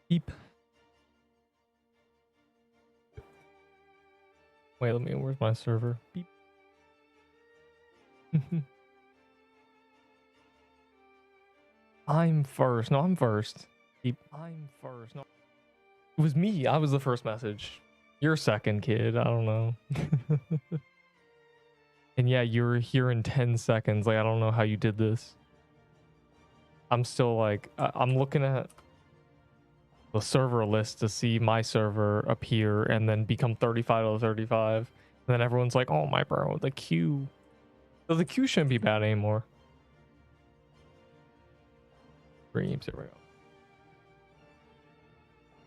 Beep. Wait, where's my server? Beep. I'm first. No, I'm first. Beep. I'm first. No, it was me. I was the first message. You're second, kid. I don't know. And yeah, you're here in 10 seconds. Like, I don't know how you did this. I'm still like, I'm looking at the server list to see my server appear and then become 35 out of 35. And then everyone's like, oh my bro, the queue. So the queue shouldn't be bad anymore. Dreams, there we go.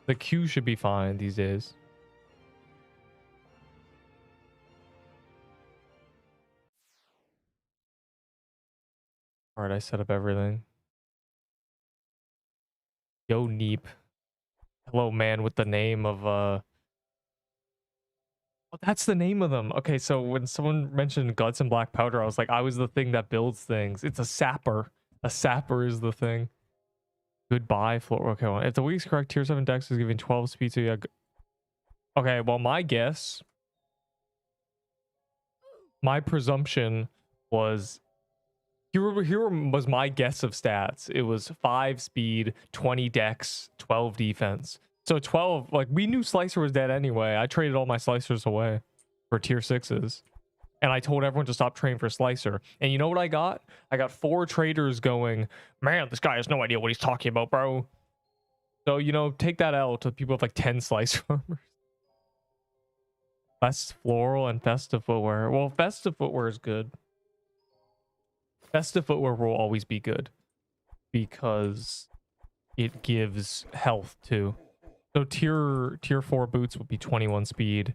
The queue should be fine these days. All right, I set up everything. Yo, Neep. Hello, man, with the name of oh, that's the name of them. Okay, so when someone mentioned guts and black powder, I was like, I was the thing that builds things. It's a sapper. A sapper is the thing. Goodbye, floor. Okay, well, if the week's correct, tier 7 dex is giving 12 speed, so yeah. Okay, well, my presumption was here was my guess of stats. It was 5 speed, 20 dex, 12 defense. So 12, like, we knew Slicer was dead anyway. I traded all my Slicers away for tier 6s. And I told everyone to stop trading for Slicer. And you know what I got? I got 4 traders going, man, this guy has no idea what he's talking about, bro. So, you know, take that L to people with like 10 Slicer armors. Best floral and festive footwear. Well, festive footwear is good. Festive footwear will always be good because it gives health too. So tier 4 boots would be 21 speed,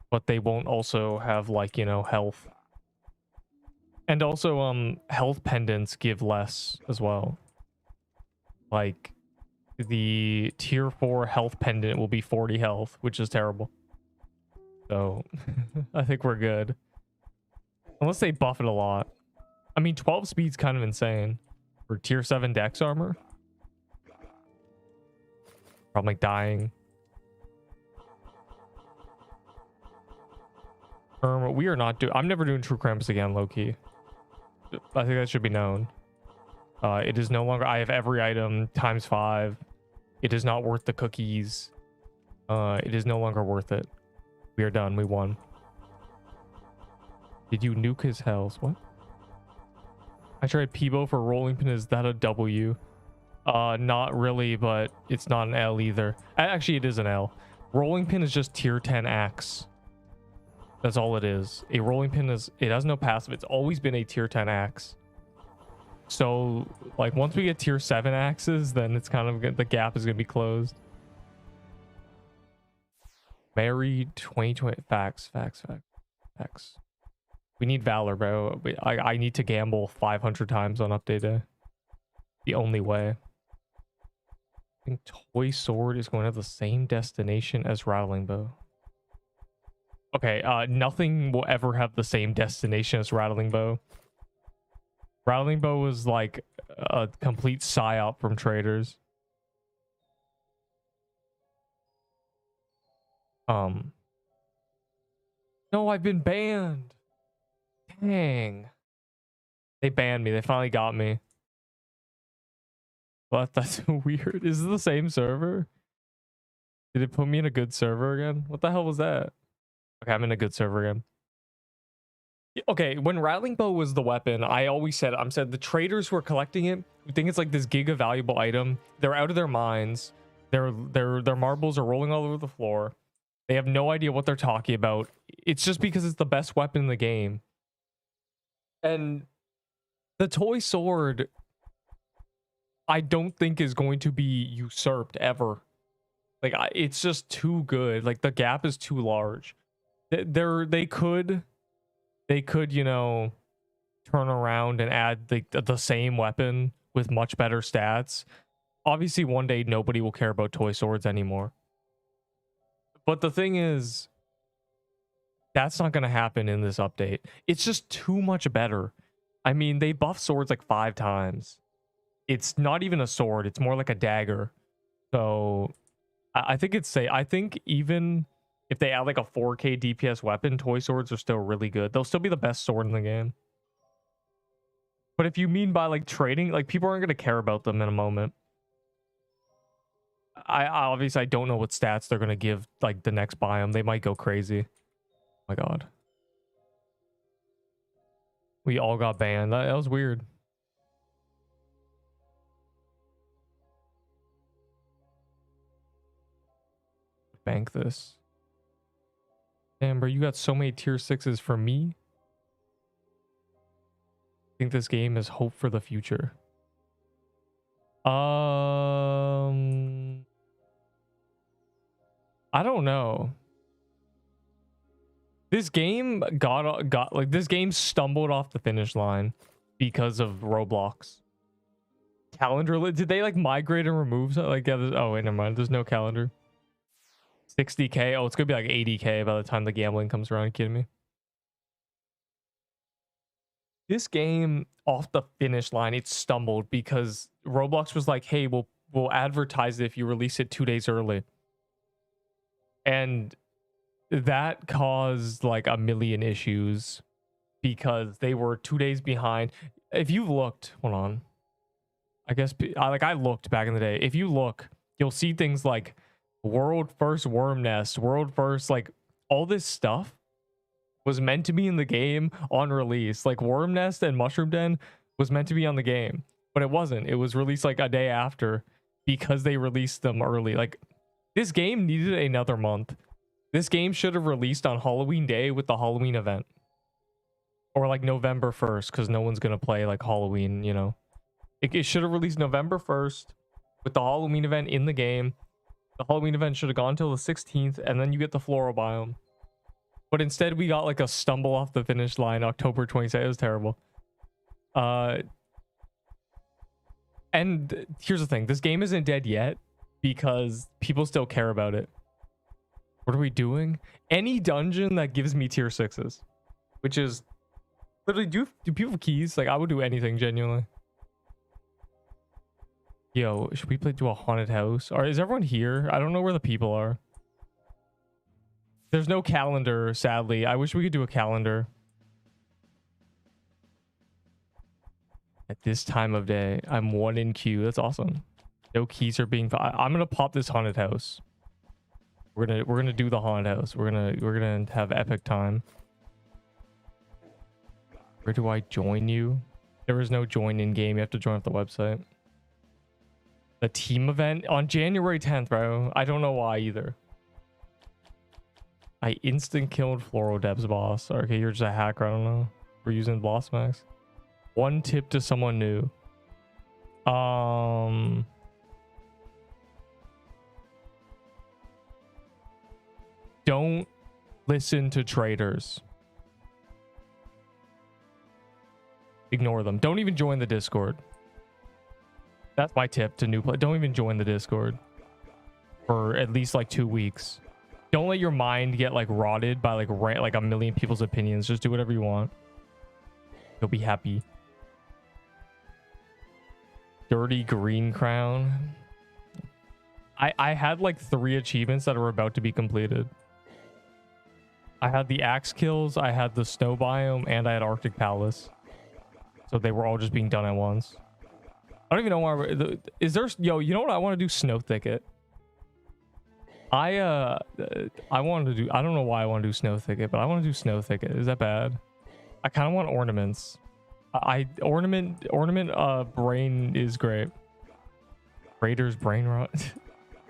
but they won't also have, like, you know, health. And also health pendants give less as well. Like the tier 4 health pendant will be 40 health, which is terrible. So I think we're good. Unless they buff it a lot. I mean, 12 speed's kind of insane for tier 7 dex armor. I'm like dying. We are not doing. I'm never doing True Cramps again, low key. I think that should be known. It is no longer. I have every item times 5. It is not worth the cookies. It is no longer worth it. We are done. We won. Did you nuke his health? What? I tried Peebo for rolling pin. Is that a W? Not really, but it's not an L either. Actually, it is an L. Rolling pin is just tier 10 axe. That's all it is. A rolling pin is, it has no passive. It's always been a tier 10 axe. So, like, once we get tier 7 axes, then it's kind of, the gap is going to be closed. Married 2020. Facts. We need Valor, bro. I need to gamble 500 times on update day. The only way. I think Toy Sword is going to the same destination as Rattling Bow. Okay, nothing will ever have the same destination as Rattling Bow. Rattling Bow was like a complete psyop from traders. No, I've been banned. Dang. They banned me. They finally got me. What? That's weird. Is it the same server? Did it put me in a good server again? What the hell was that? Okay, I'm in a good server again. Okay, when Rattling Bow was the weapon, I always said, the traders who are collecting it, who think it's like this giga valuable item, they're out of their minds. Their marbles are rolling all over the floor. They have no idea what they're talking about. It's just because it's the best weapon in the game. And the toy sword, I don't think is going to be usurped ever. Like, it's just too good. Like, the gap is too large. They could, you know, turn around and add the same weapon with much better stats. Obviously, one day nobody will care about toy swords anymore. But the thing is, that's not going to happen in this update. It's just too much better. I mean, they buff swords like 5 times. It's not even a sword. It's more like a dagger. So I think it's safe. I think even if they add like a 4K DPS weapon, toy swords are still really good. They'll still be the best sword in the game. But if you mean by like trading, like people aren't going to care about them in a moment. I obviously I don't know what stats they're going to give like the next biome. They might go crazy. Oh my god. We all got banned. That was weird. Bank this. Damn, bro, you got so many tier 6s for me. I think this game is hope for the future. I don't know. This game got like this game stumbled off the finish line because of Roblox. Calendar, did they like migrate and remove like oh wait, never mind. There's no calendar. 60k. Oh, it's gonna be like 80k by the time the gambling comes around. Are you kidding me? This game off the finish line, it stumbled because Roblox was like, hey, we'll advertise it if you release it 2 days early. And that caused like a million issues because they were 2 days behind. If you've looked, hold on. I guess I looked back in the day. If you look, you'll see things like world first worm nest, world first, like all this stuff was meant to be in the game on release. Like worm nest and mushroom den was meant to be on the game, but it wasn't. It was released like a day after because they released them early. Like this game needed another month. This game should have released on Halloween Day with the Halloween event, or like November 1st, because no one's gonna play like Halloween, you know. It should have released November 1st with the Halloween event in the game. The Halloween event should have gone till the 16th, and then you get the floral biome. But instead, we got like a stumble off the finish line, October 22nd. It was terrible. And here's the thing: this game isn't dead yet because people still care about it. What are we doing? Any dungeon that gives me tier 6s, which is literally do people have keys? Like I would do anything genuinely. Yo, should we do a haunted house? Or is everyone here? I don't know where the people are. There's no calendar, sadly. I wish we could do a calendar. At this time of day, I'm 1 in queue. That's awesome. No keys are being... I'm gonna pop this haunted house. We're gonna do the haunted house. We're gonna have epic time. Where do I join you? There is no join in game. You have to join off the website. The team event on January 10th, bro. I don't know why either. I instant killed Floral Deb's boss. Okay, you're just a hacker. I don't know. We're using Boss Max. One tip to someone new. Don't listen to traders. Ignore them. Don't even join the Discord. That's my tip to new play. Don't even join the Discord for at least like 2 weeks. Don't let your mind get like rotted by like a million people's opinions. Just do whatever you want. You'll be happy. Dirty green crown. I had like 3 achievements that are about to be completed. I had the axe kills, I had the snow biome, and I had Arctic Palace. So they were all just being done at once. I don't even know why. Is there... Yo, you know what? I want to do Snow Thicket. I wanted to do... I don't know why I want to do Snow Thicket, but I want to do Snow Thicket. Is that bad? I kind of want ornaments. Ornament brain is great. Trader's brain rot.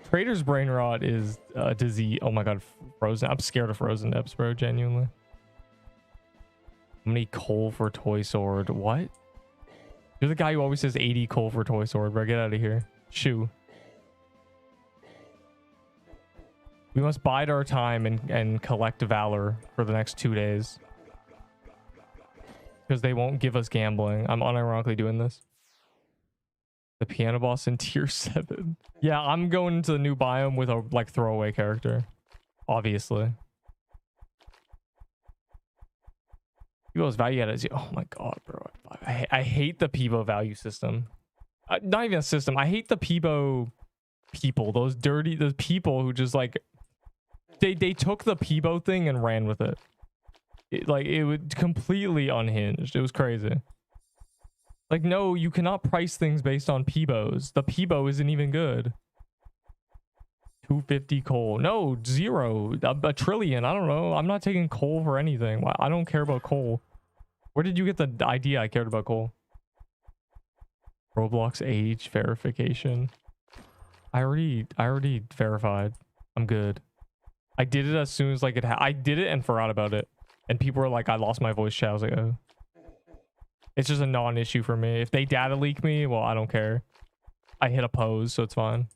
Trader's brain rot is a disease. Oh my god, frozen. I'm scared of frozen depths, bro. Genuinely. How many coal for toy sword? What? You're the guy who always says 80 coal for toy sword, bro. Get out of here. Shoo. We must bide our time and collect Valor for the next 2 days. Because they won't give us gambling. I'm unironically doing this. The piano boss in tier 7. Yeah, I'm going into the new biome with a like throwaway character. Obviously. Pivo's value added is... Oh my god, bro. I hate the Pivo value system. Not even a system. I hate the Pivo people, those people who just like they took the Peebo thing and ran with it. It was completely unhinged. It was crazy. Like, no, you cannot price things based on Peebos. The Peebo isn't even good. 250 coal. No, 0. A trillion. I don't know. I'm not taking coal for anything. I don't care about coal. Where did you get the idea I cared about coal? Roblox age verification. I already verified. I'm good. I did it as soon as like I did it and forgot about it. And people were like, I lost my voice chat. I was like, oh. It's just a non-issue for me. If they data leak me, well, I don't care. I hit a pose, so it's fine.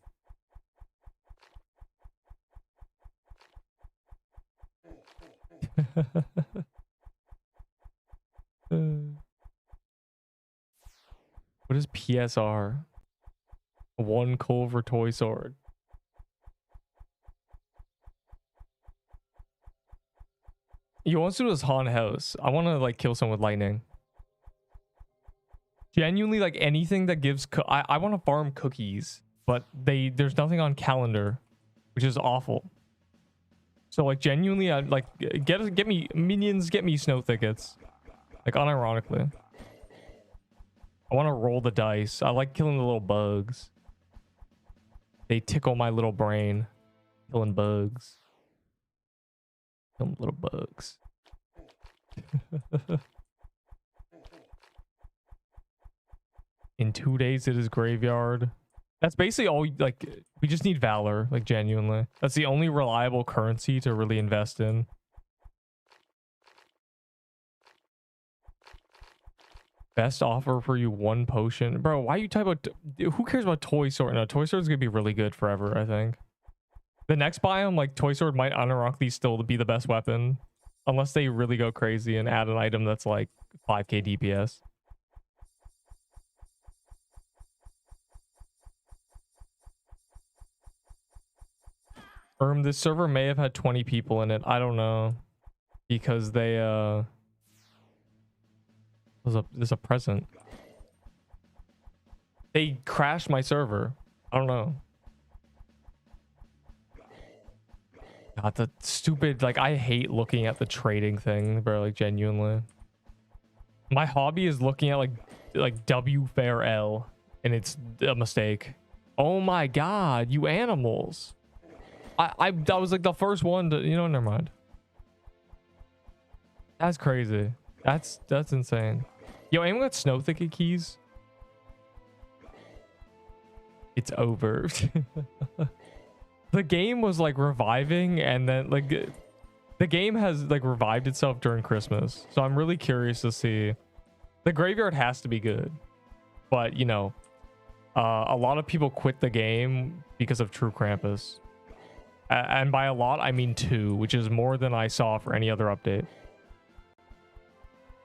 What is PSR? 1 Culver toy sword. You want to do this haunted house? I want to like kill someone with lightning. Genuinely, like anything that gives. I want to farm cookies, but there's nothing on calendar, which is awful. So like genuinely, I like get me minions, get me snow thickets, like unironically. I want to roll the dice. I like killing the little bugs. They tickle my little brain. Killing bugs. Killing little bugs. In 2 days, it is graveyard. That's basically all. Like, we just need Valor. Like, genuinely. That's the only reliable currency to really invest in. Best offer for you 1 potion. Bro, why you type about... Who cares about Toy Sword? No, Toy Sword's gonna be really good forever, I think. The next biome, like, Toy Sword might unironically still be the best weapon. Unless they really go crazy and add an item that's, like, 5k DPS. This server may have had 20 people in it. I don't know. Because they, there's a present. They crashed my server. I don't know. God, the stupid, like, I hate looking at the trading thing, bro, like, genuinely. My hobby is looking at, like W fair L, and it's a mistake. Oh my god, you animals. That was, like, the first one to, you know, never mind. That's crazy. That's insane. Yo, anyone got snow thicket keys? It's over. The game was like reviving, and then like the game has like revived itself during Christmas. So I'm really curious to see. The graveyard has to be good, but you know, a lot of people quit the game because of True Krampus. And by a lot, I mean 2, which is more than I saw for any other update.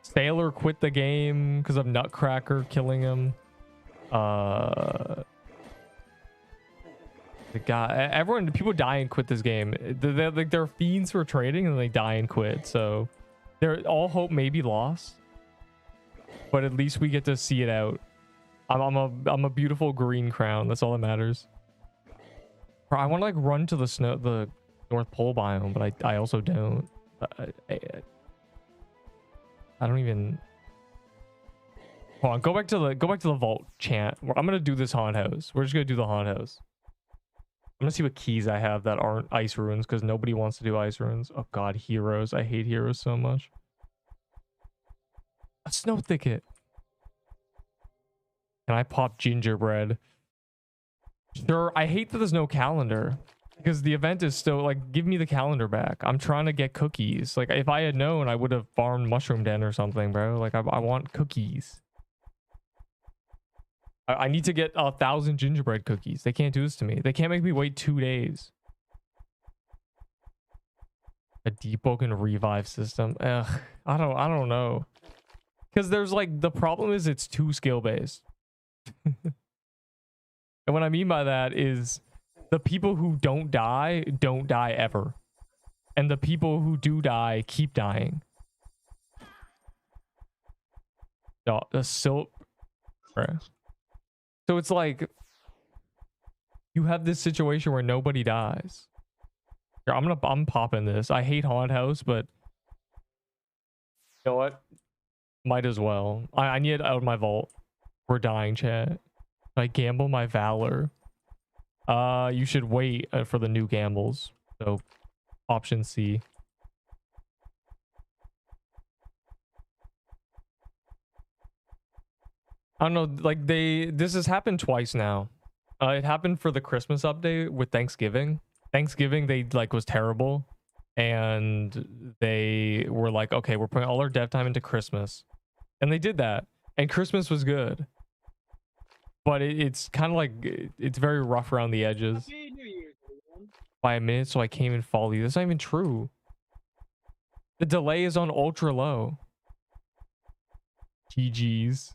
Sailor quit the game because of Nutcracker killing him. The guy, people die and quit this game. They're fiends for trading, and they die and quit. So, all hope may be lost, but at least we get to see it out. I'm a beautiful green crown. That's all that matters. Bro, I want to like run to the North Pole biome, but I also don't. I don't even. Hold on, go back to the vault chant. I'm gonna do this haunt house. We're just gonna do the haunt house. I'm gonna see what keys I have that aren't ice runes, because nobody wants to do ice runes. Oh god, heroes. I hate heroes so much. A snow thicket. Can I pop gingerbread? Sure. I hate that there's no calendar, because the event is still like, give me the calendar back. I'm trying to get cookies. Like, if I had known, I would have farmed Mushroom Den or something, bro. Like, I want cookies. I need to get 1,000 gingerbread cookies. They can't do this to me. They can't make me wait 2 days. A Deepwoken revive system. Ugh, I don't know. Because there's like, the problem is it's too skill based. And what I mean by that is the people who don't die ever. And the people who do die keep dying. The silk. So it's like, You have this situation where nobody dies. Here, I'm popping this. I hate Haunted House, but you know what? Might as well. I need it out of my vault. We're dying, chat. I gamble my Valor. You should wait for the new gambles. So, option C. I don't know, like this has happened twice now. It happened for the Christmas update with Thanksgiving. Thanksgiving, they like was terrible. And they were like, okay, we're putting all our dev time into Christmas. And they did that. And Christmas was good. But it's kind of like, it's very rough around the edges. By a minute, so I can't even follow you. That's not even true. The delay is on ultra low. GG's.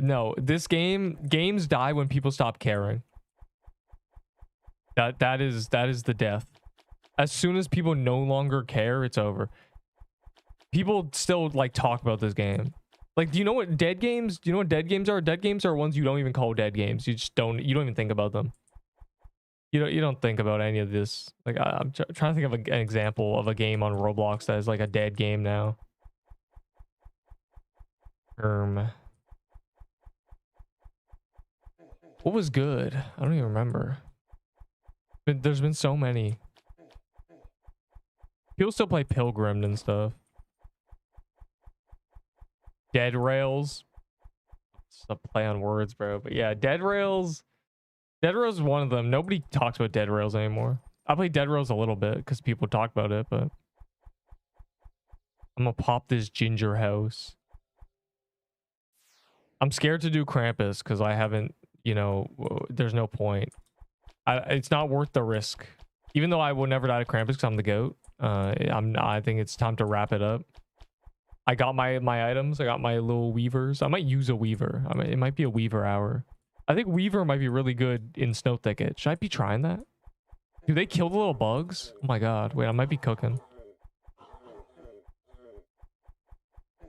No, this games die when people stop caring. That is the death. As soon as people no longer care, it's over. People still like talk about this game. Like, do you know what dead games? Do you know what dead games are? Dead games are ones you don't even call dead games. You don't even think about them. You don't think about any of this. Like, I'm trying to think of an example of a game on Roblox that is like a dead game now. What was good? I don't even remember. But there's been so many. People still play Pilgrim and stuff. Dead Rails. It's a play on words, bro. But yeah, Dead Rails. Dead Rails is one of them. Nobody talks about Dead Rails anymore. I play Dead Rails a little bit because people talk about it, but I'm gonna pop this ginger house. I'm scared to do Krampus because I haven't, you know, there's no point. It's not worth the risk. Even though I will never die to Krampus because I'm the GOAT. I think it's time to wrap it up. I got my items. I got my little weavers. I might use a weaver. I mean, it might be a weaver hour. I think weaver might be really good in Snow Thicket. Should I be trying that? Do they kill the little bugs? Oh my god. Wait, I might be cooking.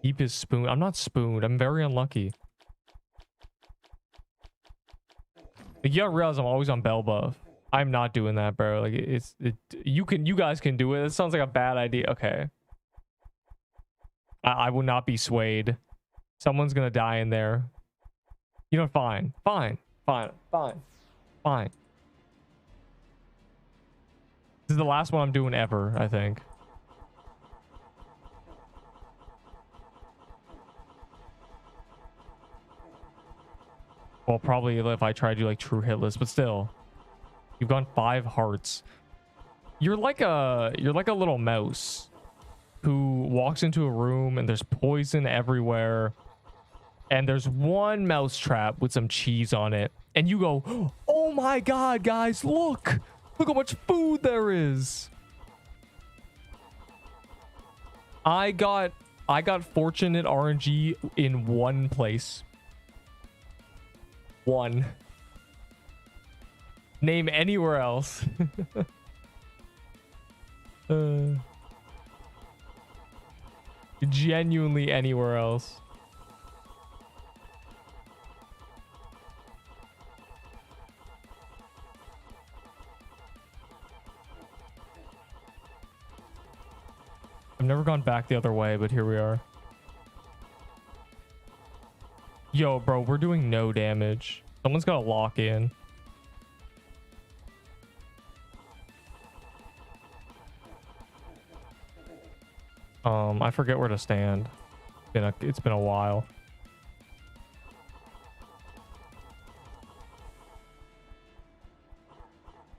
Keep his spoon. I'm not spooned. I'm very unlucky. Like, you gotta realize I'm always on bell buff. I'm not doing that, bro. Like, you guys can do it. It sounds like a bad idea. Okay. I will not be swayed. Someone's gonna die in there. You know, fine. This is the last one I'm doing ever, I think. Well, probably if I tried to do like true hitless, but still. You've gone 5 hearts. You're like a little mouse who walks into a room and there's poison everywhere. And there's one mouse trap with some cheese on it. And you go, oh my god, guys, look! Look how much food there is. I got fortunate RNG in one place. One. Name anywhere else. Genuinely anywhere else. I've never gone back the other way, but here we are. Yo, bro, we're doing no damage. Someone's got to lock in. I forget where to stand. It's been a while.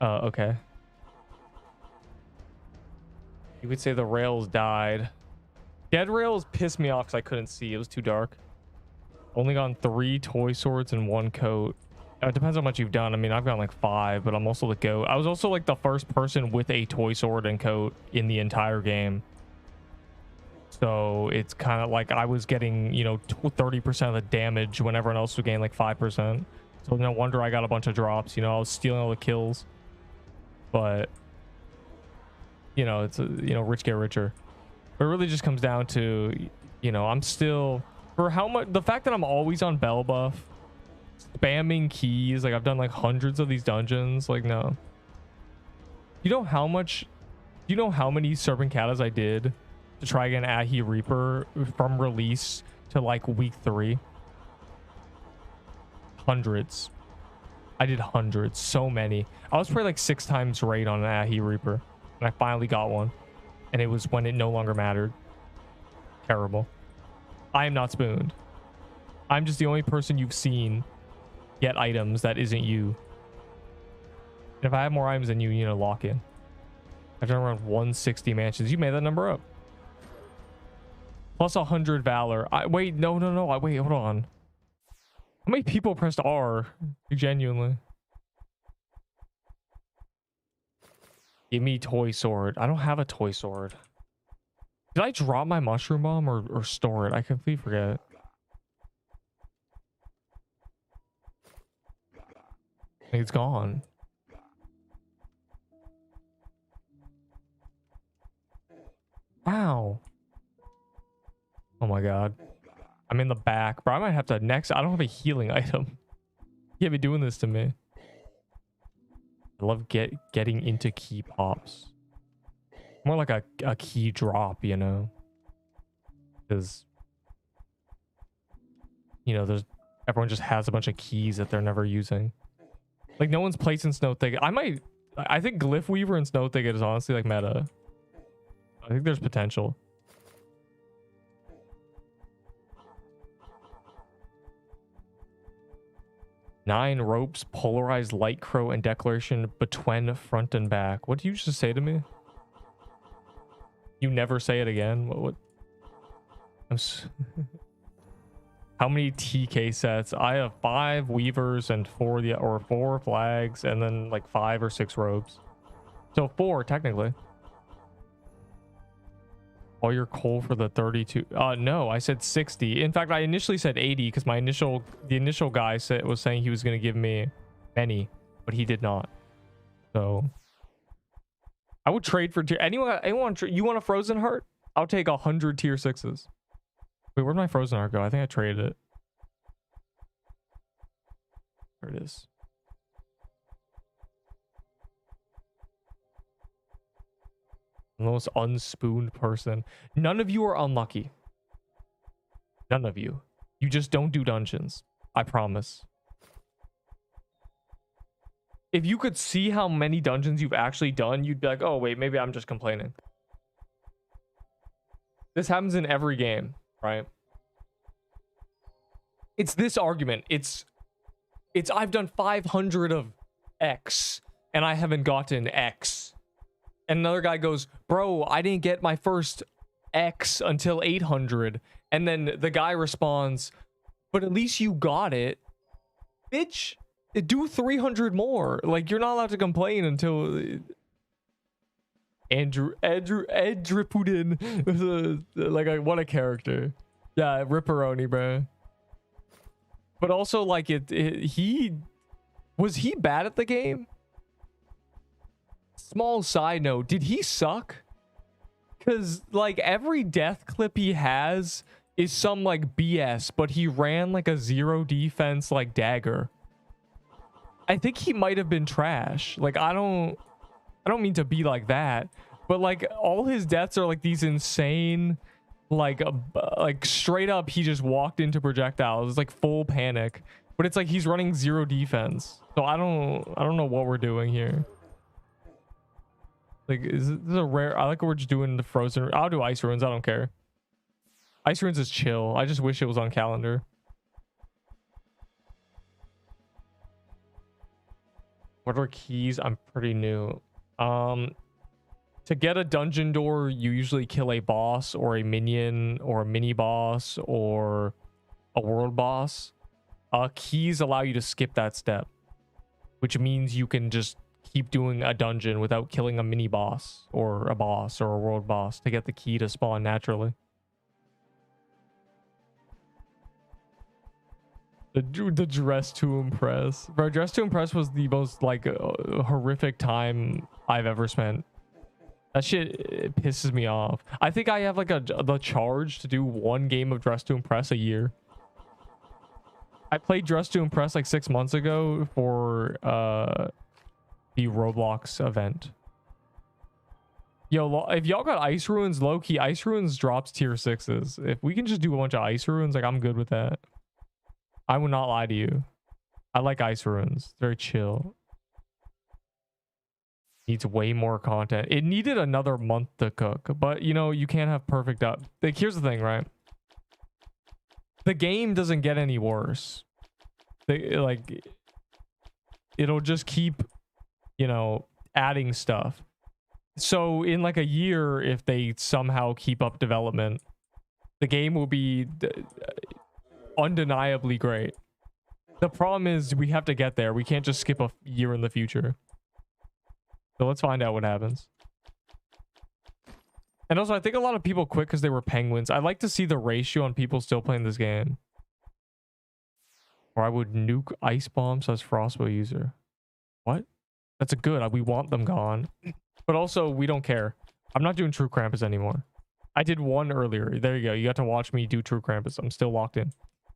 Okay. You could say the rails died. Dead rails pissed me off because I couldn't see. It was too dark. Only gotten 3 toy swords and 1 coat. It depends how much you've done. I mean, I've gotten like 5, but I'm also the GOAT. I was also like the first person with a toy sword and coat in the entire game. So it's kind of like I was getting, you know, 30% of the damage when everyone else was getting like 5%. So no wonder I got a bunch of drops. You know, I was stealing all the kills. But, you know, it's, you know, rich get richer. But it really just comes down to, you know, I'm still For how much, the fact that I'm always on bell buff, spamming keys, like I've done like hundreds of these dungeons, like no. You know how much, you know how many Serpent Katas I did to try again Ahi Reaper from release to like week 3? Hundreds. I did hundreds, so many. I was probably like 6 times raid on an Ahi Reaper, and I finally got one, and it was when it no longer mattered. Terrible. I am not spooned. I'm just the only person you've seen get items that isn't you. And if I have more items than you, you know, lock in. I've done around 160 mansions. You made that number up. Plus 100 Valor. Wait, no. Wait, hold on. How many people pressed R? Genuinely. Give me toy sword. I don't have a toy sword. Did I drop my mushroom bomb or store it? I completely forget. I think it's gone. Ow. Oh my god. I'm in the back. Bro, I might have to next. I don't have a healing item. You can't be doing this to me. I love getting into key pops. More like a key drop, you know? Because, you know, everyone just has a bunch of keys that they're never using. Like, no one's placing Snow Thicket. I think Glyph Weaver and Snow Thicket is honestly like meta. I think there's potential. Nine ropes, polarized light crow, and declaration between front and back. What did you just say to me? You never say it again. What? How many TK sets? I have 5 weavers and 4 flags, and then like 5 or 6 robes. So 4 technically. All your coal for the 32. No, I said 60. In fact, I initially said 80 because the initial guy was saying he was going to give me many, but he did not. So I would trade for anyone. You want a frozen heart? I'll take 100 tier 6s. Wait, where'd my frozen heart go? I think I traded it. There it is. The most unspooned person. None of you are unlucky. None of you. You just don't do dungeons. I promise. If you could see how many dungeons you've actually done, you'd be like, oh, wait, maybe I'm just complaining. This happens in every game, right? It's this argument. It's I've done 500 of X and I haven't gotten X. And another guy goes, bro, I didn't get my first X until 800. And then the guy responds, but at least you got it. Bitch, do 300 more. Like, you're not allowed to complain until... Andrew Putin. Like, what a character. Yeah, Ripperoni, bro. But also, like, was he bad at the game? Small side note, did he suck? Because, like, every death clip he has is some, like, BS, but he ran, like, a 0 defense, like, dagger. I think he might have been trash. Like, I don't mean to be like that, but, like, all his deaths are, like, these insane, like straight up, he just walked into projectiles. It's, like, full panic. But it's, like, he's running 0 defense. So I don't know what we're doing here. Like, this is a rare... I like what we're just doing the frozen... I'll do ice ruins. I don't care. Ice ruins is chill. I just wish it was on calendar. What are keys? I'm pretty new. To get a dungeon door, you usually kill a boss or a minion or a mini boss or a world boss. Keys allow you to skip that step, which means you can just keep doing a dungeon without killing a mini boss or a world boss to get the key to spawn naturally. The dress to impress. Bro, dress to impress was the most, like, horrific time I've ever spent. That shit it pisses me off. I think I have like the charge to do one game of Dress to Impress a year. I played Dress to Impress like 6 months ago for the Roblox event. Yo, if y'all got Ice Ruins, low-key, Ice Ruins drops tier 6s. If we can just do a bunch of Ice Ruins, like, I'm good with that. I will not lie to you. I like Ice Ruins. It's very chill. Needs way more content. It needed another month to cook, but, you know, you can't have perfect up. Like, here's the thing, right? The game doesn't get any worse. Like, it'll just keep, you know, adding stuff. So in like a year, if they somehow keep up development, the game will be undeniably great. The problem is we have to get there. We can't just skip a year in the future. So let's find out what happens. And also, I think a lot of people quit because they were penguins. I like to see the ratio on people still playing this game. Or I would nuke Ice Bombs as Frostbow user. What? That's a good. We want them gone. But also, we don't care. I'm not doing True Krampus anymore. I did one earlier. There you go. You got to watch me do True Krampus. I'm still locked in.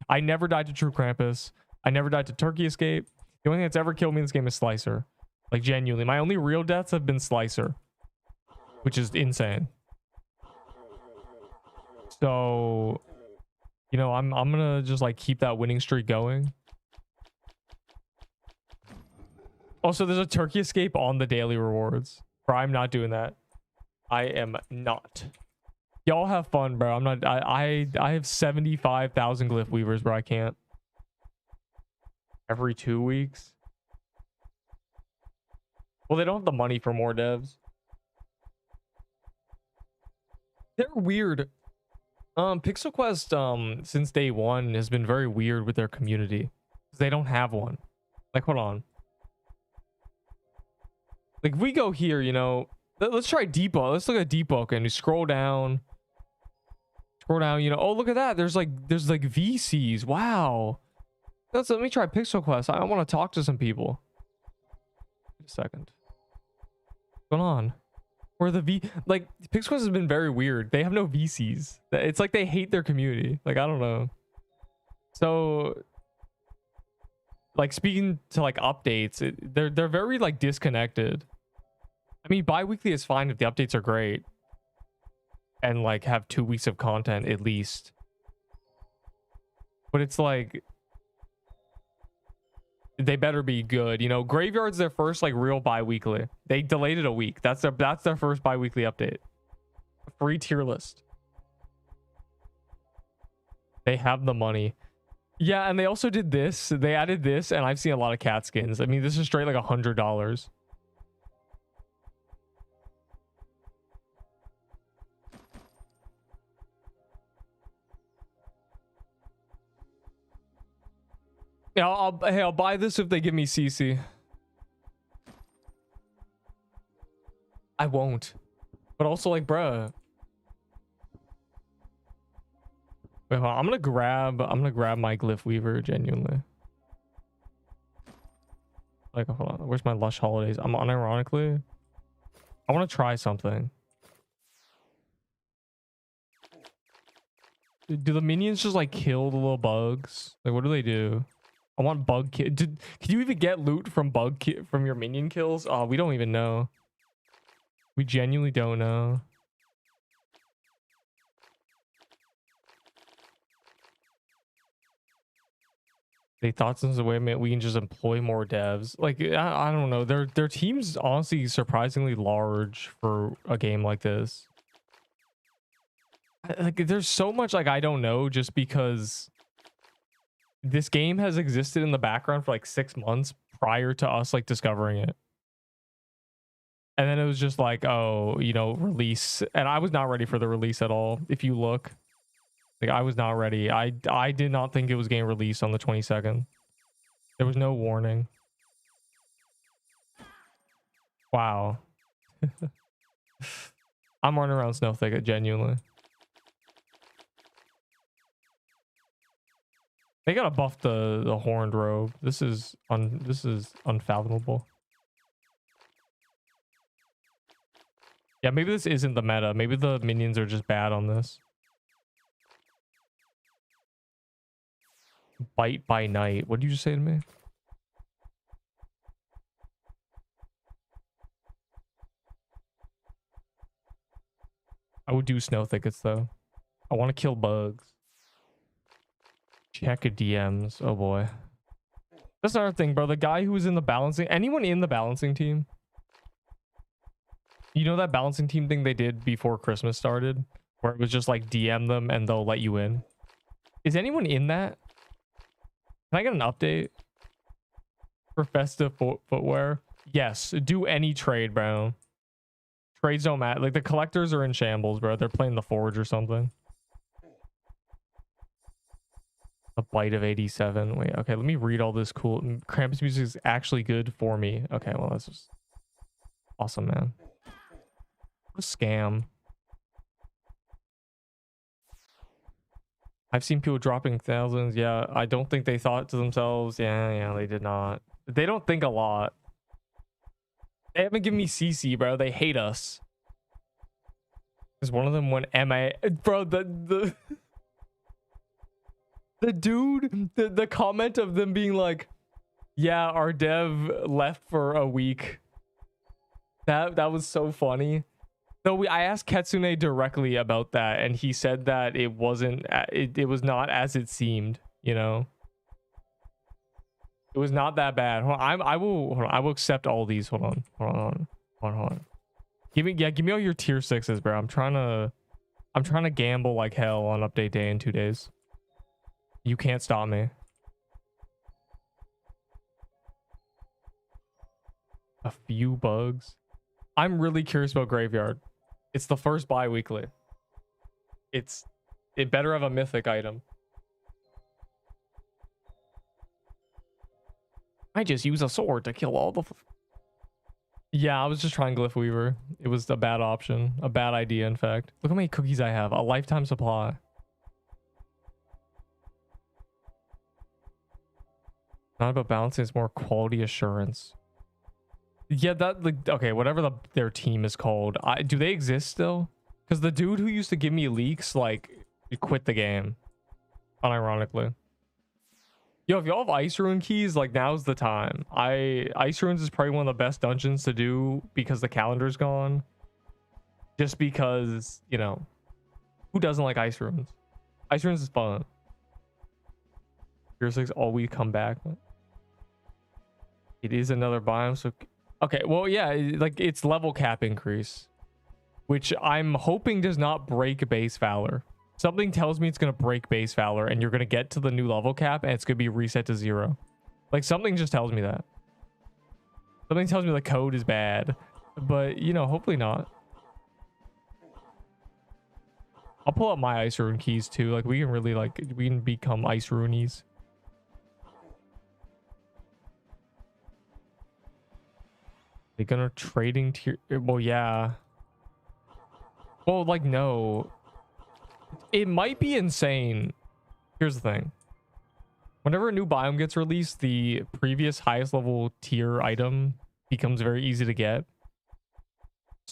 I never died to True Krampus. I never died to Turkey Escape. The only thing that's ever killed me in this game is Slicer. Like, genuinely. My only real deaths have been Slicer. Which is insane. So, you know, I'm gonna just, like, keep that winning streak going. Also, there's a Turkey Escape on the daily rewards. Bro, I'm not doing that. I am not. Y'all have fun, bro. I'm not. I have 75,000 glyph weavers, bro. I can't. Every 2 weeks. Well, they don't have the money for more devs. They're weird. Pixel Quest, since day one has been very weird with their community. They don't have one. Like, hold on. Like, if we go here, you know, let's try Deepwoken. Let's look at Deepwoken. You scroll down, you know. Oh, look at that. There's like VCs. Wow. Let me try Pixel Quest. I want to talk to some people. Wait a second. What's going on? Where the like, Pixel Quest has been very weird. They have no VCs. It's like they hate their community. Like, I don't know. So, like, speaking to like updates, they're very like disconnected. I mean, bi-weekly is fine if the updates are great and like have 2 weeks of content at least. But it's like, they better be good. You know, Graveyard's their first like real bi-weekly. They delayed it a week. That's their first bi-weekly update. Free tier list. They have the money. Yeah, and they also did this. They added this, and I've seen a lot of cat skins. I mean, this is straight like $100. Yeah, I'll buy this if they give me CC. I won't. But also, like, bruh. Wait, hold on. I'm gonna grab my Glyph Weaver, genuinely. Like, hold on. Where's my Lush Holidays? I'm unironically. I want to try something. Do the minions just like kill the little bugs? Like, what do they do? I want bug kill. Can you even get loot from from your minion kills? Oh, we don't even know. We genuinely don't know. They thought since the way we can just employ more devs. Like, I don't know. Their team's honestly surprisingly large for a game like this. Like, there's so much like I don't know, just because this game has existed in the background for like 6 months prior to us like discovering it. And then it was just like, oh, you know, release. And I was not ready for the release at all. If you look, like, I was not ready. I did not think it was getting released on the 22nd. There was no warning. Wow. I'm running around Snow Thicket, genuinely. They gotta buff the horned robe. This is unfathomable. Yeah, maybe this isn't the meta. Maybe the minions are just bad on this. Bite by night. What did you just say to me? I would do snow thickets though. I want to kill bugs. Check DMs. Oh boy. That's another thing, bro. The guy who was in the balancing... Anyone in the balancing team? You know that balancing team thing they did before Christmas started? Where it was just like DM them and they'll let you in? Is anyone in that? Can I get an update? For festive footwear? Yes. Do any trade, bro. Trades don't matter. Like, the collectors are in shambles, bro. They're playing the Forge or something. A bite of 87. Wait, okay, let me read all this cool. Krampus music is actually good for me. Okay, well, that's just awesome, man. What a scam. I've seen people dropping thousands. Yeah, I don't think they thought to themselves. Yeah, they did not. They don't think a lot. They haven't given me CC, bro. They hate us. Because one of them went MA. Bro, the dude, the comment of them being like, yeah, our dev left for a week. That was so funny. So I asked Ketsune directly about that, and he said that it wasn't, it was not as it seemed, you know? It was not that bad. Hold on, I will accept all these. Hold on. Give me all your tier 6s, bro. I'm trying to gamble like hell on update day in 2 days. You can't stop me. A few bugs. I'm really curious about Graveyard. It's the first bi-weekly. It better have a mythic item. I just use a sword to kill all the... Yeah, I was just trying Glyph Weaver. It was a bad option. A bad idea, in fact. Look how many cookies I have. A lifetime supply. Not about balancing, it's more quality assurance. Yeah, that, like, okay, whatever their team is called. Do they exist still? Because the dude who used to give me leaks, like, quit the game. Unironically. Yo, if y'all have Ice Rune keys, like, now's the time. Ice Runes is probably one of the best dungeons to do because the calendar's gone. Just because, you know, who doesn't like Ice Runes? Ice Runes is fun. Tier 6 always come back. It is another biome, so... Okay, well, yeah, like, it's level cap increase. Which I'm hoping does not break base Valor. Something tells me it's going to break base Valor, and you're going to get to the new level cap, and it's going to be reset to 0. Like, something just tells me that. Something tells me the code is bad. But, you know, hopefully not. I'll pull up my Ice Rune keys, too. Like, we can really, like, we can become Ice Runies. They're gonna trading tier... Well, yeah. Well, like, no. It might be insane. Here's the thing. Whenever a new biome gets released, the previous highest level tier item becomes very easy to get.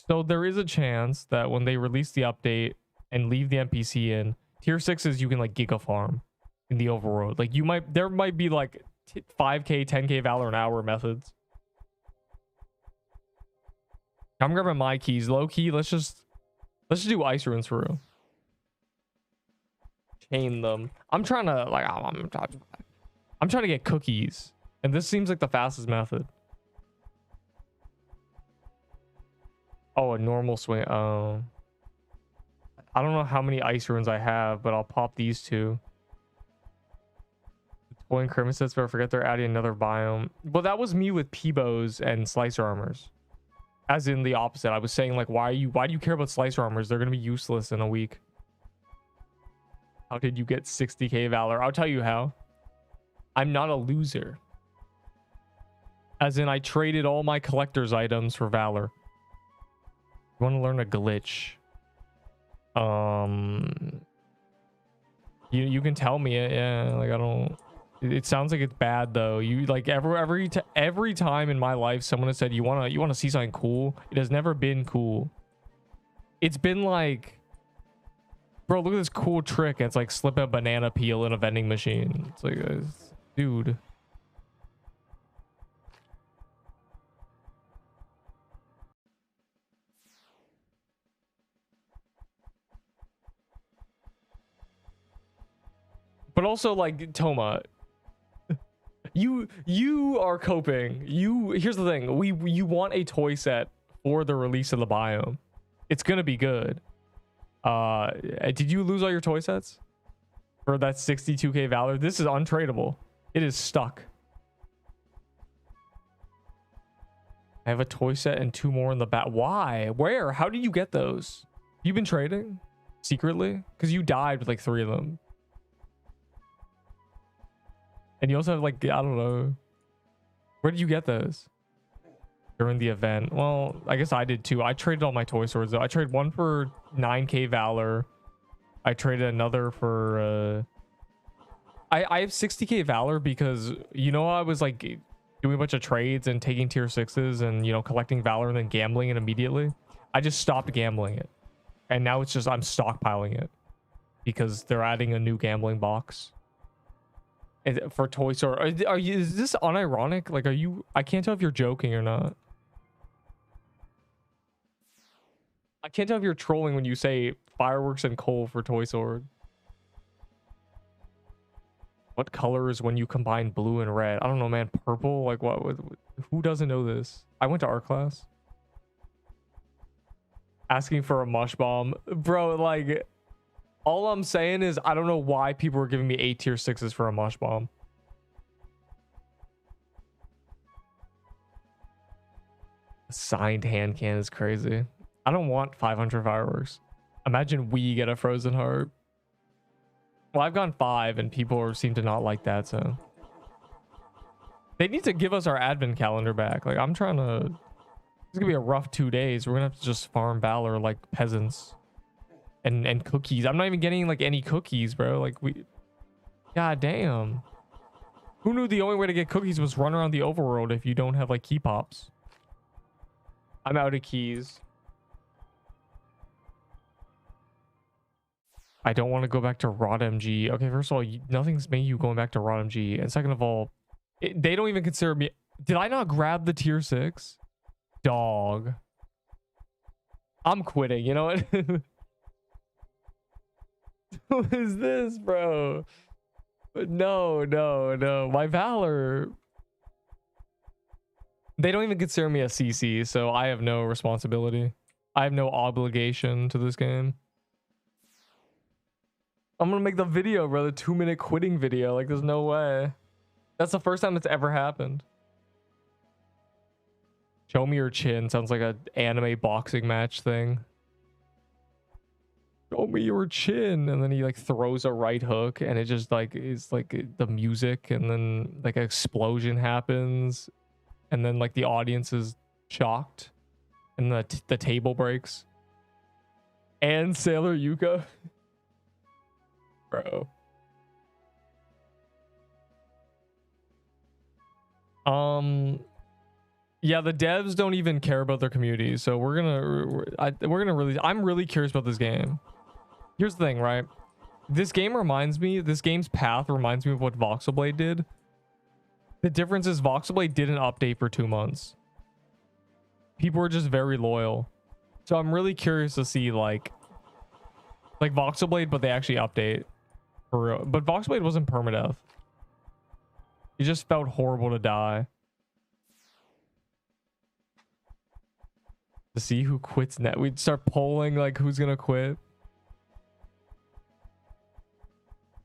So there is a chance that when they release the update and leave the NPC in, tier 6s you can, like, giga farm in the overworld. Like, there might be, like, 5k, 10k Valor an hour methods. I'm grabbing my keys. Low key, let's just do Ice Runes for real. Chain them. I'm trying to, like, I'm trying to get cookies, and this seems like the fastest method. Oh, a normal swing. Oh, I don't know how many Ice Runes I have, but I'll pop these two. Toy increment sets, but I forget they're adding another biome. Well, that was me with Peebows and Slicer Armors. As in the opposite. I was saying, like, why do you care about Slicer Armors? They're gonna be useless in a week. How did you get 60k Valor? I'll tell you how. I'm not a loser. As in, I traded all my collector's items for Valor. You want to learn a glitch? You can tell me it. Yeah, like, I don't... It sounds like it's bad though. You, like, every time in my life someone has said you wanna see something cool, it has never been cool. It's been like, bro, look at this cool trick. It's like slip a banana peel in a vending machine. It's like, dude. But also, like, Toma, you are coping. Here's the thing. You want a toy set for the release of the biome. It's gonna be good. Did you lose all your toy sets for that 62k Valor? This is untradeable. It is stuck. I have a toy set and 2 more in the back. Why? Where? How did you get those? You've been trading secretly? Because you died with like 3 of them. And you also have like, I don't know. Where did you get those? During the event? Well, I guess I did too. I traded all my toy swords though. I traded one for 9k Valor. I traded another for I have 60k Valor because, you know, I was like doing a bunch of trades and taking tier 6s and, you know, collecting Valor and then gambling it immediately. I just stopped gambling it. And now it's just I'm stockpiling it because they're adding a new gambling box. For toy store. Is this unironic? Like, are you? I can't tell if you're joking or not. I can't tell if you're trolling when you say fireworks and coal for toy sword. What color is when you combine blue and red? I don't know, man. Purple? Like, what? Who doesn't know this? I went to art class. Asking for a mush bomb, bro. Like. All I'm saying is I don't know why people are giving me 8 tier 6s for a mush bomb. A signed hand can is crazy. I don't want 500 fireworks. Imagine we get a frozen heart. Well, I've gone 5 and people seem to not like that, so. They need to give us our advent calendar back. Like, I'm trying to... It's gonna be a rough 2 days. We're gonna have to just farm Valor like peasants. And cookies. I'm not even getting like any cookies, bro. Like god damn. Who knew the only way to get cookies was run around the overworld if you don't have like key pops? I'm out of keys. I don't want to go back to Rod MG. Okay, first of all, nothing's making you going back to Rod MG. And second of all, they don't even consider me. Did I not grab the tier 6? Dog. I'm quitting, you know what? What is this, bro? No. My Valor. They don't even consider me a CC, so I have no responsibility. I have no obligation to this game. I'm gonna make the video, bro. The 2-minute quitting video. Like, there's no way. That's the first time it's ever happened. Show me your chin. Sounds like an anime boxing match thing. Show me your chin, and then he like throws a right hook, and it just like is like the music, and then like an explosion happens, and then like the audience is shocked, and the table breaks. And Sailor Yuka, bro. Yeah, the devs don't even care about their community, so we're gonna really. I'm really curious about this game. Here's the thing, right? This game's path reminds me of what Voxelblade did. The difference is Voxelblade didn't update for 2 months. People were just very loyal. So I'm really curious to see like Voxelblade, but they actually update for real. But Voxelblade wasn't permadeath. It just felt horrible to die. To see who quits net. We'd start polling like who's gonna quit.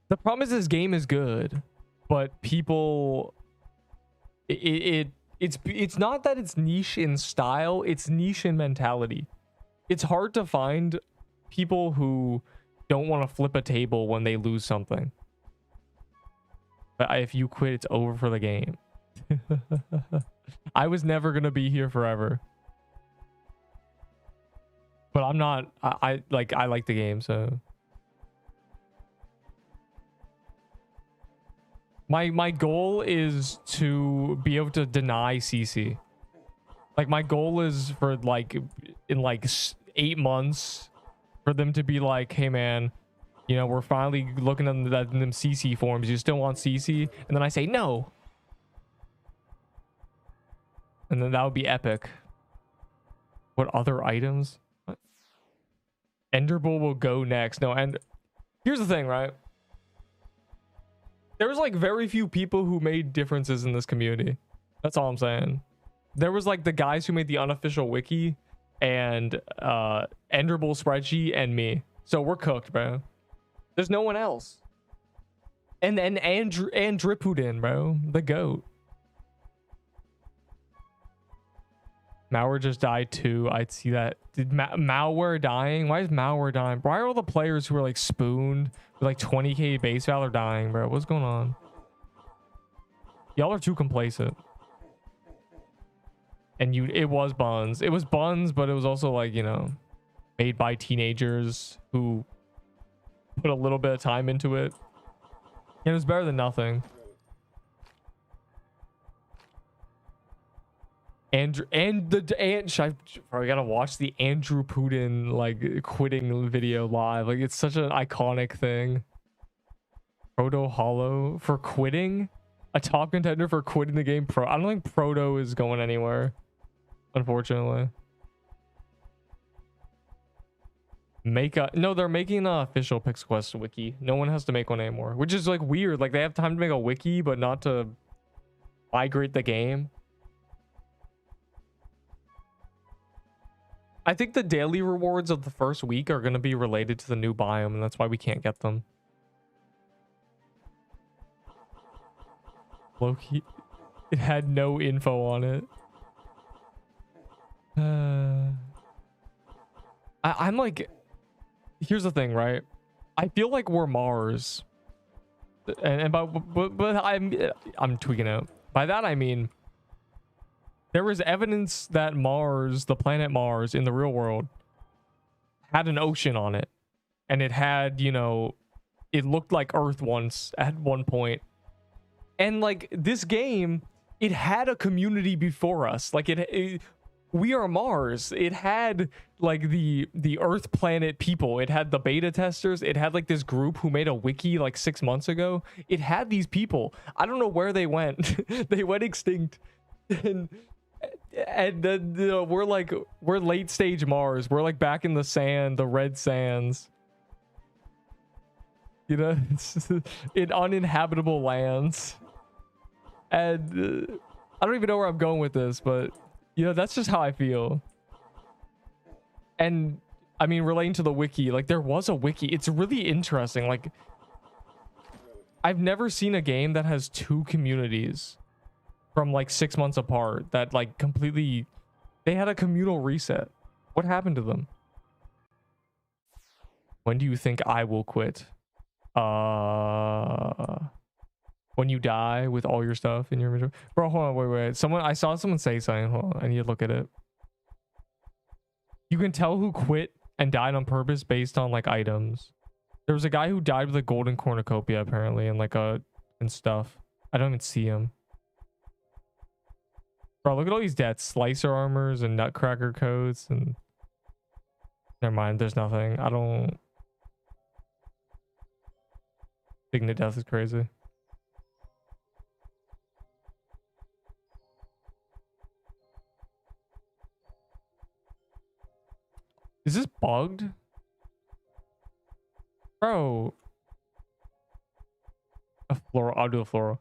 The problem is this game is good, but people, it's not that it's niche in style, it's niche in mentality. It's hard to find people who don't want to flip a table when they lose something. But if you quit, it's over for the game. I was never gonna be here forever. But I'm not. I like the game, so. My goal is to be able to deny CC. Like, my goal is for like in like 8 months for them to be like, hey man, you know, we're finally looking at them CC forms. You still want CC? And then I say no. And then that would be epic. What other items? What? Enderbull will go next. No, and here's the thing, right? There was like very few people who made differences in this community. That's all I'm saying. There was like the guys who made the unofficial wiki and Enderbull spreadsheet and me. So we're cooked, bro. There's no one else. And then Drippuden, bro. The GOAT. Malware just died too. I'd see that. Did Malware dying? Why is Malware dying? Why are all the players who are like spooned with like 20k base valor dying, bro? What's going on? Y'all are too complacent. And it was buns. It was buns, but it was also like, you know, made by teenagers who put a little bit of time into it. And it was better than nothing. I gotta watch the Andrew Putin like quitting video live. Like it's such an iconic thing. Proto Hollow for quitting, a top contender for quitting the game. I don't think Proto is going anywhere, unfortunately. No, they're making an official Pixel Quest wiki. No one has to make one anymore, which is like weird. Like they have time to make a wiki, but not to migrate the game. I think the daily rewards of the first week are going to be related to the new biome, and that's why we can't get them. Loki, it had no info on it. I'm like, here's the thing, right? I feel like we're Mars, and but I'm tweaking out. By that I mean, there was evidence that Mars, the planet Mars in the real world, had an ocean on it. And it had, you know, it looked like Earth once at one point. And like this game, it had a community before us. Like we are Mars. It had like the Earth planet people. It had the beta testers. It had like this group who made a wiki like 6 months ago. It had these people. I don't know where they went. They went extinct. And then we're late stage Mars. We're like back in the sand, the red sands, you know, in uninhabitable lands. And I don't even know where I'm going with this, but you know, that's just how I feel. And I mean, relating to the wiki, like there was a wiki. It's really interesting. Like I've never seen a game that has 2 communities from like 6 months apart that like completely, they had a communal reset. What happened to them? When do you think I will quit? When you die with all your stuff in your inventory. Bro, hold on, wait. I saw someone say something. Hold on, I need to look at it. You can tell who quit and died on purpose based on like items. There was a guy who died with a golden cornucopia apparently, and like and stuff. I don't even see him. Bro, look at all these deaths. Slicer armors and nutcracker coats and... Never mind, there's nothing. I don't... Signet death is crazy. Is this bugged? Bro. A floral. I'll do a floral.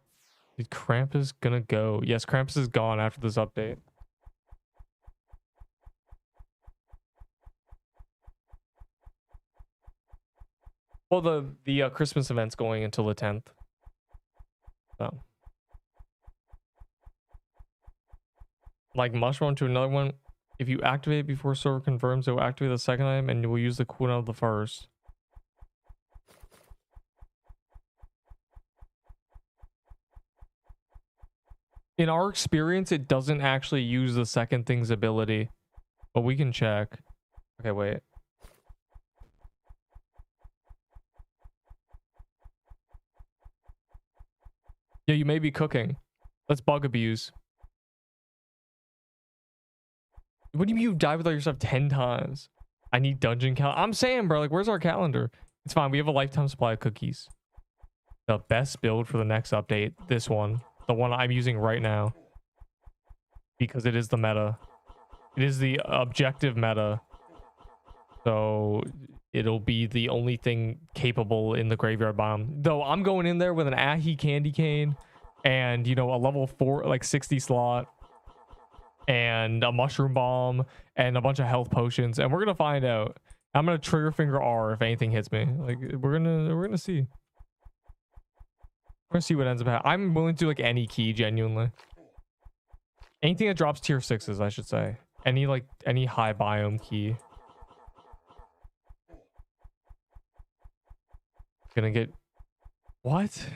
Is Krampus gonna go? Yes, Krampus is gone after this update. Well, the Christmas event's going until the 10th. So. Like mushroom to another one. If you activate before server confirms, it will activate the second item and you will use the cooldown of the first. In our experience, it doesn't actually use the second thing's ability, but we can check. Okay, wait. Yeah, you may be cooking. Let's bug abuse. What do you mean you died with all your stuff 10 times? I need dungeon calendar. I'm saying, bro, like, where's our calendar? It's fine. We have a lifetime supply of cookies. The best build for the next update. This one. The one I'm using right now. Because it is the meta. It is the objective meta. So it'll be the only thing capable in the graveyard biome. Though I'm going in there with an Ahi candy cane and, you know, a level 4, like 60 slot and a mushroom bomb and a bunch of health potions. And we're going to find out. I'm going to trigger finger R if anything hits me. Like, we're going to see. We're going to see what ends up happening. I'm willing to do like any key, genuinely. Anything that drops tier 6s, I should say. Any high biome key. Gonna get what?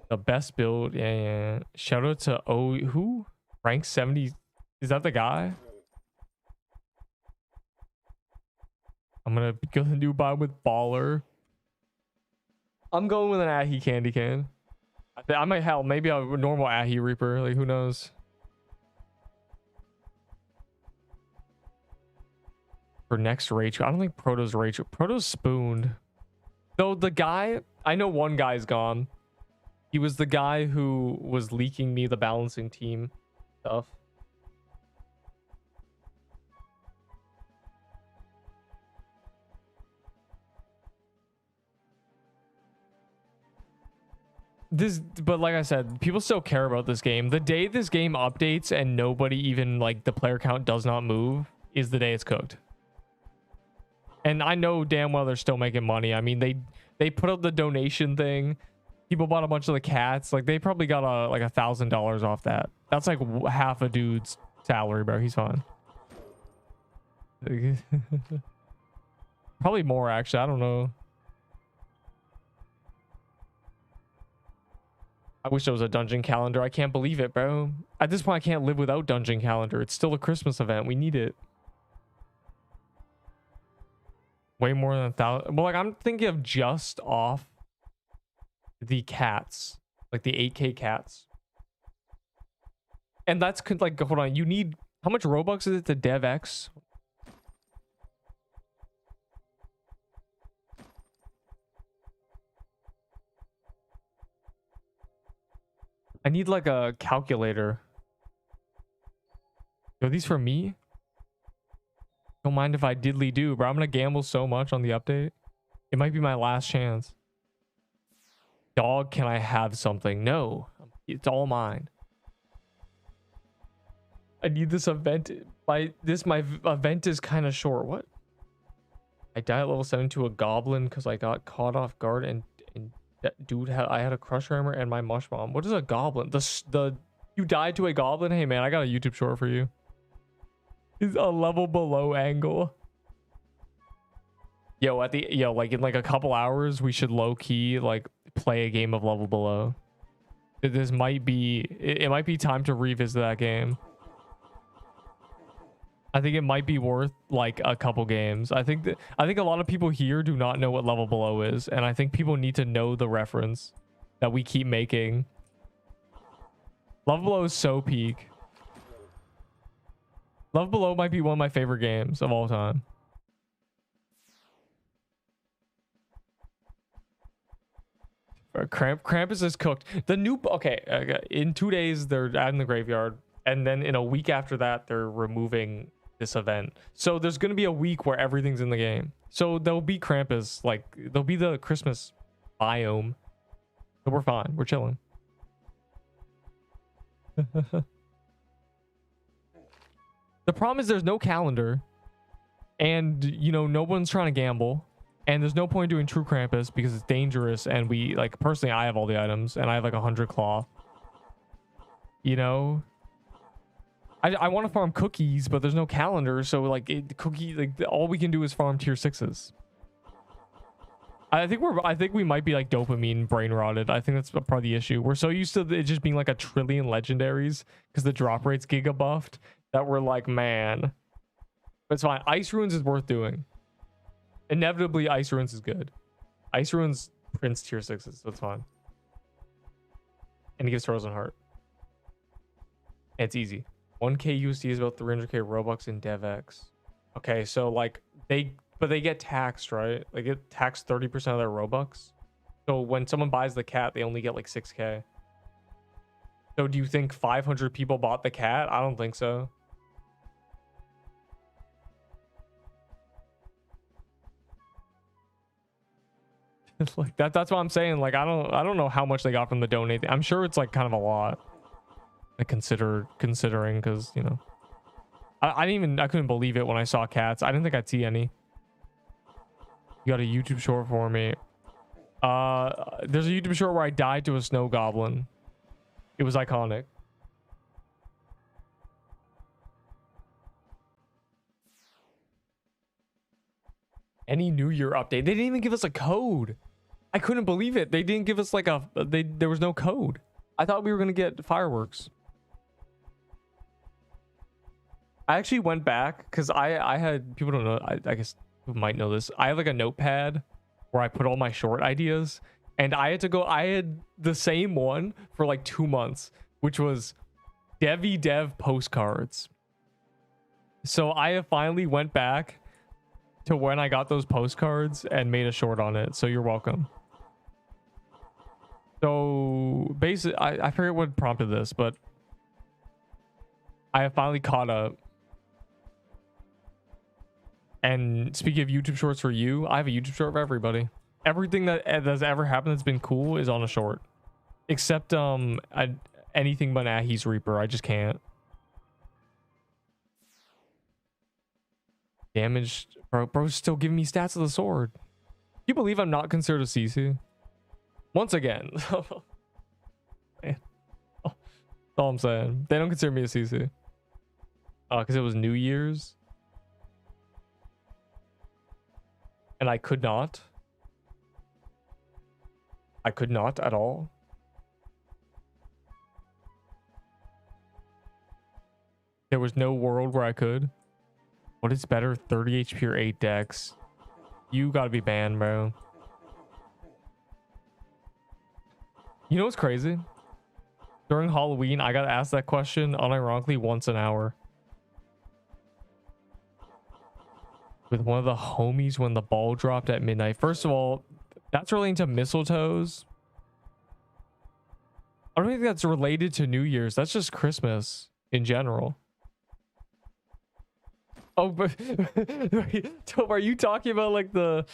The best build. Yeah. Shout out to who? Rank 70. Is that the guy? I'm gonna go the new biome with VALOR. I'm going with an Ahi candy cane. I might hell maybe a normal Ahi Reaper. Like, who knows? For next Rachel, I don't think Proto's Rachel. Proto's spooned. Though the guy, I know one guy's gone. He was the guy who was leaking me the balancing team stuff. But like I said, people still care about this game. The day this game updates and nobody even, like, the player count does not move is the day it's cooked. And I know damn well they're still making money. I mean, they put up the donation thing. People bought a bunch of the cats. Like, they probably got like $1,000 off that. That's like half a dude's salary, bro. He's fine. Probably more, actually. I don't know. I wish there was a dungeon calendar. I can't believe it, bro. At this point, I can't live without dungeon calendar. It's still a Christmas event. We need it. Way more than 1,000. Well, like, I'm thinking of just off the cats, like the 8K cats. And that's like, hold on. You need, how much Robux is it to DevX? I need like a calculator. Are these for me? Don't mind if I diddly do, bro. I'm gonna gamble so much on the update. It might be my last chance. Dog, can I have something? No, it's all mine. I need this event. My event is kind of short. What? I died at level 7 to a goblin because I got caught off guard and that dude I had a crush hammer and my mush bomb. What is a goblin? You died to a goblin? Hey man, I got a YouTube short for you. Is a level below angle. Yo, like in like a couple hours, we should low key like play a game of level below. This might be it might be time to revisit that game. I think it might be worth like a couple games. I think a lot of people here do not know what level below is, and I think people need to know the reference that we keep making. Level below is so peak. Level below might be one of my favorite games of all time. Krampus is cooked. The new okay, in 2 days they're adding the graveyard, and then in a week after that they're removing this event. So there's gonna be a week where everything's in the game. So there'll be Krampus, like there'll be the Christmas biome. So we're fine. We're chilling. The problem is there's no calendar, and you know no one's trying to gamble, and there's no point doing true Krampus because it's dangerous. And we like personally, I have all the items, and I have like 100 cloth. You know. I want to farm cookies, but there's no calendar, so like all we can do is farm tier 6s. I think we might be like dopamine brain rotted. I think that's part of the issue. We're so used to it just being like 1 trillion legendaries because the drop rate's giga buffed that we're like, man. But it's fine. Ice Ruins is worth doing. Inevitably, Ice Ruins is good. Ice Ruins prints tier 6s, so it's fine. And it gives Frozen Heart. And it's easy. 1K USD is about 300K Robux in DevX. Okay, so like they get taxed, right? They get taxed 30% of their Robux. So when someone buys the cat, they only get like 6K. So do you think 500 people bought the cat? I don't think so. Like that's what I'm saying. Like I don't know how much they got from the donate. I'm sure it's like kind of a lot. I considering because you know I couldn't believe it when I saw cats. I didn't think I'd see any. You got a YouTube short for me. There's a YouTube short where I died to a snow goblin. It was iconic. Any New Year update? They didn't even give us a code. I couldn't believe it. They didn't give us like there was no code. I thought we were gonna get fireworks. I actually went back because I had, people don't know, I guess people might know this. I have like a notepad where I put all my short ideas, and I had the same one for like 2 months, which was dev postcards. So I have finally went back to when I got those postcards and made a short on it. So you're welcome. So basically, I forget what prompted this, but I have finally caught up. And speaking of YouTube shorts for you, I have a YouTube short for everybody. Everything that's ever happened that's been cool is on a short, except anything but Ahi's Reaper. I just can't. Damaged, bro's still giving me stats of the sword. Can you believe I'm not considered a CC? Once again. Man. That's all I'm saying. They don't consider me a CC. Because it was New Year's. And I could not. I could not at all. There was no world where I could. What is better? 30 HP or 8 dex? You gotta be banned, bro. You know what's crazy? During Halloween, I got asked that question unironically once an hour. With one of the homies when the ball dropped at midnight. First of all, that's relating to mistletoes. I don't think that's related to New Year's. That's just Christmas in general. Oh, but Tob, are you talking about like the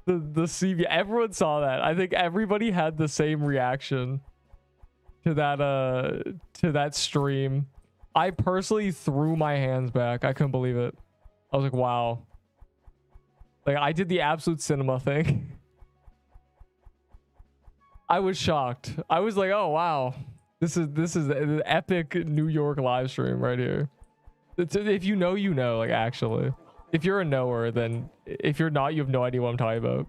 CV? Everyone saw that. I think everybody had the same reaction to that stream. I personally threw my hands back. I couldn't believe it. I was like, wow. Like I did the absolute cinema thing. I was shocked. I was like, oh wow. This is an epic New York live stream right here. If you know, you know, like actually. If you're a knower, then if you're not, you have no idea what I'm talking about.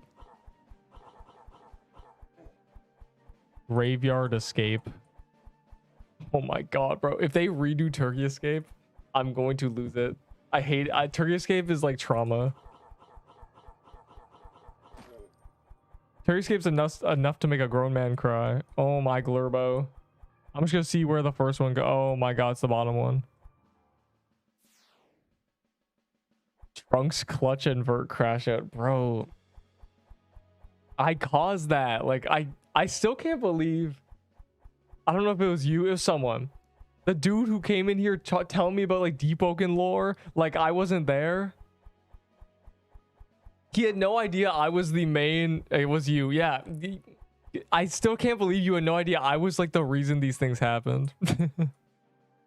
Graveyard Escape. Oh my god, bro. If they redo Turkey Escape, I'm going to lose it. I hate it. Turkey Escape is like trauma. Turkey Escape's enough to make a grown man cry. Oh my glurbo. I'm just gonna see where the first one go. Oh my god, it's the bottom one. Trunks clutch invert crash out, bro. I caused that. Like I still can't believe. I don't know if it was you, it was someone. The dude who came in here telling me about like Deepwoken lore, like I wasn't there. He had no idea I was the main. It was you, yeah. I still can't believe you had no idea I was like the reason these things happened.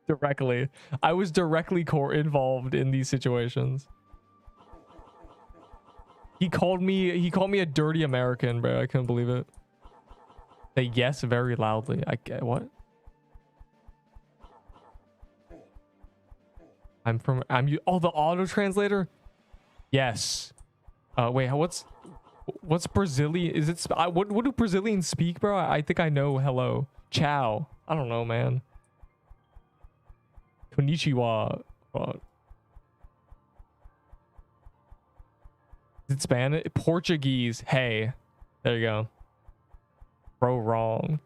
Directly, I was directly involved in these situations. He called me a dirty American, bro. I couldn't believe it. Say yes very loudly. I get what? Oh, the auto translator. Yes. Wait, what's Brazilian? Is it what do Brazilians speak, bro? I think I know hello. Ciao. I don't know, man. Konnichiwa. Is it Spanish? Portuguese. Hey. There you go. Bro, wrong.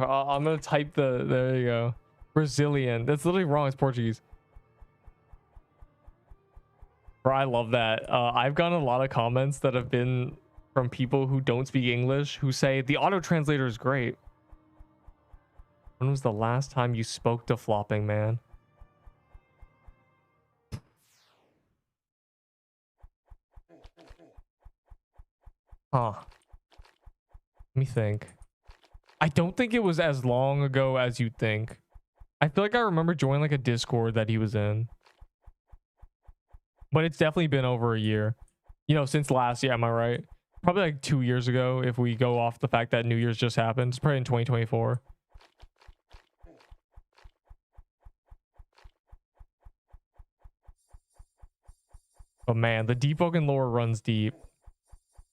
I'm gonna type the. There you go. Brazilian. That's literally wrong. It's Portuguese. Bro, I love that. I've gotten a lot of comments that have been from people who don't speak English who say the auto translator is great. When was the last time you spoke to flopping, man? Huh. Let me think. I don't think it was as long ago as you'd think. I feel like I remember joining like a Discord that he was in. But it's definitely been over a year. You know, since last year, am I right? Probably like 2 years ago if we go off the fact that New Year's just happened. It's probably in 2024. But man, the Deepwoken lore runs deep.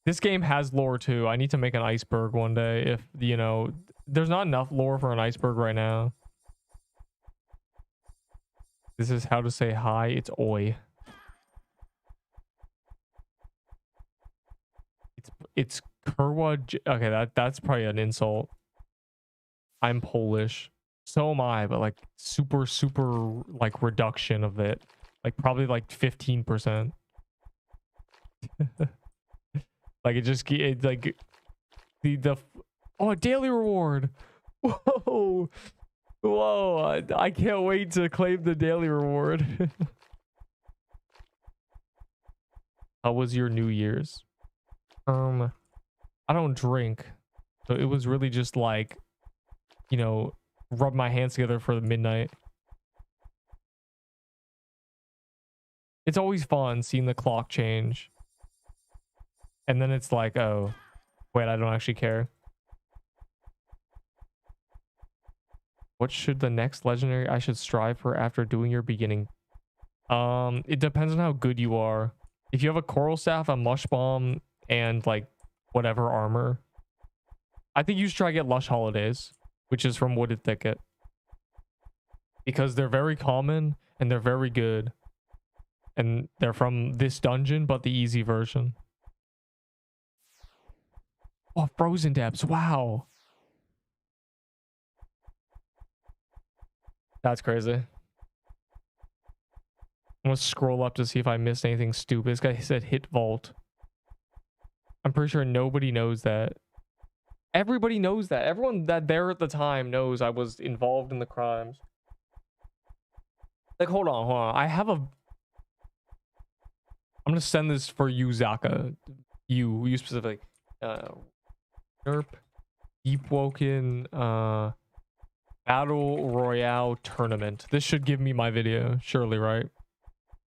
This game has lore too. I need to make an iceberg one day if, you know, there's not enough lore for an iceberg right now. This is how to say hi. It's oi. It's Kurwa. Okay, that's probably an insult. I'm Polish. So am I, but like super like reduction of it. Like probably like 15%. Like like the oh, a daily reward. Whoa. Whoa, I can't wait to claim the daily reward. How was your New Year's? I don't drink. So it was really just like, you know, rub my hands together for the midnight. It's always fun seeing the clock change. And then it's like, oh, wait, I don't actually care. What should the next legendary I should strive for after doing your beginning? It depends on how good you are. If you have a coral staff, a mush bomb, and like whatever armor, I think you should try to get Lush Holidays, which is from Wooded Thicket, because they're very common and they're very good, and they're from this dungeon but the easy version. Oh, frozen depths. Wow, that's crazy. I'm gonna scroll up to see if I missed anything stupid. This guy said hit vault. I'm pretty sure nobody knows that. Everybody knows that. Everyone that there at the time knows I was involved in the crimes. Like, hold on. I have a... I'm gonna send this for you, Zaka. You specifically. Nerp. Deepwoken. Battle Royale Tournament. This should give me my video. Surely, right?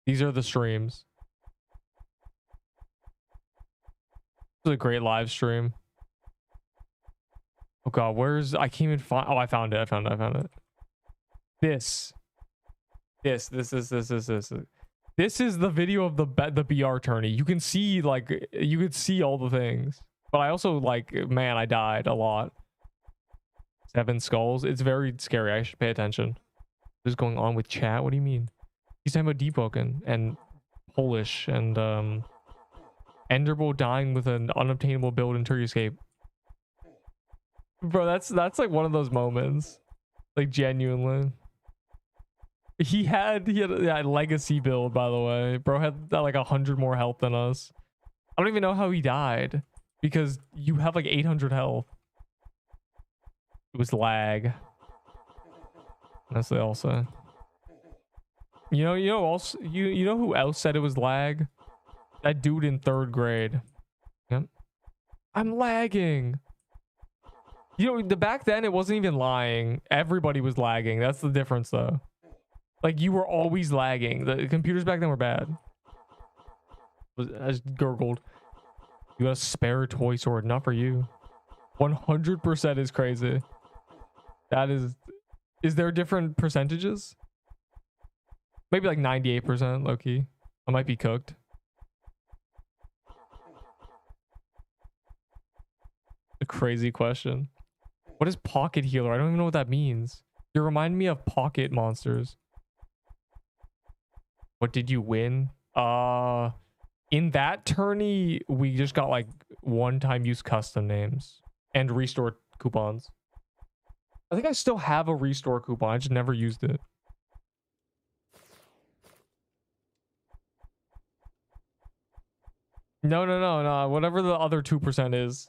These are the streams. This is a great live stream. Oh god, where's... I can't even find... Oh, I found it. I found it. This is the video of the BR tourney. You can see, like, you could see all the things. But I also, like, man, I died a lot. 7 skulls. It's very scary. I should pay attention. What is going on with chat? What do you mean? He's talking about Deepwoken and Polish and Enderbolt dying with an unobtainable build in Turkey Escape. Bro, that's like one of those moments. Like, genuinely. He had that legacy build, by the way. Bro had like 100 more health than us. I don't even know how he died, because you have like 800 health. It was lag. That's what they all say. You know who else said it was lag? That dude in 3rd grade. Yep. I'm lagging. You know, back then it wasn't even lying. Everybody was lagging. That's the difference, though. Like, you were always lagging. The computers back then were bad. I just gurgled. You got a spare toy sword. Not for you. 100% is crazy. That is... Is there different percentages? Maybe like 98%, low-key. I might be cooked. A crazy question. What is pocket healer? I don't even know what that means. You remind me of pocket monsters. What did you win? In that tourney, we just got like one-time use custom names and restored coupons. I think I still have a restore coupon. I just never used it. No. Whatever the other 2% is.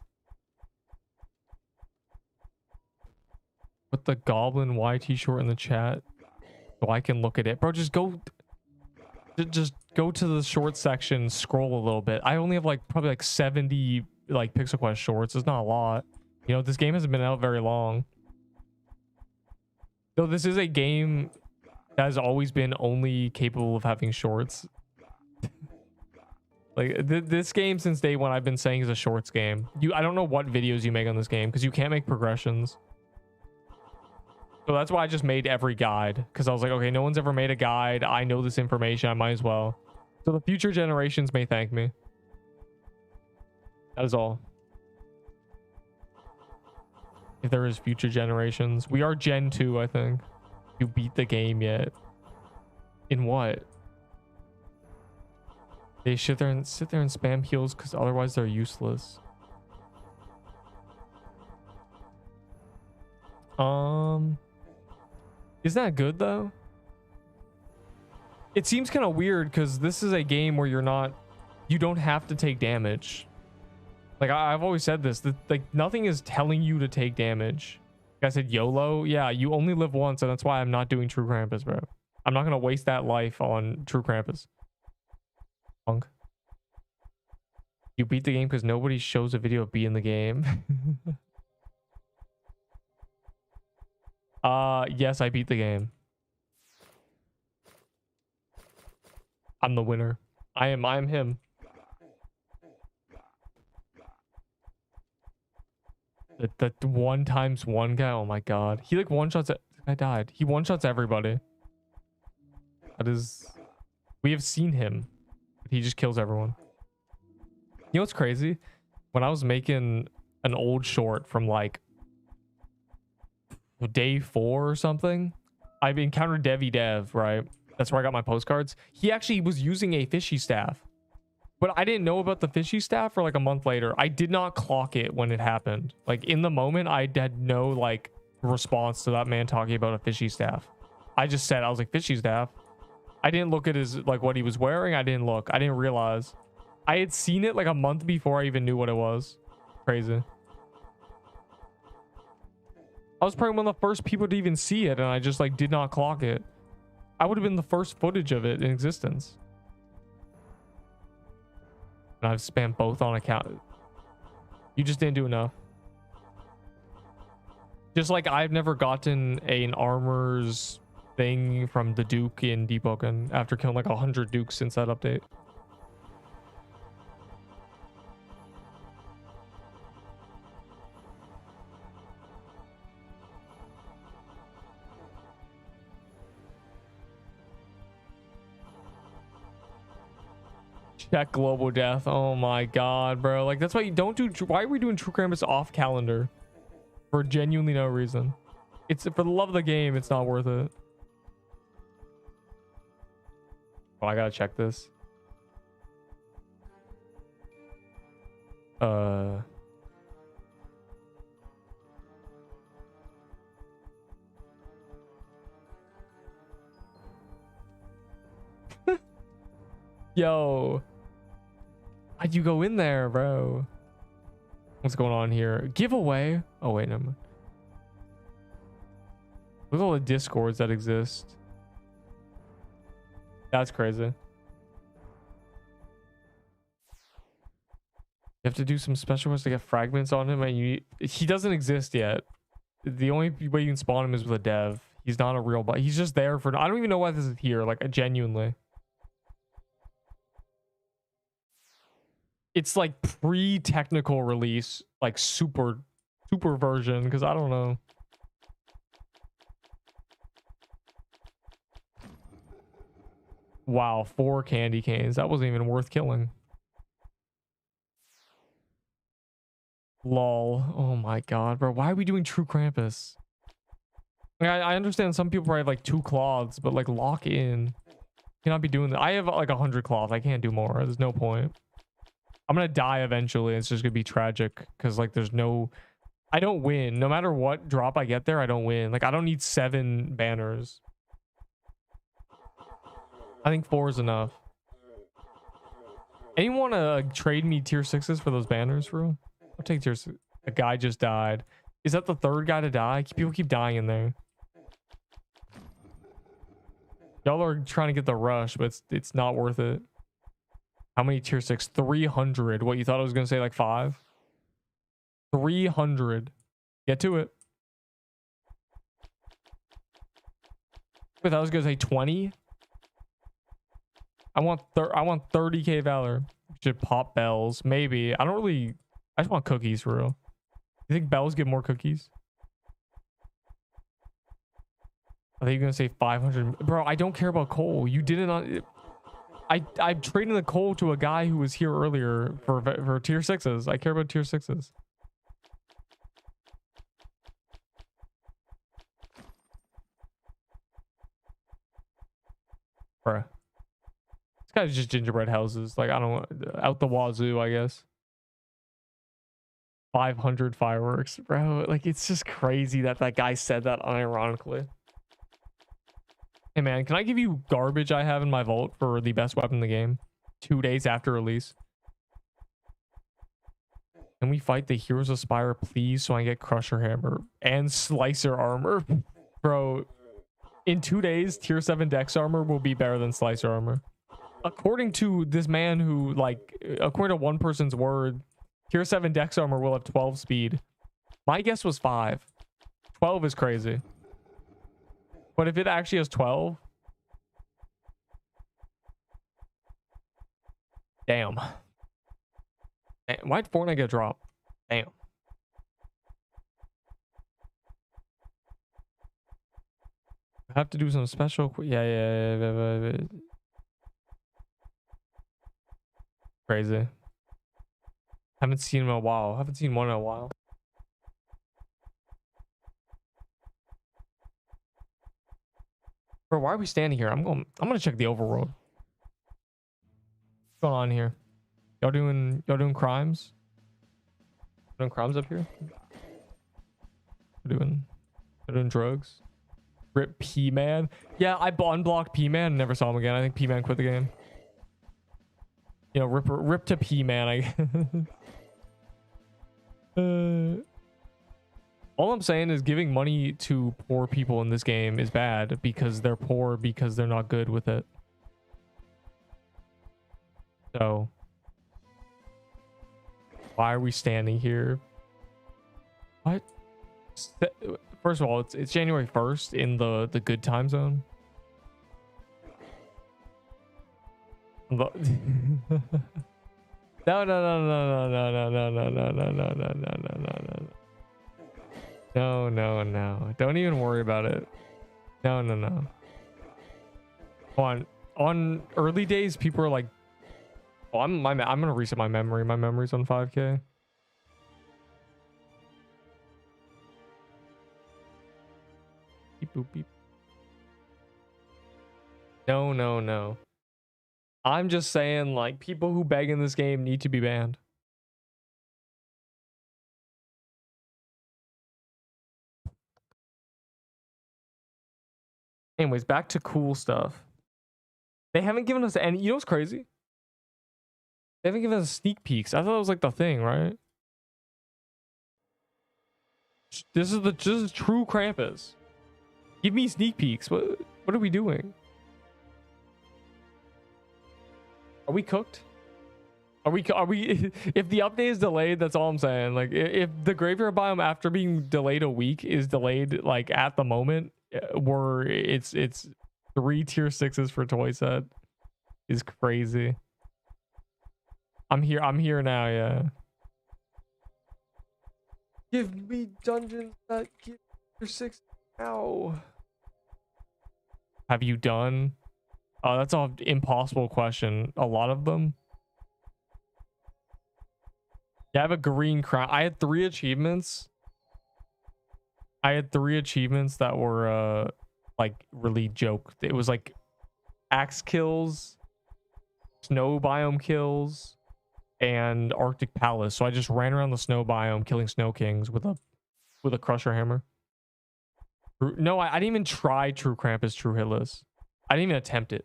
Put the Goblin YT short in the chat so I can look at it. Bro, just go to the short section, scroll a little bit. I only have like probably like 70 like Pixel Quest shorts. It's not a lot. You know, this game hasn't been out very long. Though this is a game that has always been only capable of having shorts. Like this game since day one I've been saying is a shorts game. I don't know what videos you make on this game because you can't make progressions. So that's why I just made every guide, because I was like, okay, no one's ever made a guide. I know this information. I might as well. So the future generations may thank me. That is all. If there is future generations. We are Gen 2, I think. You beat the game yet? In what? They sit there and spam heals because otherwise they're useless. Isn't that good though? It seems kind of weird because this is a game where you don't have to take damage. Like I've always said this, that like nothing is telling you to take damage. Like I said YOLO. Yeah, you only live once, and that's why I'm not doing True Krampus, bro. I'm not gonna waste that life on True Krampus. Punk. You beat the game because nobody shows a video of beating the game. Yes, I beat the game. I'm the winner. I am him. The 1x1 guy. Oh my god. He like one-shots I died. He one-shots everybody. That is, we have seen him. He just kills everyone. You know what's crazy? When I was making an old short from like day 4 or something, I've encountered Devi Dev, right? That's where I got my postcards. He actually was using a fishy staff, but I didn't know about the fishy staff for like a month later. I did not clock it when it happened. Like in the moment, I had no like response to that man talking about a fishy staff. I just said, I was like, fishy staff. I didn't look at his like what he was wearing. I didn't look. I didn't realize. I had seen it like a month before I even knew what it was. Crazy. I was probably one of the first people to even see it, and I just like did not clock it. I would have been the first footage of it in existence. And I've spammed both on account. You just didn't do enough. Just like I've never gotten an armor's thing from the Duke in Deepwoken after killing like 100 Dukes since that update. Check global death. Oh my god, bro. Like that's why you don't do. Why are we doing True Krampus off calendar? For genuinely no reason. It's for the love of the game. It's not worth it. Oh, I gotta check this. Yo. How'd you go in there, bro? What's going on here? Giveaway? Oh, wait, never mind. Look at all the discords that exist. That's crazy. You have to do some special ones to get fragments on him, and he doesn't exist yet. The only way you can spawn him is with a dev. He's not a real bot. He's just there for... I don't even know why this is here. Like, genuinely. It's like pre-technical release, like super version, because I don't know. Wow, 4 candy canes. That wasn't even worth killing. Lol. Oh my god, bro. Why are we doing True Krampus? Like, I understand some people probably have like 2 cloths, but like lock in. Cannot be doing that. I have like 100 cloth. I can't do more. There's no point. I'm gonna die eventually. It's just gonna be tragic because like there's no I don't win. No matter what drop I get there, I don't win. Like, I don't need 7 banners. I think 4 is enough. Anyone want to trade me tier 6s for those banners, bro? I'll take tier 6. A guy just died. Is that the 3rd guy to die? People keep dying in there. Y'all are trying to get the rush, but it's not worth it. How many tier 6? 300. What, you thought I was going to say like 5? 300. Get to it. I thought I was going to say 20. I want 30k Valor. Should pop bells. Maybe. I just want cookies for real. You think bells get more cookies? I think you're gonna say 500. Bro, I don't care about coal. You didn't. I'm trading the coal to a guy who was here earlier for tier 6s. I care about tier 6s. Bruh. This guy's just gingerbread houses. Like, I don't out the wazoo, I guess. 500 fireworks, bro. Like, it's just crazy that guy said that unironically. Hey man, can I give you garbage I have in my vault for the best weapon in the game? 2 days after release. Can we fight the Heroes of Spire, please, so I get Crusher Hammer and Slicer Armor? Bro, in 2 days, tier 7 Dex Armor will be better than Slicer Armor. According to this man who, like, according to one person's word, tier 7 Dex Armor will have 12 speed. My guess was 5. 12 is crazy. But if it actually has 12... Damn. Why'd Fortnite get dropped? Damn. I have to do some special... Yeah. Crazy. Haven't seen him in a while. Haven't seen one in a while. Bro, why are we standing here? I'm gonna check the overworld. What's going on here? Y'all doing crimes? Doing crimes up here? Doing drugs? Rip P-Man. Yeah, I unblocked P-Man and never saw him again. I think P-Man quit the game. You know, rip to P-Man. All I'm saying is giving money to poor people in this game is bad because they're poor because they're not good with it. So why are we standing here? What? First of all, it's January 1st in the good time zone. No. Don't even worry about it. No. On early days, people are like, "Oh, I'm gonna reset my memory. My memory's on 5K." Beep boop beep. No. I'm just saying, like, people who beg in this game need to be banned. Anyways, back to cool stuff. They haven't given us any... You know what's crazy? They haven't given us sneak peeks. I thought it was like the thing, right? This is true Krampus. Give me sneak peeks. What are we doing? Are we cooked? Are we if the update is delayed, that's all I'm saying. Like, if the graveyard biome after being delayed a week is delayed, like, at the moment, where it's 3 tier 6s for toy set is crazy. I'm here now. Yeah, give me dungeons that give tier 6 now. Have you done? Oh, that's an impossible question. A lot of them. Yeah, I have a green crown. I had 3 achievements. That were like really joke. It was like axe kills, snow biome kills, and Arctic Palace. So I just ran around the snow biome killing snow kings with a with a crusher hammer. No, I didn't even try True Krampus, True Hitless. I didn't even attempt it.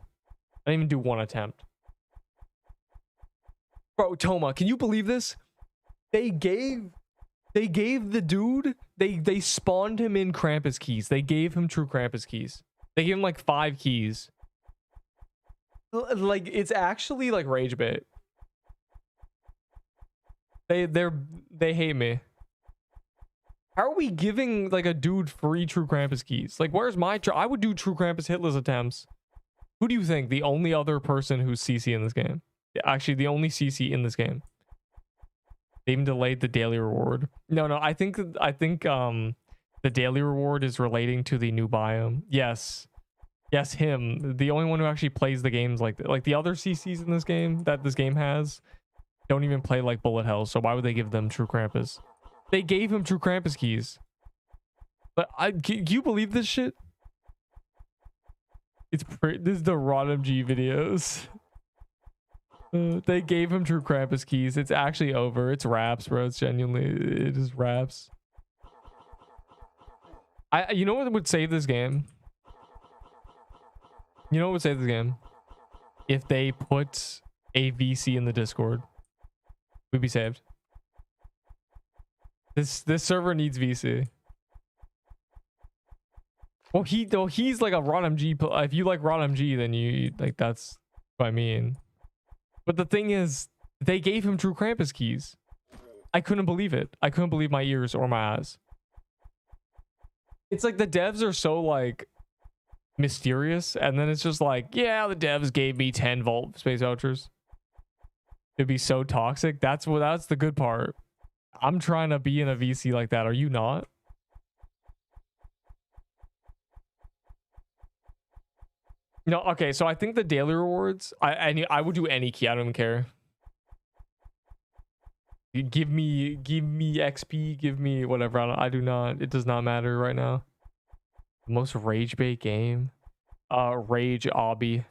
I didn't even do one attempt. Bro, Toma, can you believe this? They gave the dude, they spawned him in Krampus keys. They gave him True Krampus keys. They gave him like 5 keys. Like, it's actually like rage bait. They hate me. How are we giving like a dude free True Krampus keys? Like, where's my I would do True Krampus hitless attempts. Who do you think the only other person who's CC in this game? Actually, the only CC in this game. They even delayed the daily reward. No, I think the daily reward is relating to the new biome. Yes, him. The only one who actually plays the games like the other CCs in this game that this game has don't even play like bullet hell. So why would they give them True Krampus? They gave him True Krampus keys. But can you believe this shit? This is the ROTMG videos. They gave him True Krampus keys. It's actually over. It's raps, bro. It's genuinely, it is raps. You know what would save this game? You know what would save this game? If they put a VC in the Discord, we'd be saved. This server needs VC. Well, he's like a ROTMG. If you like ROTMG, then you like, that's what I mean. But the thing is, they gave him True Krampus keys. I couldn't believe it. I couldn't believe my ears or my eyes. It's like the devs are so like mysterious, and then it's just like, yeah, the devs gave me 10 Vault space vouchers. It'd be so toxic. That's the good part. I'm trying to be in a VC like that. Are you not? No, okay, so I think the daily rewards, I would do any key. I don't even care. You give me XP, give me whatever. I do not. It does not matter right now. Most rage bait game. Rage obby.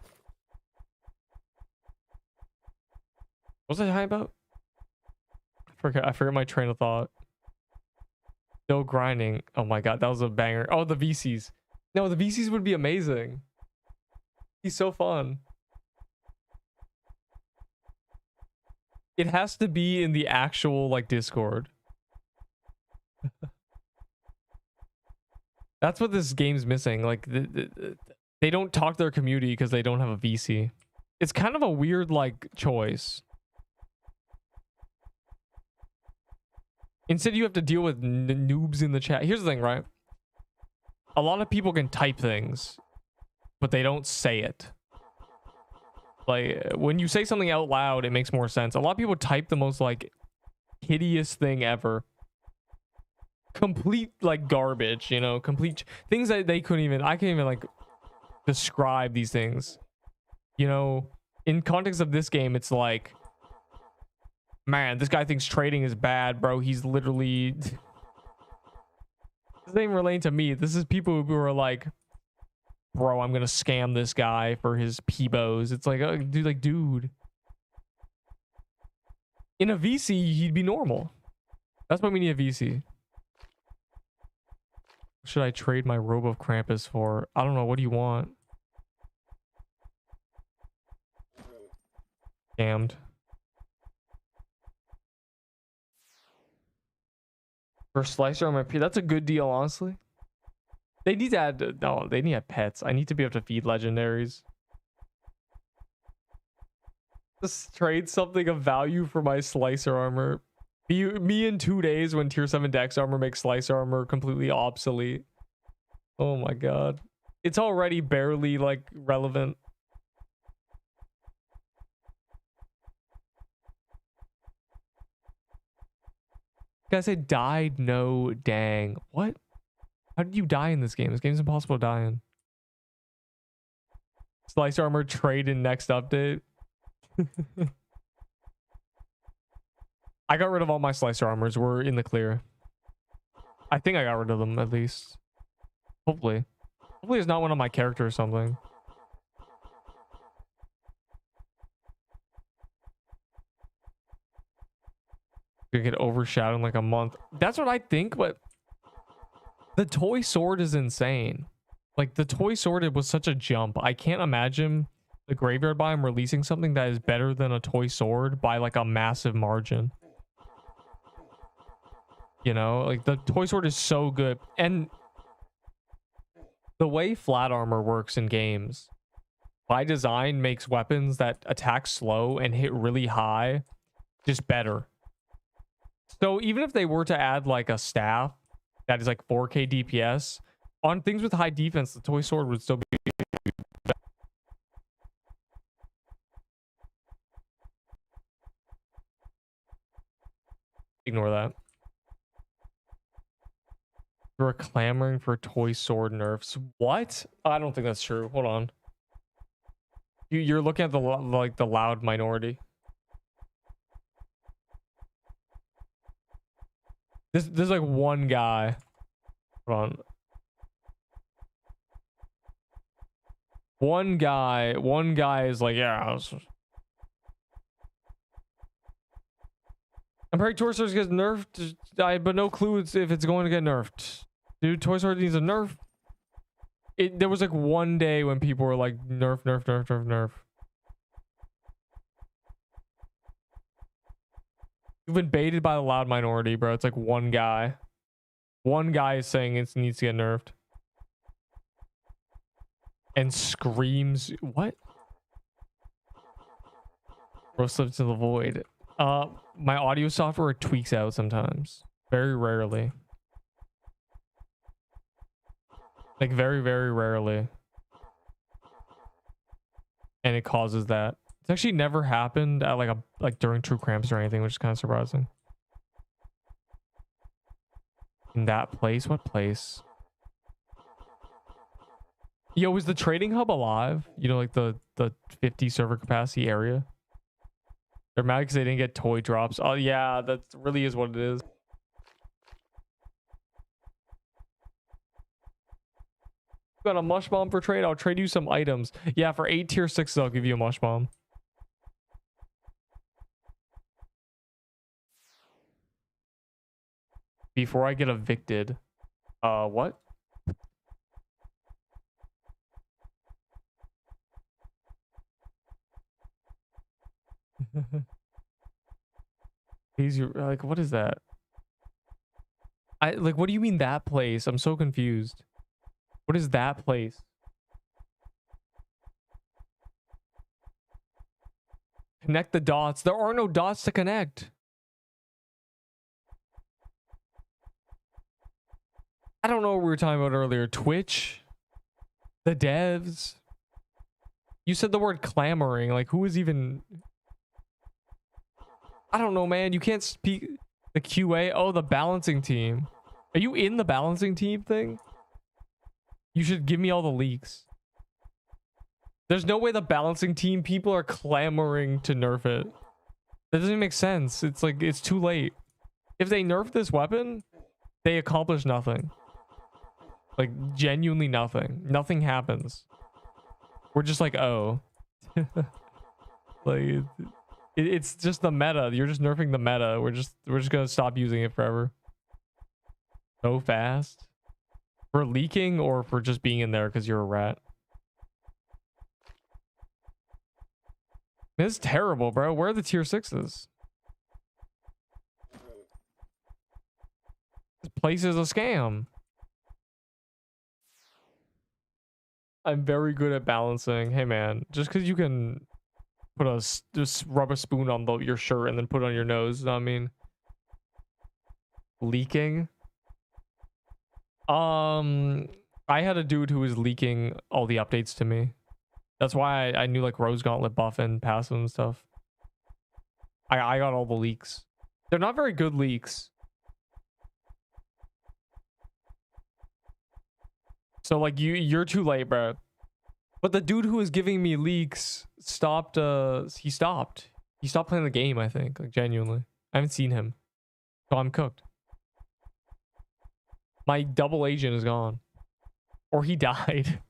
What was I talking about? I forget my train of thought. Still grinding. Oh my god, that was a banger. Oh, the VCs. No, the VCs would be amazing. He's so fun. It has to be in the actual like Discord. That's what this game's missing. Like they don't talk to their community because they don't have a VC. It's kind of a weird like choice. Instead, you have to deal with noobs in the chat. Here's the thing, right? A lot of people can type things, but they don't say it. Like, when you say something out loud, it makes more sense. A lot of people type the most, like, hideous thing ever. Complete, like, garbage, you know? Complete things that they couldn't even... I can't even, like, describe these things. You know? In context of this game, it's like... Man, this guy thinks trading is bad, bro. He's literally... This ain't relating to me. This is people who are like... Bro, I'm gonna scam this guy for his Peebos. It's like, dude. In a VC, he'd be normal. That's why we need a VC. What should I trade my robe of Krampus for? I don't know. What do you want? Scammed. For slicer on my P. That's a good deal, honestly. They need to add... No, they need to have pets. I need to be able to feed legendaries. Just trade something of value for my slicer armor. Me in 2 days when tier 7 dex armor makes slicer armor completely obsolete. Oh my god. It's already barely, like, relevant. Guys, I died. No, dang. What? How did you die in this game? This game's impossible to die in. Slice armor trade in next update. I got rid of all my slicer armors. We're in the clear. I think I got rid of them at least. Hopefully. Hopefully it's not one of my characters or something. Gonna get overshadowed in like a month. That's what I think, but The toy sword is insane. Like, the toy sword, it was such a jump. I can't imagine the graveyard biome releasing something that is better than a toy sword by like a massive margin. You know, like the toy sword is so good. And the way flat armor works in games, by design, makes weapons that attack slow and hit really high just better. So even if they were to add like a staff that is like 4K DPS on things with high defense, the toy sword would still be. Ignore that. We're clamoring for toy sword nerfs. What? I don't think that's true. Hold on. You're looking at the like the loud minority. There's like one guy. Hold on. One guy is like, yeah. I'm pretty Toy Sword gets nerfed, but no clue if it's going to get nerfed. Dude, Toy Sword needs a nerf. There was like one day when people were like, nerf, nerf, nerf, nerf, nerf. You've been baited by the loud minority, bro. It's like one guy. One guy is saying it needs to get nerfed. And screams, what? Bro slipped to the void. My audio software tweaks out sometimes. Very rarely. Like very, very rarely. And it causes that. It's actually never happened at like during True Cramps or anything, which is kind of surprising. In that place? What place? Yo, is the trading hub alive? You know, like the 50 server capacity area? They're mad because they didn't get toy drops. Oh yeah, that really is what it is. Got a mush bomb for trade? I'll trade you some items. Yeah, for 8 tier 6s, I'll give you a mush bomb. Before I get evicted. What? He's like, what is that? What do you mean that place? I'm so confused. What is that place? Connect the dots. There are no dots to connect. I don't know what we were talking about earlier. Twitch? The devs? You said the word clamoring. Like, who is even... I don't know, man. You can't speak... The QA? Oh, the balancing team. Are you in the balancing team thing? You should give me all the leaks. There's no way the balancing team people are clamoring to nerf it. That doesn't make sense. It's like, it's too late. If they nerf this weapon, they accomplish nothing. Like, genuinely nothing. Nothing happens. We're just like, oh. Like, it's just the meta. You're just nerfing the meta. We're just gonna stop using it forever. So fast. For leaking or for just being in there because you're a rat? This is terrible, bro. Where are the tier 6s? This place is a scam. I'm very good at balancing. Hey, man. Just because you can put just rub a spoon on your shirt and then put it on your nose. You know what I mean? Leaking? I had a dude who was leaking all the updates to me. That's why I knew like Rose Gauntlet buff and passive and stuff. I got all the leaks. They're not very good leaks. So like you're too late, bro. But the dude who was giving me leaks stopped. He stopped playing the game, I think. Like genuinely. I haven't seen him. So I'm cooked. My double agent is gone. Or he died.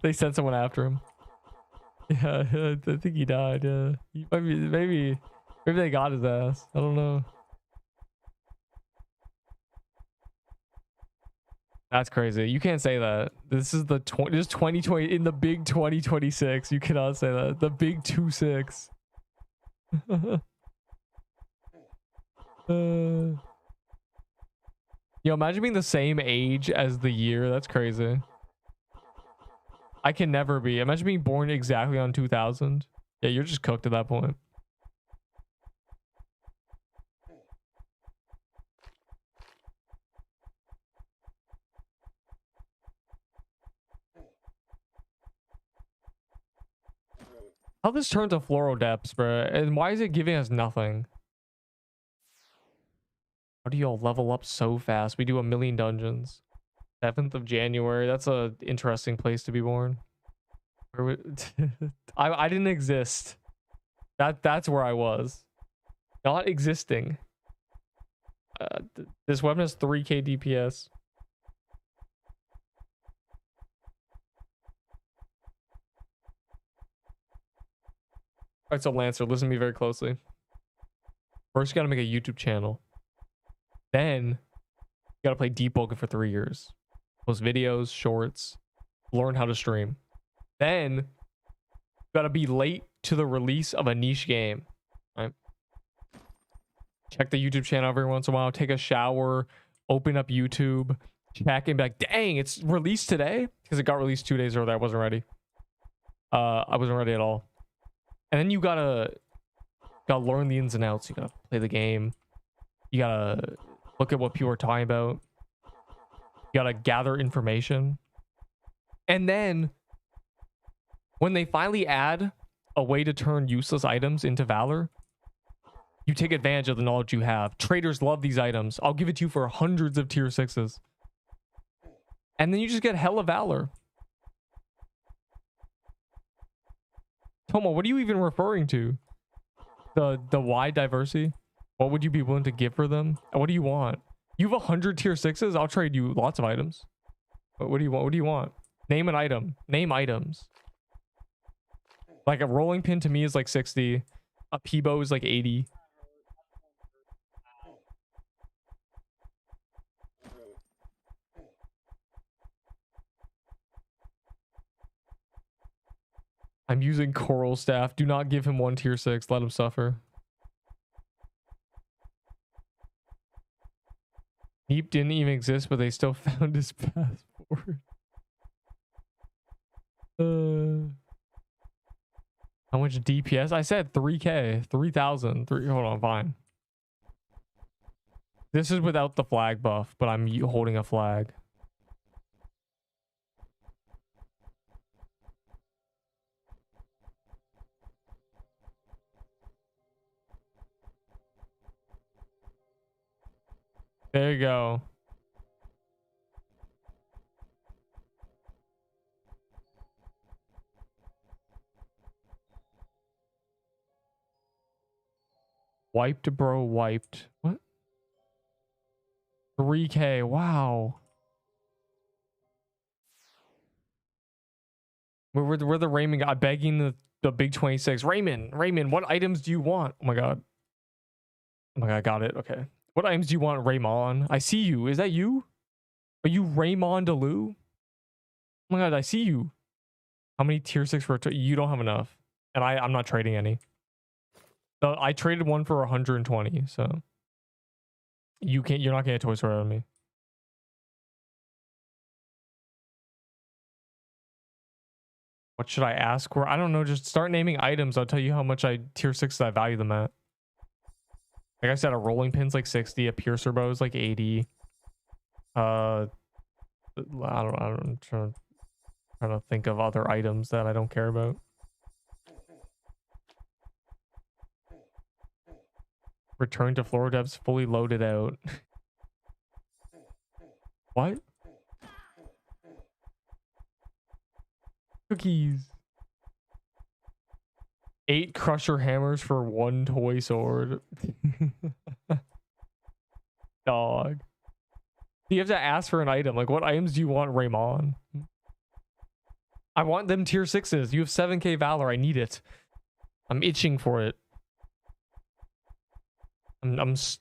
They sent someone after him. Yeah, I think he died. Yeah. Maybe they got his ass. I don't know. That's crazy. You can't say that. This is the 2020 in the big 2026. You cannot say that. The big 26. Yo, imagine being the same age as the year. That's crazy. I can never be. Imagine being born exactly on 2000. Yeah, you're just cooked at that point. How this turn to Floral Depths, bro? And why is it giving us nothing? How do y'all level up so fast? We do 1,000,000 dungeons. 7th of January. That's a interesting place to be born. Where I didn't exist. That's where I was. Not existing. This weapon has 3k DPS. Alright, so Lancer, listen to me very closely. First, you gotta make a YouTube channel. Then, you gotta play Deepwoken for 3 years. Post videos, shorts, learn how to stream. Then, you gotta be late to the release of a niche game. Right? Check the YouTube channel every once in a while, take a shower, open up YouTube, check and be like, dang, it's released today? Because it got released 2 days earlier. I wasn't ready. I wasn't ready at all. And then you gotta learn the ins and outs. You gotta play the game. You gotta look at what people are talking about. You gotta gather information. And then when they finally add a way to turn useless items into valor, you take advantage of the knowledge you have. Traders love these items. I'll give it to you for hundreds of tier 6s. And then you just get hella valor. Tomo, what are you even referring to? The wide diversity? What would you be willing to give for them? What do you want? You have 100 tier 6s? I'll trade you lots of items. But what do you want? What do you want? Name an item. Name items. Like a rolling pin to me is like 60. A Peebo is like 80. I'm using Coral Staff. Do not give him 1 tier 6. Let him suffer. Neep didn't even exist, but they still found his passport. How much DPS? I said 3k. 3,000. Hold on, fine. This is without the flag buff, but I'm holding a flag. There you go. Wiped, bro. Wiped. What? 3k. Wow. We're the Raymond guy begging the big 26. Raymond, what items do you want? Oh my god. Oh my god, I got it. Okay. What items do you want, Raymond? I see you. Is that you? Are you Raymond Deleu? Oh my god, I see you. How many tier 6 for you don't have enough. And I'm not trading any. So I traded one for 120, so you're not getting a Toy Story out of me. What should I ask for? I don't know, just start naming items. I'll tell you how much tier 6 I value them at. Like I said, a rolling pin's like 60, a piercer bow is like 80. I don't know. I'm trying to think of other items that I don't care about. Return to floor depths fully loaded out. What? Cookies. 8 crusher hammers for 1 toy sword. Dog. You have to ask for an item. Like, what items do you want, Raymond? I want them tier 6s. You have 7k Valor. I need it. I'm itching for it. It's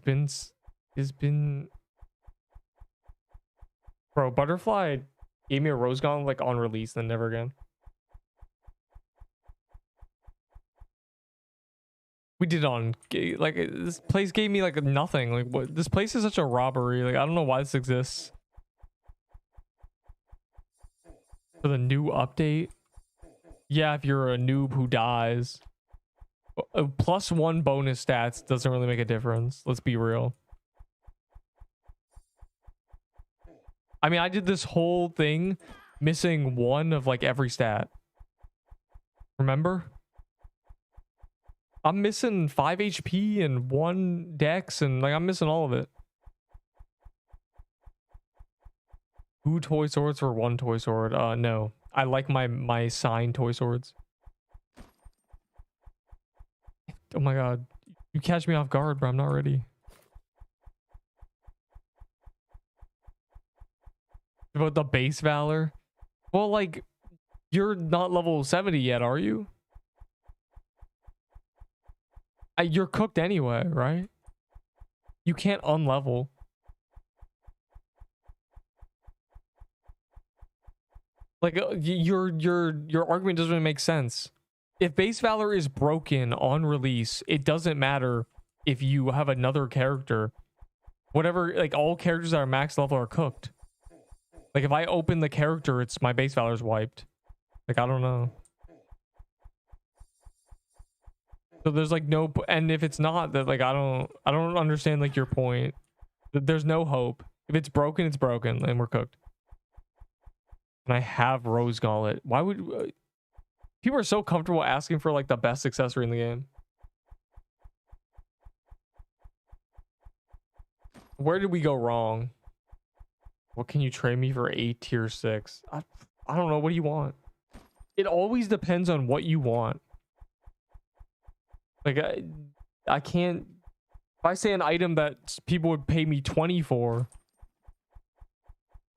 been has been... Bro, Butterfly gave me a Rose Gauntlet like on release, then never again. We did on like this place gave me like nothing. Like what? This place is such a robbery. Like I don't know why this exists. For the new update, yeah, if you're a noob who dies, +1 bonus stats doesn't really make a difference. Let's be real. I mean, I did this whole thing missing 1 of like every stat. Remember? I'm missing 5 HP and 1 dex and like I'm missing all of it. 2 toy swords for 1 toy sword. No. I like my signed toy swords. Oh my god. You catch me off guard, bro. I'm not ready. About the base Valor? Well, like, you're not level 70 yet, are you? You're cooked anyway, right? You can't unlevel. Like, your argument doesn't really make sense. If base Valor is broken on release, it doesn't matter if you have another character. Whatever, like, all characters that are max level are cooked. Like, if I open the character, it's my base Valor's wiped. Like, I don't know. So there's like no, and if it's not, that like I don't understand like your point. There's no hope. If it's broken, and we're cooked. And I have Rose Gauntlet. Why would people are so comfortable asking for like the best accessory in the game? Where did we go wrong? What can you trade me for a tier 6? I don't know. What do you want? It always depends on what you want. Like I can't. If I say an item that people would pay me 20 for,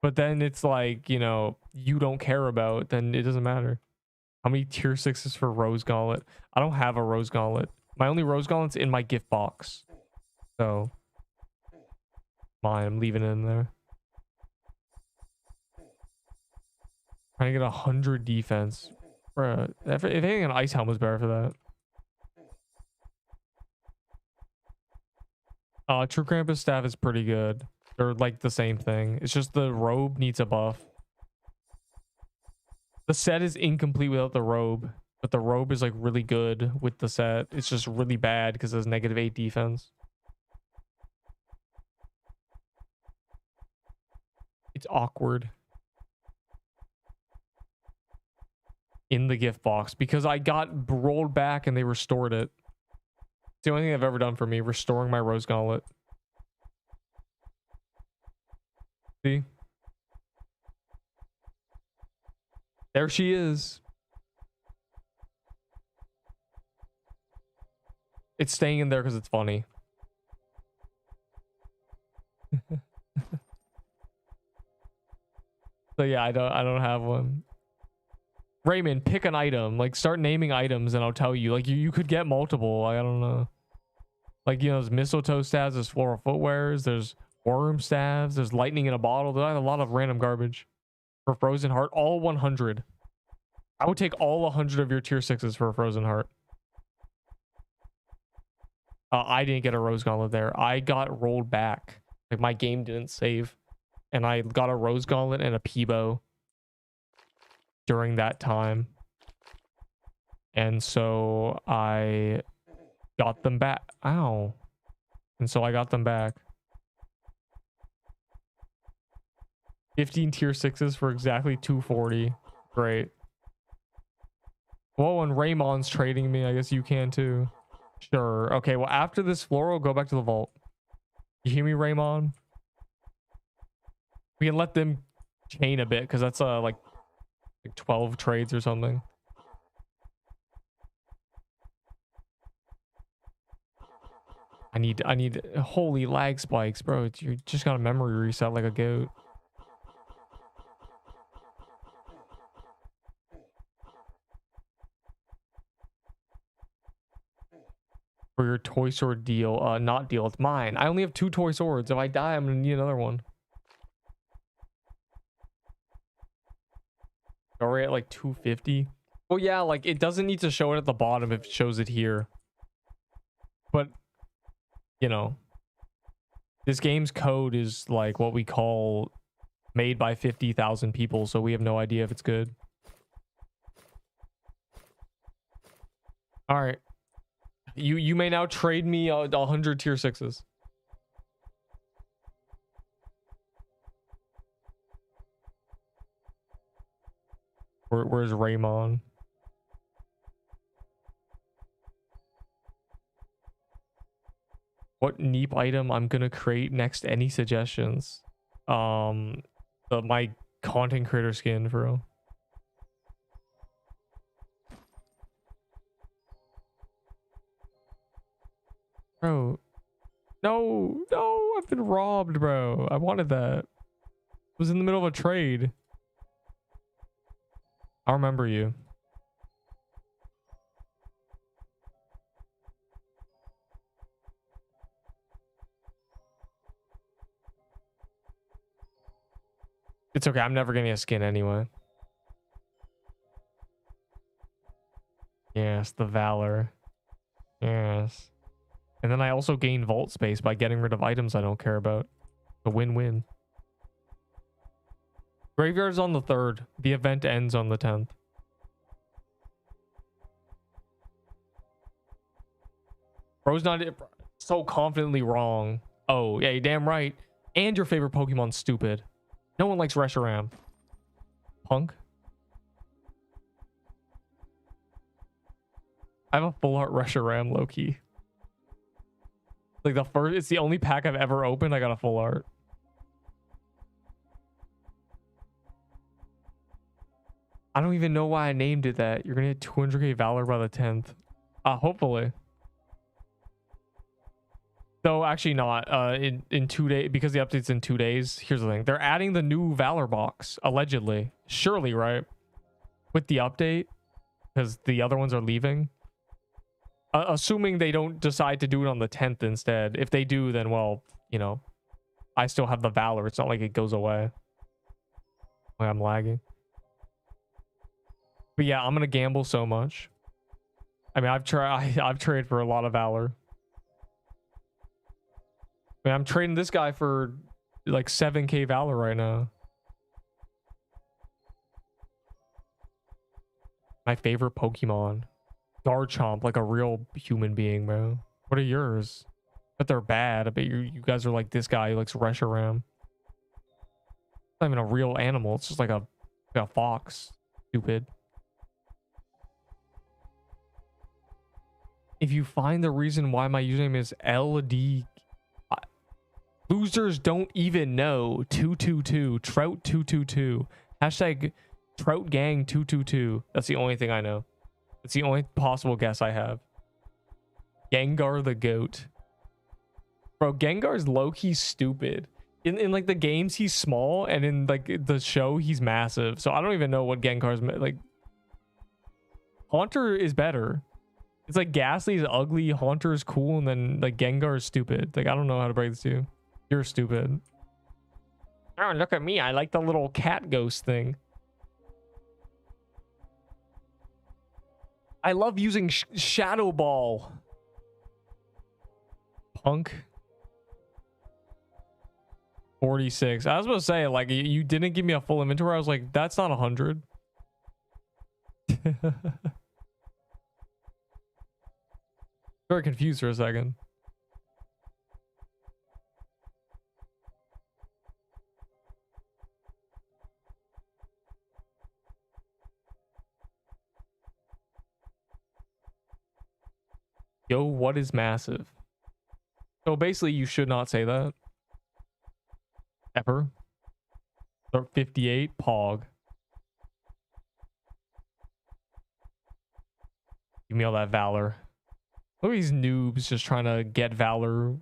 but then it's like, you know, you don't care about, then it doesn't matter. How many tier 6s for Rose Gauntlet? I don't have a Rose Gauntlet. My only Rose Gauntlet's in my gift box. So mine, I'm leaving it in there. Trying to get 100 defense. Bruh, if anything, an ice helmet was better for that. True Krampus staff is pretty good. They're like the same thing. It's just the robe needs a buff. The set is incomplete without the robe, but the robe is like really good with the set. It's just really bad because there's -8 defense. It's awkward. In the gift box because I got rolled back and they restored it. It's the only thing they've ever done for me, restoring my Rose Gauntlet. See? There she is. It's staying in there because it's funny. So yeah, I don't have one. Raymond, pick an item. Like, start naming items and I'll tell you. Like, you could get multiple. Like, I don't know. Like, you know, there's mistletoe staves, there's floral footwears, there's worm staves, there's lightning in a bottle. There's a lot of random garbage. For Frozen Heart, all 100. I would take all 100 of your tier 6s for a Frozen Heart. I didn't get a Rose Gauntlet there. I got rolled back. Like, my game didn't save. And I got a Rose Gauntlet and a Peebo during that time, and so I got them back. Ow. And so I got them back. 15 tier 6s for exactly 240. Great. Well, when Raymond's trading me, I guess you can too. Sure. Okay, well, after this floral, go back to the vault. You hear me, Raymond? We can let them chain a bit because that's like 12 trades or something. I need holy lag spikes, bro. You just got a memory reset like a goat. for your toy sword deal. Not deal, it's mine. I only have 2 toy swords. If I die, I'm gonna need another one. Already at like 250. Well, yeah, like it doesn't need to show it at the bottom if it shows it here. But, you know, this game's code is like what we call made by 50,000 people, so we have no idea if it's good. All right. You may now trade me 100 tier 6s. Where's Raymond? What Neep item I'm gonna create next? Any suggestions? My content creator skin, bro. Bro, no, I've been robbed, bro. I wanted that. It was in the middle of a trade. I remember you. It's okay. I'm never getting a skin anyway. Yes, the Valor. Yes. And then I also gain vault space by getting rid of items I don't care about. A win-win. Graveyard's on the 3rd. The event ends on the 10th. Bro's not so confidently wrong. Oh, yeah, you're damn right. And your favorite Pokemon's stupid. No one likes Reshiram. Punk. I have a full art Reshiram, low-key. Like the first, it's the only pack I've ever opened. I got a full art. I don't even know why I named it that. You're gonna hit 200k Valor by the 10th. Hopefully. Though actually not. In 2 days, because the update's in 2 days. Here's the thing: they're adding the new Valor box allegedly. Surely, right? With the update, because the other ones are leaving. Assuming they don't decide to do it on the 10th instead. If they do, then well, you know, I still have the Valor. It's not like it goes away. Like I'm lagging. But yeah, I'm gonna gamble so much. I mean, I've traded for a lot of Valor. I mean, I'm trading this guy for like 7k Valor right now. My favorite Pokemon. Garchomp, like a real human being, bro. What are yours? But they're bad. I bet you guys are like this guy who likes Reshiram. It's not even a real animal. It's just like a fox. Stupid. If you find the reason why my username is LD... Losers don't even know. 222. Trout 222. Hashtag Trout Gang 222. That's the only thing I know. It's the only possible guess I have. Gengar the GOAT. Bro, Gengar's low-key stupid. In like the games, he's small, and in like the show, he's massive. So I don't even know what Gengar's like. Haunter is better. It's like Ghastly's ugly, Haunter is cool, and then like Gengar is stupid. Like I don't know how to break this to you. You're stupid. Oh, look at me. I like the little cat ghost thing. I love using Shadow Ball. Punk. 46. I was supposed to say, like, you didn't give me a full inventory. I was like, that's not 100. Very confused for a second. Yo, what is massive? So basically, you should not say that. Ever. 58, Pog. Give me all that Valor. Look at these noobs just trying to get Valor.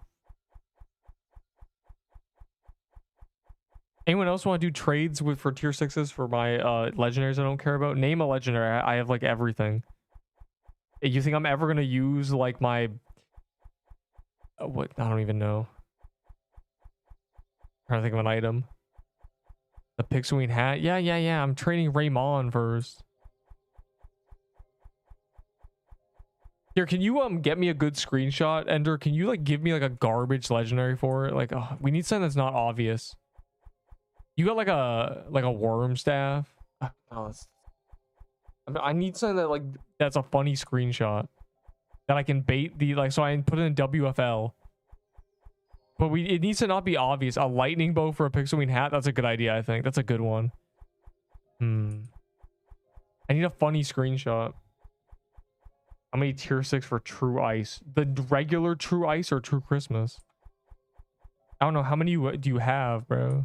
Anyone else want to do trades for tier 6s for my legendaries I don't care about? Name a legendary. I have like everything. You think I'm ever going to use like my What? I don't even know. Trying to think of an item. The Pixelween hat. Yeah. I'm trading Raymond first. Here, can you get me a good screenshot, Ender? Can you like give me like a garbage legendary for it? Like, oh, we need something that's not obvious. You got like a worm staff? No, I need something that like that's a funny screenshot that I can bait the like so I can put it in WFL. But it needs to not be obvious. A lightning bow for a Pixelween hat. That's a good idea. I think that's a good one. I need a funny screenshot. How many tier 6 for True Ice? The regular True Ice or True Christmas? I don't know. How many do you have, bro?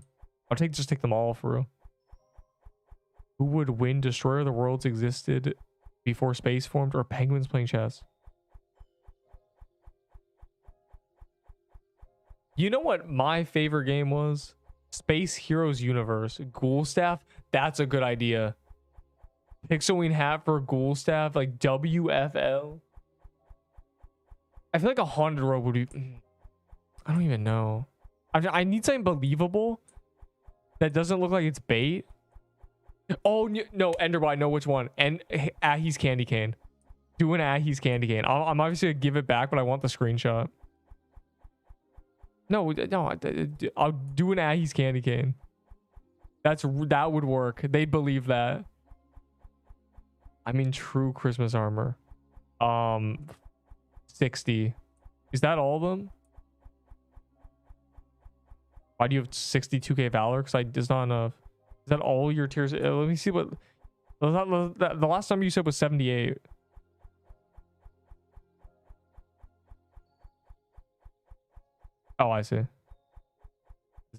I'll just take them all for real. Who would win? Destroyer of the Worlds existed before space formed, or penguins playing chess? You know what my favorite game was? Space Heroes Universe. Ghoul Staff. That's a good idea. Pixelween hat for Ghoul Staff, like WFL. I feel like 100 row would be. I don't even know. I need something believable that doesn't look like it's bait. Oh no, Enderball, I know which one. And Ahi's Candy Cane. Do an Ahi's Candy Cane. I'm obviously gonna give it back, but I want the screenshot. No, I'll do an Ahi's Candy Cane. That would work. They'd believe that. I mean, true Christmas armor. 60. Is that all of them? Why do you have 62k Valor? Because it's not enough. Is that all your tiers? Let me see what. The last time you said was 78. Oh, I see.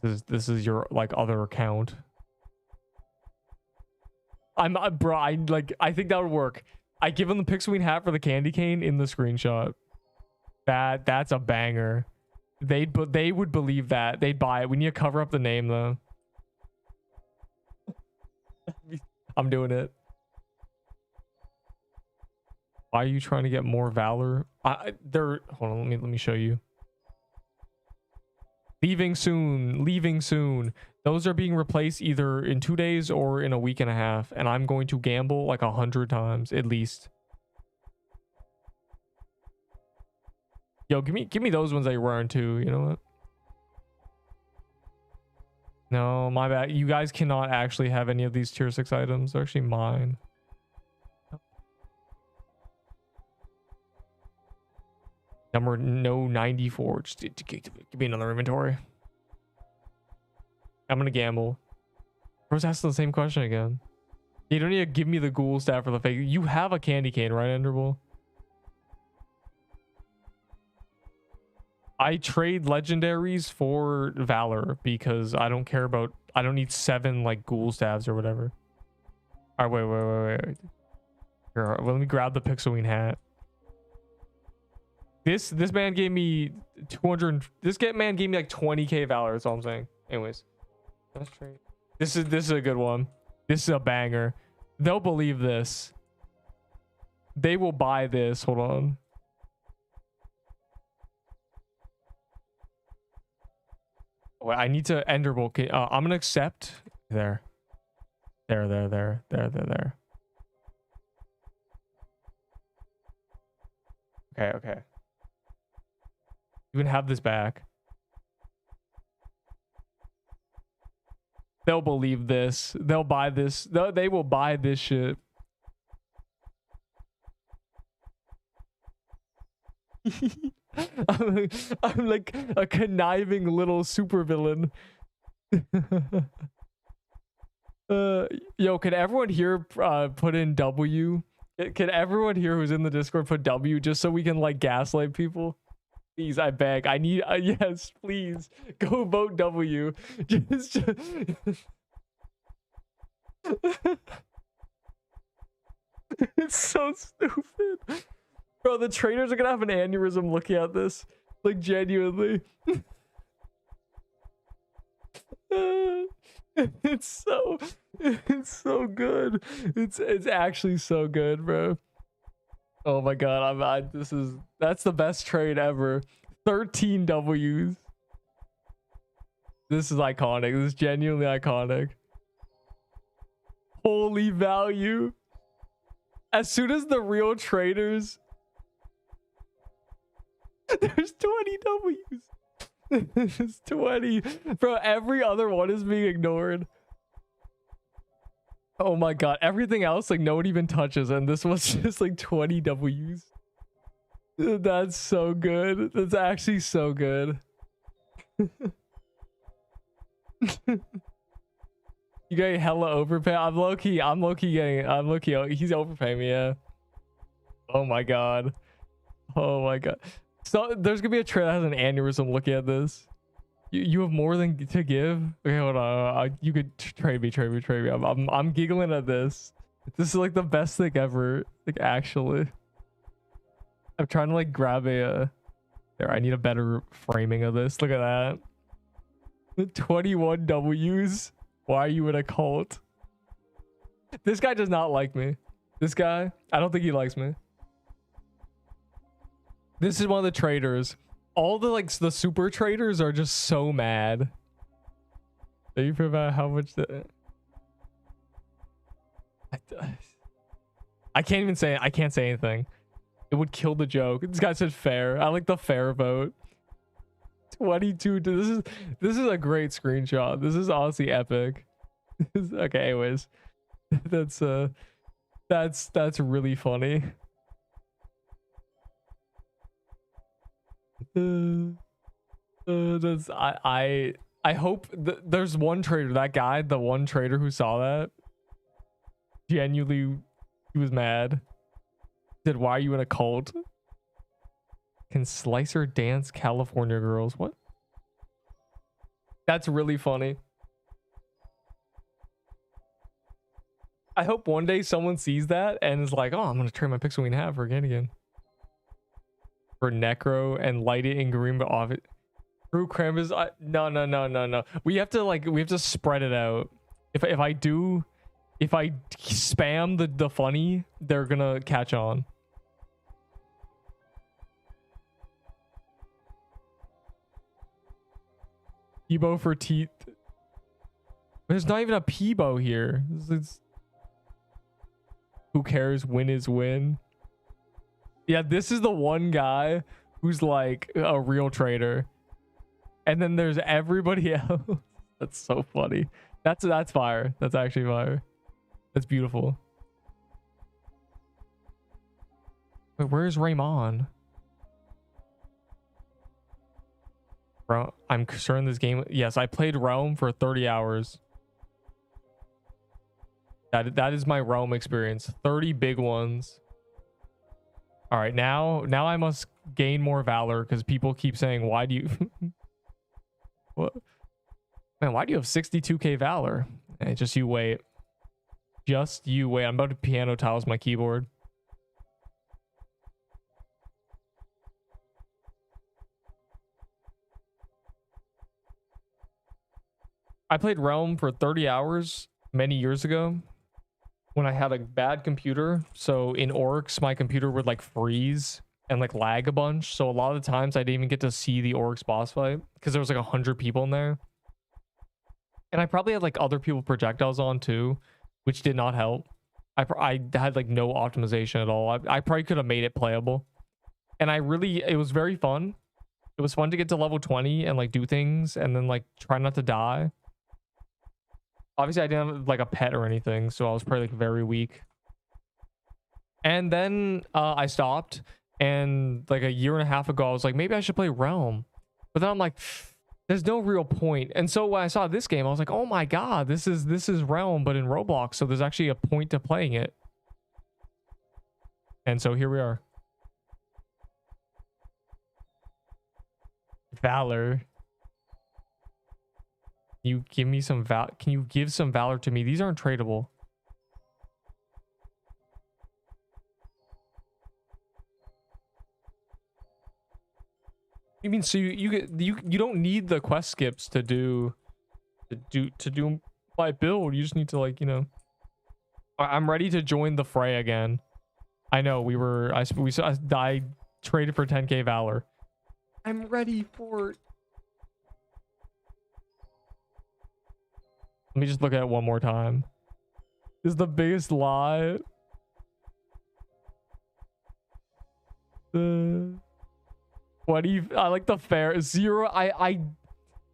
This is your like other account. Bro, I think that would work. I give him the Pixelween hat for the candy cane in the screenshot. That's a banger. They would believe that. They'd buy it. We need to cover up the name though. I'm doing it. Why are you trying to get more Valor? Hold on, let me show you. Leaving soon. Those are being replaced either in 2 days or in a week and a half, and I'm going to gamble like 100 times at least. Yo, give me those ones that you're wearing too. You know what? No, my bad. You guys cannot actually have any of these tier 6 items. They're actually mine. Number 94. Just give me another inventory. I'm gonna gamble. I was asking the same question again. You don't need to give me the ghoul staff for the fake. You have a candy cane, right, Enderbull? I trade legendaries for Valor because I don't care about. I don't need 7 like ghoul staffs or whatever. All right, wait. Here, let me grab the Pixelween hat. This man gave me 200. This man gave me like 20k Valor. That's all I'm saying. Anyways, let's trade. This is a good one. This is a banger. They'll believe this. They will buy this. Hold on. Wait, I need to Enderbolt. I'm gonna accept. There. Okay. You can have this back. They'll believe this. They'll buy this. They will buy this shit. I'm like a conniving little supervillain. Yo, can everyone here put in W? Can everyone here who's in the Discord put W just so we can like gaslight people? Please, I beg. I need yes, please. Go vote W. Just It's so stupid. Bro, the traders are gonna have an aneurysm looking at this. Like genuinely. It's so good. It's actually so good, bro. Oh my god, that's the best trade ever. 13 W's. This is iconic. This is genuinely iconic. Holy value. As soon as the real traders... There's 20 W's. There's 20. Bro, every other one is being ignored. Oh my god. Everything else, like, no one even touches. And this was just like 20 W's. That's so good. That's actually so good. You getting hella overpay? I'm low-key getting, he's overpaying me, yeah. Oh my god. Oh my god. So there's gonna be a trade that has an aneurysm looking at this. You have more than to give? Okay, hold on. You could trade me. I'm giggling at this. This is like the best thing ever. Like, actually. I'm trying to like grab a there, I need a better framing of this. Look at that. 21 W's. Why are you in a cult? This guy does not like me. This guy, I don't think he likes me. This is one of the traders. All the like the super traders are just so mad. Thank you for about how much the I can't even say, I can't say anything. It would kill the joke. This guy said fair. I like the fair vote. 22. This is a great screenshot. This is honestly epic. Okay, anyways. That's really funny. That's I hope there's one trader, that guy, the one trader who saw that, genuinely, he was mad. Said, why are you in a cult? Can Slicer dance California girls? What? That's really funny. I hope one day someone sees that and is like, oh, I'm gonna trade my Pixel Queen hat for again. For Necro and light it in green, but off it. True Cram is no. We have to spread it out. If I spam the funny, they're gonna catch on. Peebo for teeth. There's not even a Peebo here. Who cares? Win is win. Yeah, this is the one guy who's like a real trader. And then there's everybody else. That's so funny. That's fire. That's actually fire. That's beautiful. Wait, where's Raymond? Bro, I'm concerned this game. Yes, I played Realm for 30 hours. That is my Realm experience. 30 big ones. All right, now I must gain more valor because people keep saying, why do you what? Man, why do you have 62k valor? Hey, just you wait. Just you wait. I'm about to piano tiles my keyboard. I played Realm for 30 hours many years ago when I had a bad computer. So in Oryx, my computer would like freeze and like lag a bunch. So a lot of the times I didn't even get to see the Oryx boss fight because there was like 100 people in there. And I probably had like other people projectiles on too, which did not help. I had like no optimization at all. I probably could have made it playable. And it was very fun. It was fun to get to level 20 and like do things and then like try not to die. Obviously, I didn't have like a pet or anything, so I was probably like very weak. And then I stopped, and like a year and a half ago, I was like, maybe I should play Realm. But then I'm like, there's no real point. And so when I saw this game, I was like, oh my god, this is Realm, but in Roblox, so there's actually a point to playing it. And so here we are. Valor. You give me some can you give some valor to me? These aren't tradable. You mean so you don't need the quest skips to do my build. You just need to like, you know. I'm ready to join the fray again. I know I traded for 10k valor. I'm ready for it. Let me just look at it one more time. This is the biggest lie. What do you... I like the fair. Zero.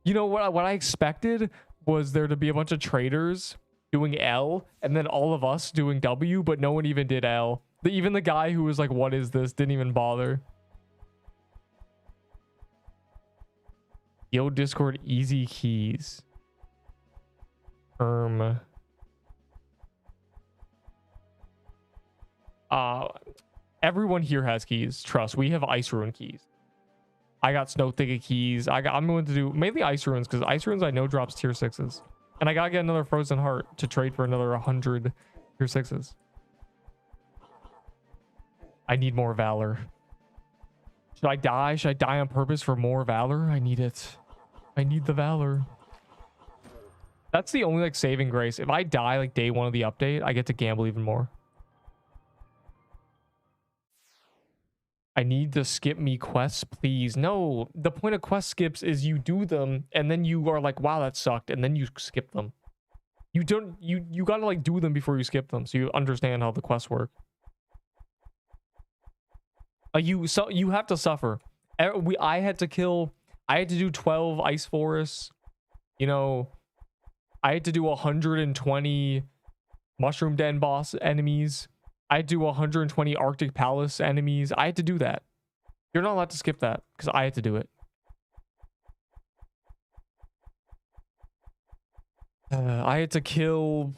You know what I expected was there to be a bunch of traders doing L and then all of us doing W, but no one even did L. Even the guy who was like, what is this? Didn't even bother. Yo, Discord, easy keys. Everyone here has keys. Trust, we have Ice Ruin keys. I got Snow Thicket keys. I'm going to do mainly Ice Ruins because Ice Ruins I know drops tier 6s. And I gotta get another Frozen Heart to trade for another 100 tier 6s. I need more Valor. Should I die? Should I die on purpose for more Valor? I need it. I need the Valor. That's the only like saving grace. If I die like day one of the update, I get to gamble even more. I need to skip me quests, please. No, the point of quest skips is you do them and then you are like, wow, that sucked, and then you skip them. You don't, you gotta like do them before you skip them so you understand how the quests work. You have to suffer. I had to do 12 ice forests. You know, I had to do 120 mushroom den boss enemies. I had to do 120 Arctic Palace enemies. I had to do that. You're not allowed to skip that because I had to do it. I had to kill,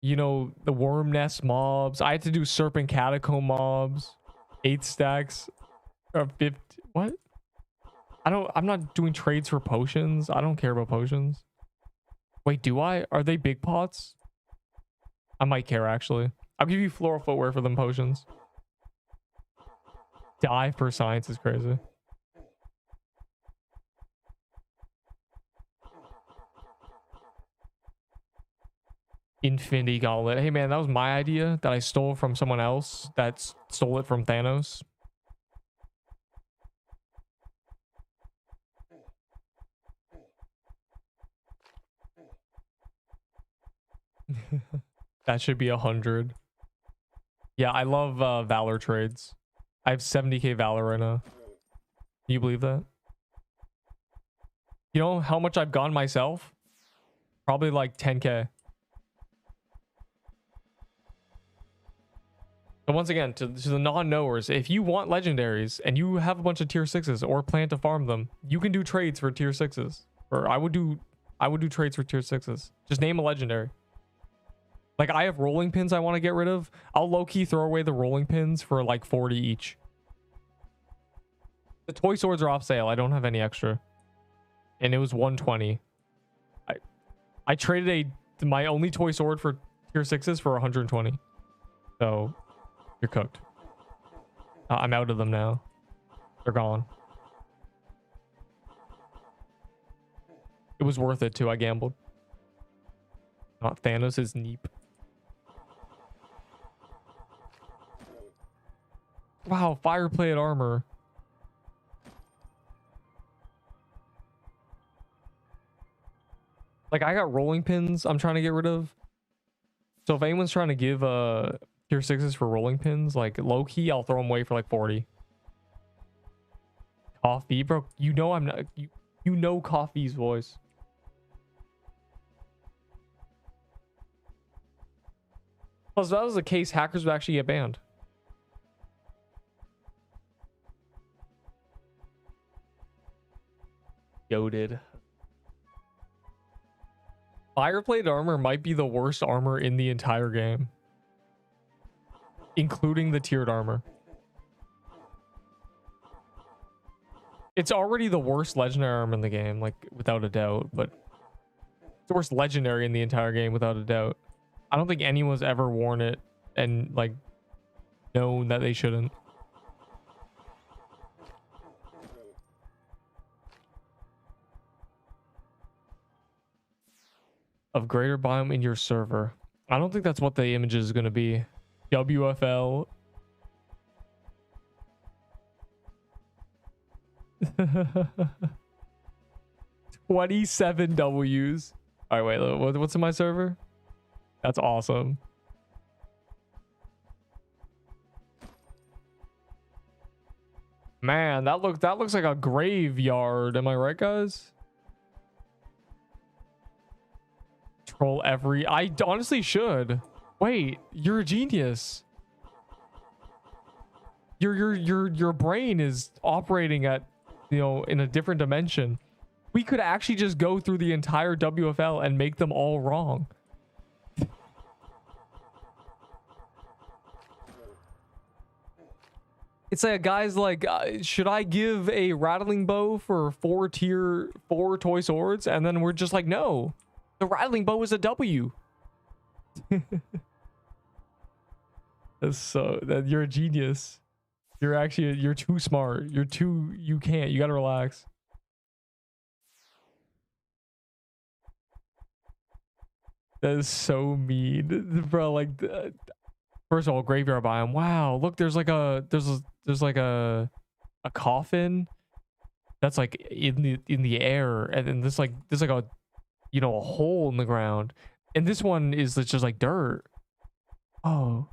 you know, the worm nest mobs. I had to do serpent catacomb mobs. 8 stacks or 50. What? I'm not doing trades for potions. I don't care about potions. Wait, do I? Are they big pots? I might care actually. I'll give you floral footwear for them potions. Die for science is crazy. Infinity Gauntlet. Hey man, that was my idea that I stole from someone else that stole it from Thanos. That should be 100. Yeah, I love Valor trades. I have 70k Valor right now. Can you believe that? You know how much I've gone myself? Probably like 10k. But once again, to the non-knowers, if you want legendaries and you have a bunch of tier 6s or plan to farm them, you can do trades for tier 6s. Or I would do trades for tier 6s. Just name a legendary. Like, I have rolling pins I want to get rid of. I'll low-key throw away the rolling pins for like 40 each. The toy swords are off sale. I don't have any extra. And it was 120. I traded my only toy sword for tier 6s for 120. So, you're cooked. I'm out of them now. They're gone. It was worth it too. I gambled. Not Thanos' Neep. Wow, fireplate armor. Like, I got rolling pins I'm trying to get rid of. So if anyone's trying to give tier 6s for rolling pins, like low-key, I'll throw them away for like 40. Coffee, bro. You know I'm not... You know Coffee's voice. Plus, if that was the case, hackers would actually get banned. Goated. Fireplate armor might be the worst armor in the entire game, including the tiered armor. It's already the worst legendary armor in the game, like, without a doubt, but it's the worst legendary in the entire game without a doubt. I don't think anyone's ever worn it and like known that they shouldn't. Of greater biome in your server. I don't think that's what the image is going to be. WFL. 27 W's. All right, wait, what's in my server? That's awesome. Man, that looks like a graveyard. Am I right, guys? Troll every. I honestly should. Wait, you're a genius. Your brain is operating at, you know, in a different dimension. We could actually just go through the entire WFL and make them all wrong. It's like a guy's like, should I give a rattling bow for 4 tier 4 toy swords? And then we're just like, no, the rattling bow is a W. That's so that you're a genius. You're too smart. You gotta relax. That is so mean, bro. Like, first of all, graveyard biome. Wow, look, there's like a coffin that's like in the air, and then there's like a, you know, a hole in the ground, and this one is just like dirt. Oh,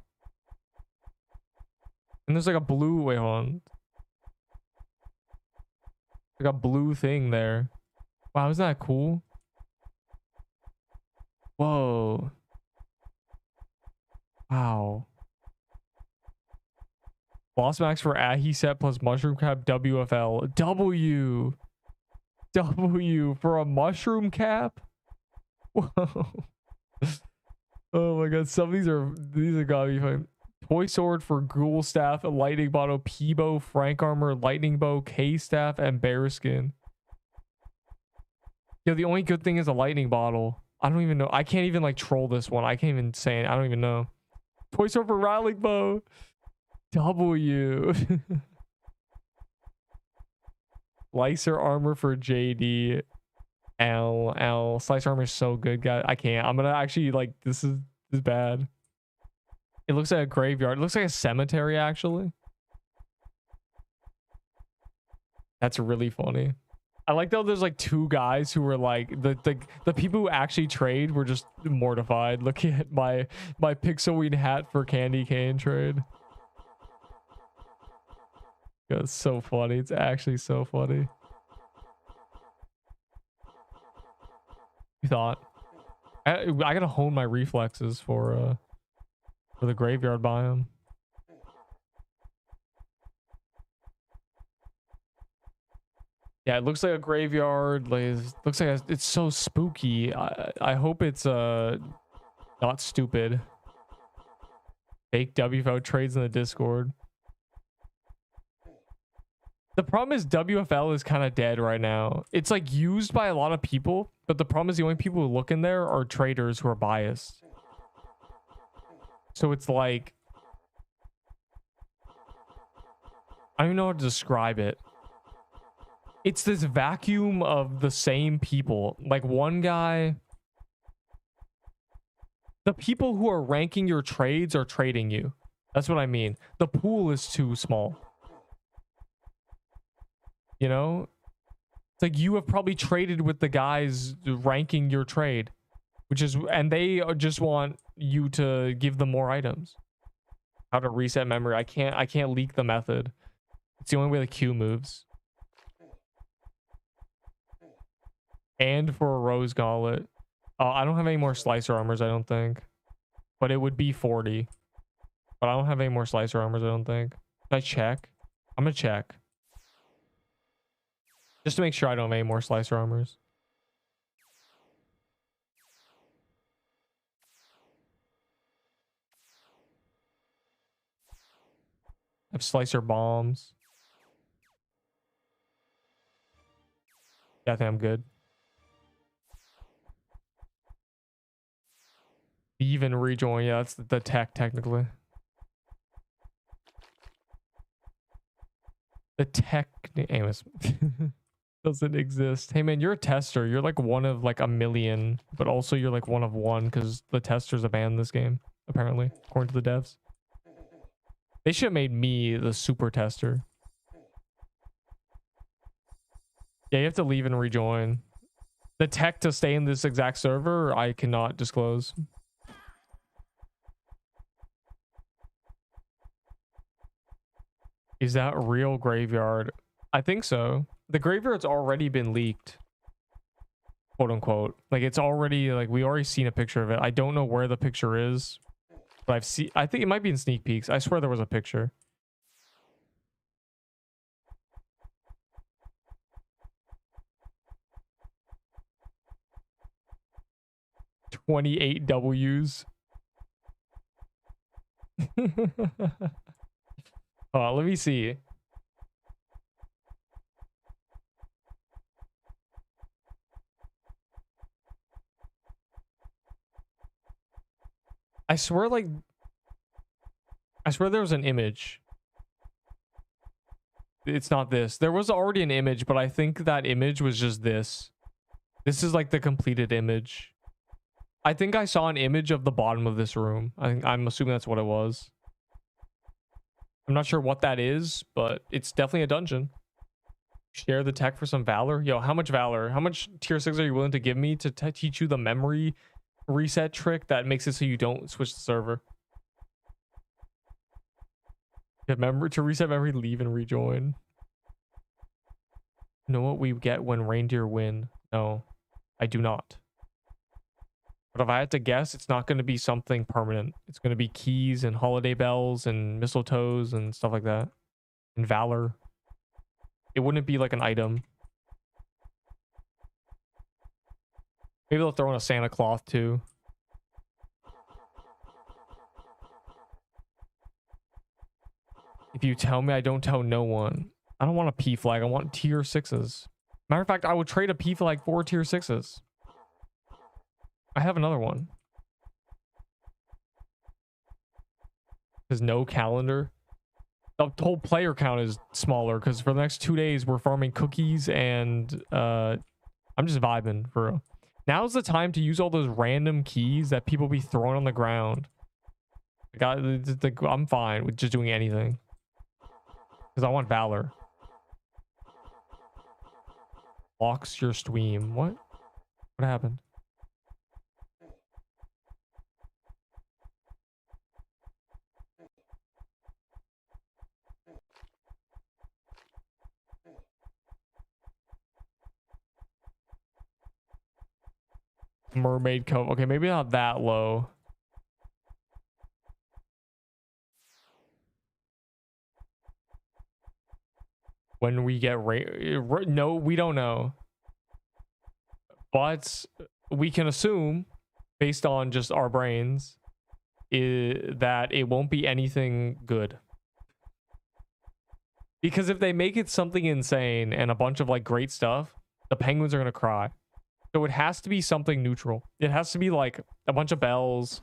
and there's like a blue, wait, hold on, like a blue thing there. Wow, isn't that cool? Whoa. Wow. Boss max for Ahi set plus mushroom cap WFL. W for a mushroom cap? Whoa. Oh my god, some of these are gotta be fun. Toy sword for ghoul staff, a lightning bottle, Peebo, Frank armor, lightning bow, K staff, and bear skin. Yeah, the only good thing is a lightning bottle. I don't even know. I can't even like troll this one. I can't even say it. I don't even know. Toy sword for rattling bow. W. Slicer armor for JD. L. Slicer armor is so good, guys. I can't. I'm gonna actually like this is bad. It looks like a graveyard. It looks like a cemetery, actually. That's really funny. I like though there's like 2 guys who were like the people who actually trade were just mortified looking at my Pixelween hat for candy cane trade. It's so funny. It's actually so funny. You thought I gotta hone my reflexes for the graveyard biome. Yeah, it looks like a graveyard. Like, it looks like it's so spooky. I hope it's not stupid. Fake WFL trades in the Discord. The problem is WFL is kind of dead right now. It's like used by a lot of people, but the problem is the only people who look in there are traders who are biased. So it's like, I don't even know how to describe it. It's this vacuum of the same people. Like one guy, the people who are ranking your trades are trading you. That's what I mean. The pool is too small. You know? It's like you have probably traded with the guys ranking your trade, which is, and they just want you to give them more items. How to reset memory. I can't leak the method. It's the only way the queue moves. And for a rose gauntlet. I don't have any more slicer armors, I don't think. But it would be 40. But I don't have any more slicer armors, I don't think. Can I check? I'm gonna check. Just to make sure I don't have any more slicer armors. I have slicer bombs. Yeah, I think I'm good. Even rejoin, yeah, that's the tech technically. The tech, anyways, doesn't exist. Hey man, you're a tester. You're like one of like a million, but also you're like one of one because the testers abandoned this game, apparently, according to the devs. They should have made me the super tester. Yeah, you have to leave and rejoin. The tech to stay in this exact server, I cannot disclose. Is that real graveyard? I think so. The graveyard's already been leaked. Quote unquote. Like it's already like we already seen a picture of it. I don't know where the picture is, but I think it might be in sneak peeks. I swear there was a picture. $28 W's. Oh, let me see. I swear there was an image. It's not this. There was already an image, but I think that image was just this. This is like the completed image. I think I saw an image of the bottom of this room. I'm assuming that's what it was. I'm not sure what that is, but it's definitely a dungeon. Share the tech for some Valor. Yo, how much Valor? How much tier 6 are you willing to give me to teach you the memory reset trick that makes it so you don't switch the server? Remember to reset memory, leave and rejoin. Know what we get when reindeer win? No, I do not. But if I had to guess, it's not going to be something permanent. It's going to be keys and holiday bells and mistletoes and stuff like that. And Valor. It wouldn't be like an item. Maybe they'll throw in a Santa cloth too. If you tell me, I don't tell no one. I don't want a P flag. I want tier 6s. Matter of fact, I would trade a P flag for tier 6s. I have another one. There's no calendar. The whole player count is smaller because for the next 2 days we're farming cookies and I'm just vibing for real. Now's the time to use all those random keys that people be throwing on the ground. I'm fine with just doing anything because I want Valor. Locks your stream. What happened? Mermaid Cove. Okay, maybe not that low. When we get no, we don't know. But we can assume, based on just our brains, that it won't be anything good. Because if they make it something insane and a bunch of like great stuff, the penguins are gonna cry. So it has to be something neutral. It has to be like a bunch of bells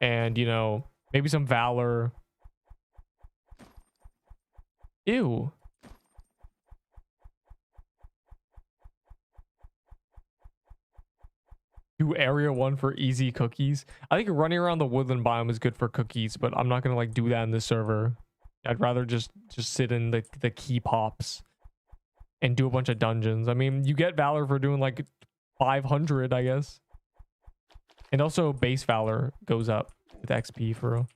and, you know, maybe some Valor. Ew. Do area 1 for easy cookies. I think running around the woodland biome is good for cookies, but I'm not gonna like do that in this server. I'd rather just sit in the key pops and do a bunch of dungeons. I mean, you get Valor for doing like 500, I guess. And also base Valor goes up with XP for real.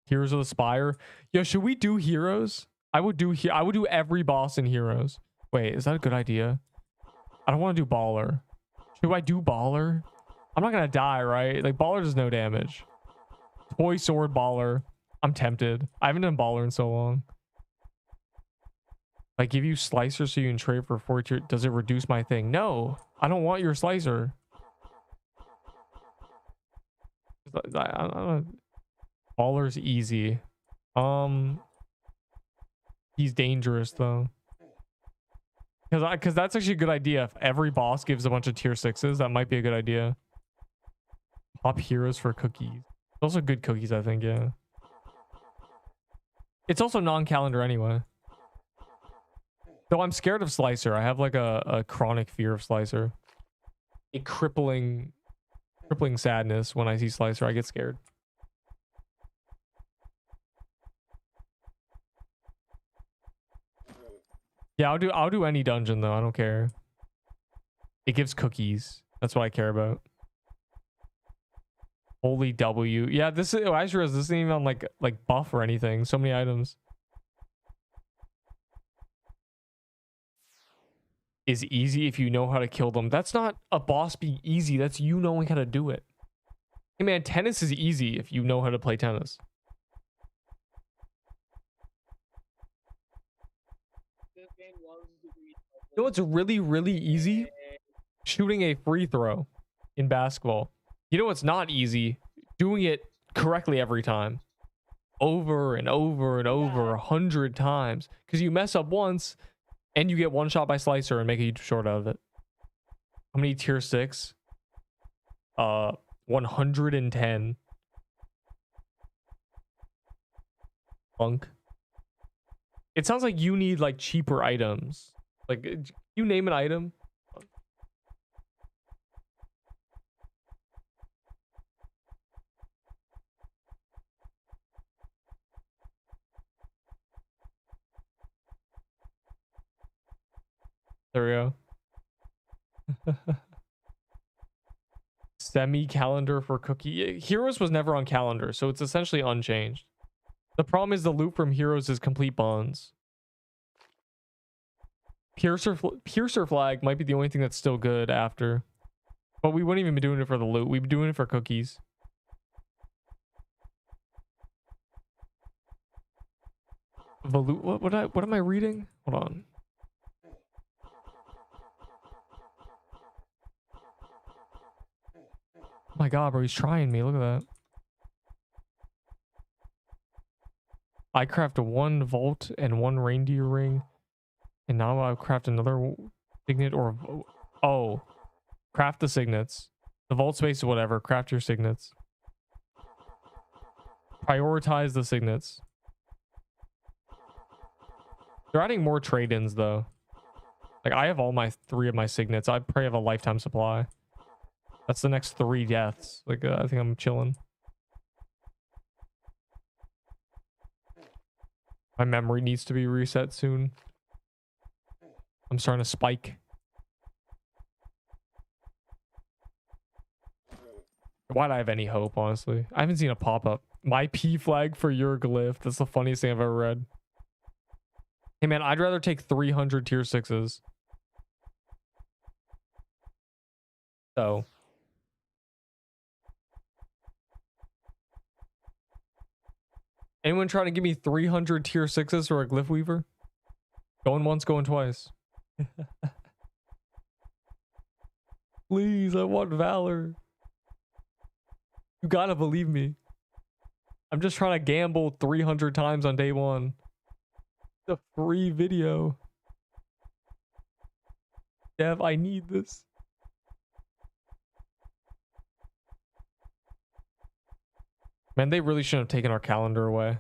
Heroes of the Spire. Yo, should we do heroes? I would do every boss in heroes. Wait, is that a good idea? I don't want to do baller. Should I do baller? I'm not gonna die, right? Like baller does no damage. Toy sword baller. I'm tempted. I haven't done baller in so long. I give you slicer so you can trade for 4 tier. Does it reduce my thing? No, I don't want your slicer. Baller's easy. He's dangerous though. Because that's actually a good idea. If every boss gives a bunch of tier 6s, that might be a good idea. Pop heroes for cookies. Those are good cookies, I think, yeah. It's also non-calendar anyway. Though I'm scared of Slicer. I have like a chronic fear of Slicer. A crippling sadness when I see Slicer. I get scared. Yeah, I'll do any dungeon though. I don't care. It gives cookies. That's what I care about. Holy W. Yeah, this is I just realized this isn't even on like buff or anything. So many items. Is easy if you know how to kill them. That's not a boss being easy. That's you knowing how to do it. Hey man, tennis is easy if you know how to play tennis. You know what's really, really easy? Shooting a free throw in basketball. You know what's not easy? Doing it correctly every time. Over and over and over 100 times. Because you mess up once and you get one shot by slicer and make a huge short out of it. How many tier 6? 110. Funk. It sounds like you need like cheaper items. Like you name an item. There we go. Semi-calendar for cookie. Heroes was never on calendar, so it's essentially unchanged. The problem is the loot from Heroes is complete bonds. Piercer flag might be the only thing that's still good after. But we wouldn't even be doing it for the loot. We'd be doing it for cookies. What am I reading? Hold on. Oh my god, bro, he's trying me. Look at that. I craft one vault and one reindeer ring. And now I'll craft another signet or... Oh. Craft the signets. The vault space is whatever. Craft your signets. Prioritize the signets. They're adding more trade-ins, though. Like, I have all my 3 of my signets. I probably have a lifetime supply. That's the next 3 deaths. Like, I think I'm chilling. My memory needs to be reset soon. I'm starting to spike. Why'd I have any hope, honestly? I haven't seen a pop-up. My P flag for your glyph. That's the funniest thing I've ever read. Hey man, I'd rather take 300 tier 6s. So. Anyone trying to give me 300 tier 6s for a glyph weaver? Going once, going twice. Please, I want Valor. You gotta believe me. I'm just trying to gamble 300 times on day 1. It's a free video. Dev, I need this. Man, they really shouldn't have taken our calendar away.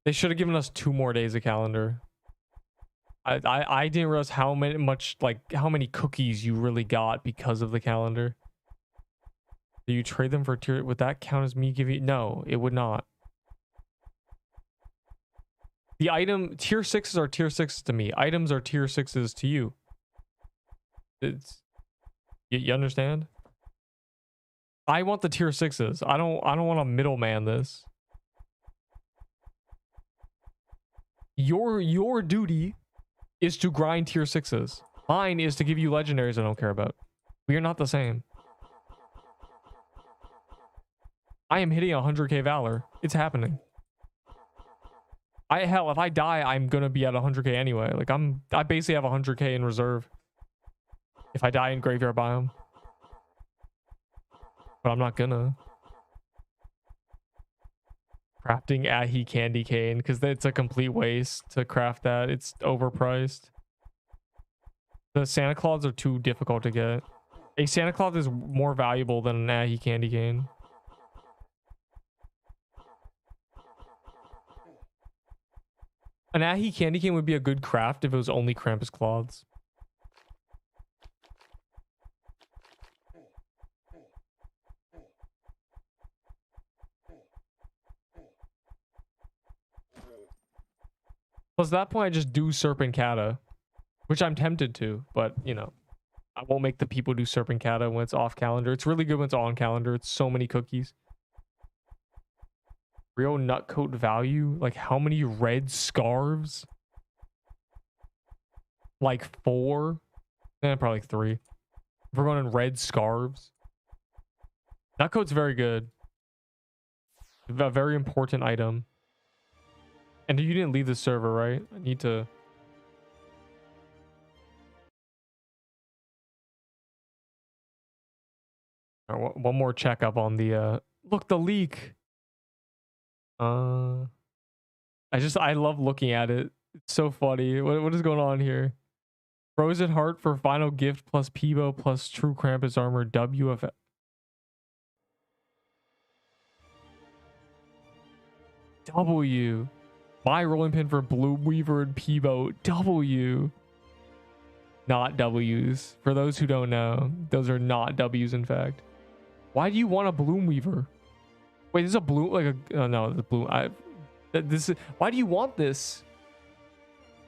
They should have given us 2 more days of calendar. I didn't realize how many cookies you really got because of the calendar. Do you trade them for tier? Would that count as me giving? No, it would not. The item tier 6s are tier 6s to me. Items are tier 6s to you. It's you understand? I want the tier 6s. I don't want to middleman this. Your duty is to grind tier 6s. Mine is to give you legendaries I don't care about. We are not the same. I am hitting 100k Valor. It's happening. Hell, if I die, I'm gonna be at 100k anyway. Like I basically have 100k in reserve. If I die in graveyard biome. But I'm not gonna. Crafting Ahi candy cane, because it's a complete waste to craft that. It's overpriced. The Santa Claus are too difficult to get. A Santa Claus is more valuable than an Ahi candy cane. An Ahi candy cane would be a good craft if it was only Krampus cloths. Plus, at that point, I just do Serpent Kata. which I'm tempted to, but you know, I won't make the people do Serpentata when it's off calendar. It's really good when it's on calendar. It's so many cookies. Real nutcoat value? Like how many red scarves? Like 4? Probably like 3. If we're going in red scarves. Nutcoat's very good. A very important item. And you didn't leave the server, right? I need to... one more checkup on the look, the leak. I love looking at it. It's so funny. What is going on here? Frozen Heart for final gift plus Peebo plus True Krampus armor WF. W. My rolling pin for Blue Weaver and Peebo. W. Not W's. For those who don't know, those are not W's in fact. Why do you want a Bloom Weaver? Wait, this is a blue, like a, oh no, the blue. This is, why do you want this?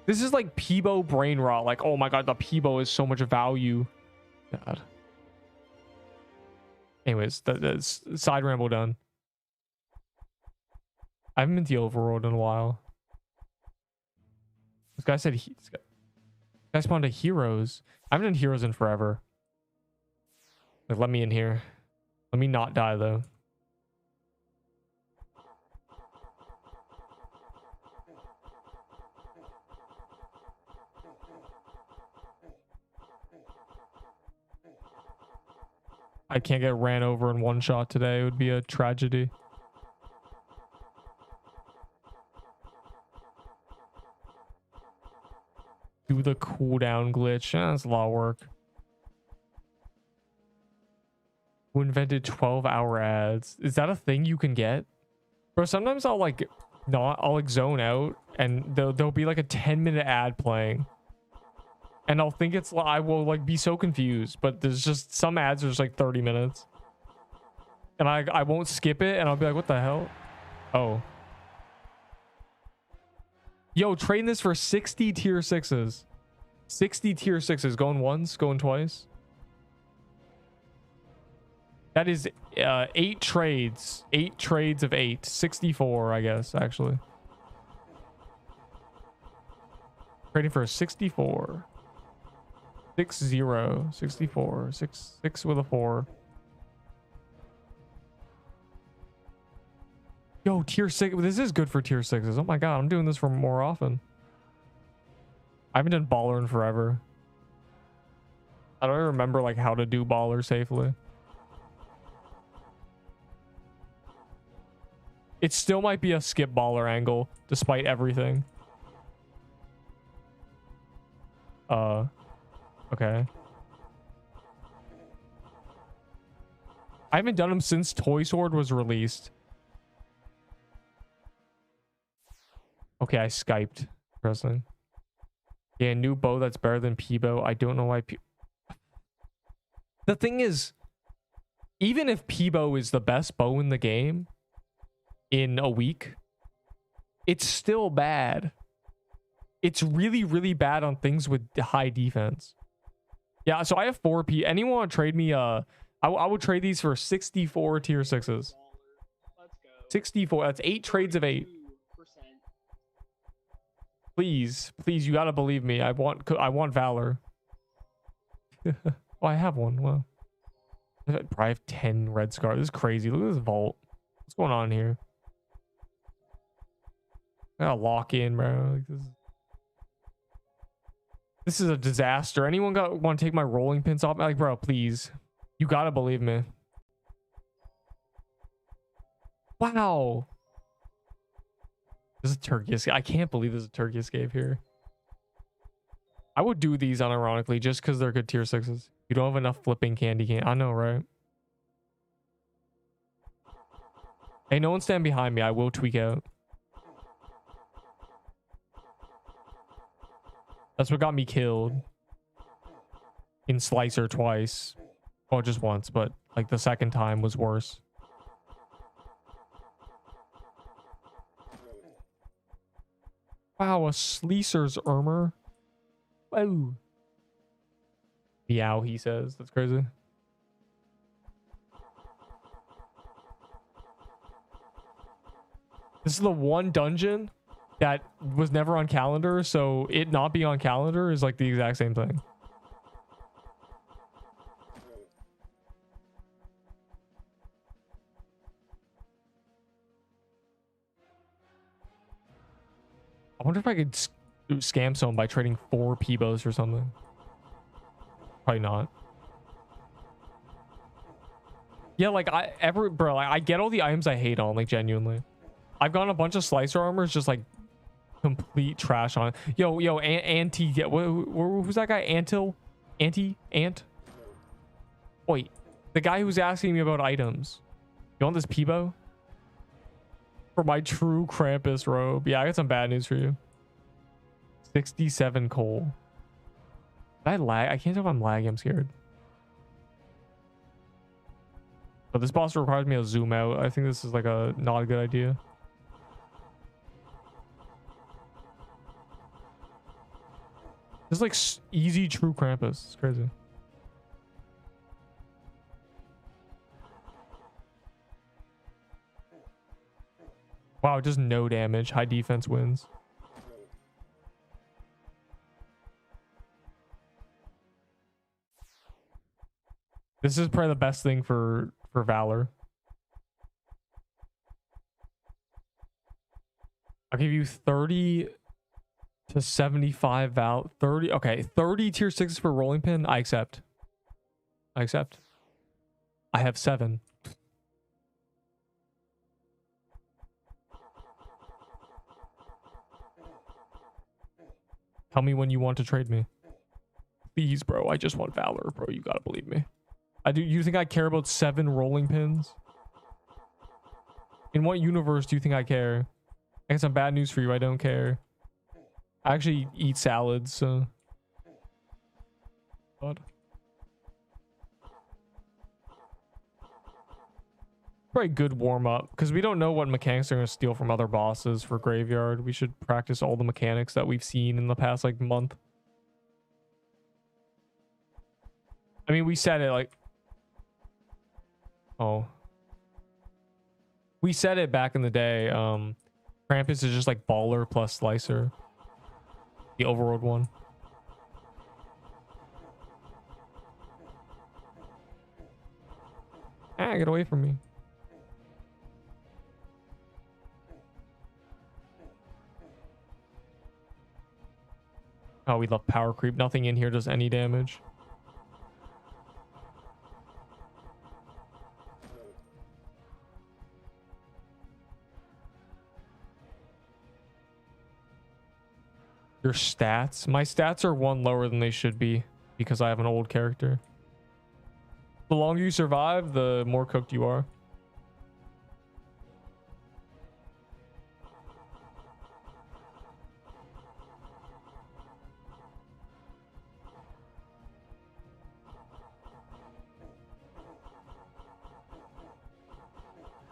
This is like Peebo brain rot. Like, oh my god, the Peebo is so much value. God. Anyways, that's side ramble done. I haven't been to the overworld in a while. This guy said this guy spawned a heroes. I haven't done heroes in forever. Like, let me in here. Let me not die though. I can't get ran over in one shot today. It would be a tragedy. Do the cooldown glitch. That's a lot of work. Who invented 12-hour ads? Is that a thing you can get? Bro, sometimes I'll like I'll like zone out and there'll be like a 10-minute ad playing. And I'll think it's, I will like be so confused, but there's just some ads are just like 30 minutes. And I won't skip it and I'll be like, what the hell? Oh. Yo, trading this for 60 tier 6s. 60 tier 6s. Going once, going twice. That is 8 trades. 8 trades of 8. 64, I guess, actually. Trading for a 64. 60. 64. 6 with a 4. Yo, tier 6. This is good for tier 6s. Oh my god, I'm doing this for more often. I haven't done baller in forever. I don't even remember like how to do baller safely. It still might be a skip baller angle, despite everything. Okay. I haven't done them since Toy Sword was released. Okay, I Skyped. Interesting. Yeah, new bow that's better than Peebo. I don't know why the thing is, even if Peebo is the best bow in the game in a week, it's still bad. It's really, really bad on things with high defense. Yeah, so I have 4 P. Anyone want to trade me? I would trade these for 64 tier 6s. Let's go. 64. That's 8 trades of 8. Please, please, you gotta believe me. I want Valor. Oh, I have one. Wow. I probably have 10 red scar. This is crazy. Look at this vault. What's going on here? I gotta lock in, bro. Like, this is a disaster. Anyone want to take my rolling pins off? Like, bro, please. You gotta believe me. Wow. This is a turkey escape. I can't believe there's a turkey escape here. I would do these unironically just because they're good tier 6s. You don't have enough flipping candy cane. I know, right? Hey, no one stand behind me. I will tweak out. That's what got me killed in Slicer twice. Well, just once, but like the second time was worse. Wow, a Slicer's armor. Whoa. Meow, he says. That's crazy. This is the one dungeon that was never on calendar, so it not being on calendar is like the exact same thing. I wonder if I could scam someone by trading 4 Peebos or something. Probably not. Yeah, like bro, like, I get all the items I hate on, like genuinely. I've gotten a bunch of slicer armors, just like complete trash on it. Yo, Anti, who's that guy? Ant? Wait, the guy who's asking me about items. You want this Peebo? For my true Krampus robe. Yeah, I got some bad news for you. 67 coal. Did I lag? I can't tell if I'm lagging. I'm scared. But this boss requires me to zoom out. I think this is like a not a good idea. This is like easy true Krampus. It's crazy. Wow, just no damage. High defense wins. This is probably the best thing for Valor. I'll give you 30 to 75 30. Okay, 30 tier 6s for rolling pin. I accept. I have 7. Tell me when you want to trade me. Please, bro. I just want Valor, bro. You gotta believe me. You think I care about 7 rolling pins? In what universe do you think I care? I got some bad news for you. I don't care. I actually eat salads, so. God. Probably good warm up because we don't know what mechanics are going to steal from other bosses for Graveyard. We should practice all the mechanics that we've seen in the past like month. I mean, we said it like, oh, we said it back in the day. Krampus is just like baller plus slicer, the overworld one. Ah, get away from me. Oh, we love power creep. Nothing in here does any damage. Your stats? My stats are 1 lower than they should be because I have an old character. The longer you survive, the more cooked you are.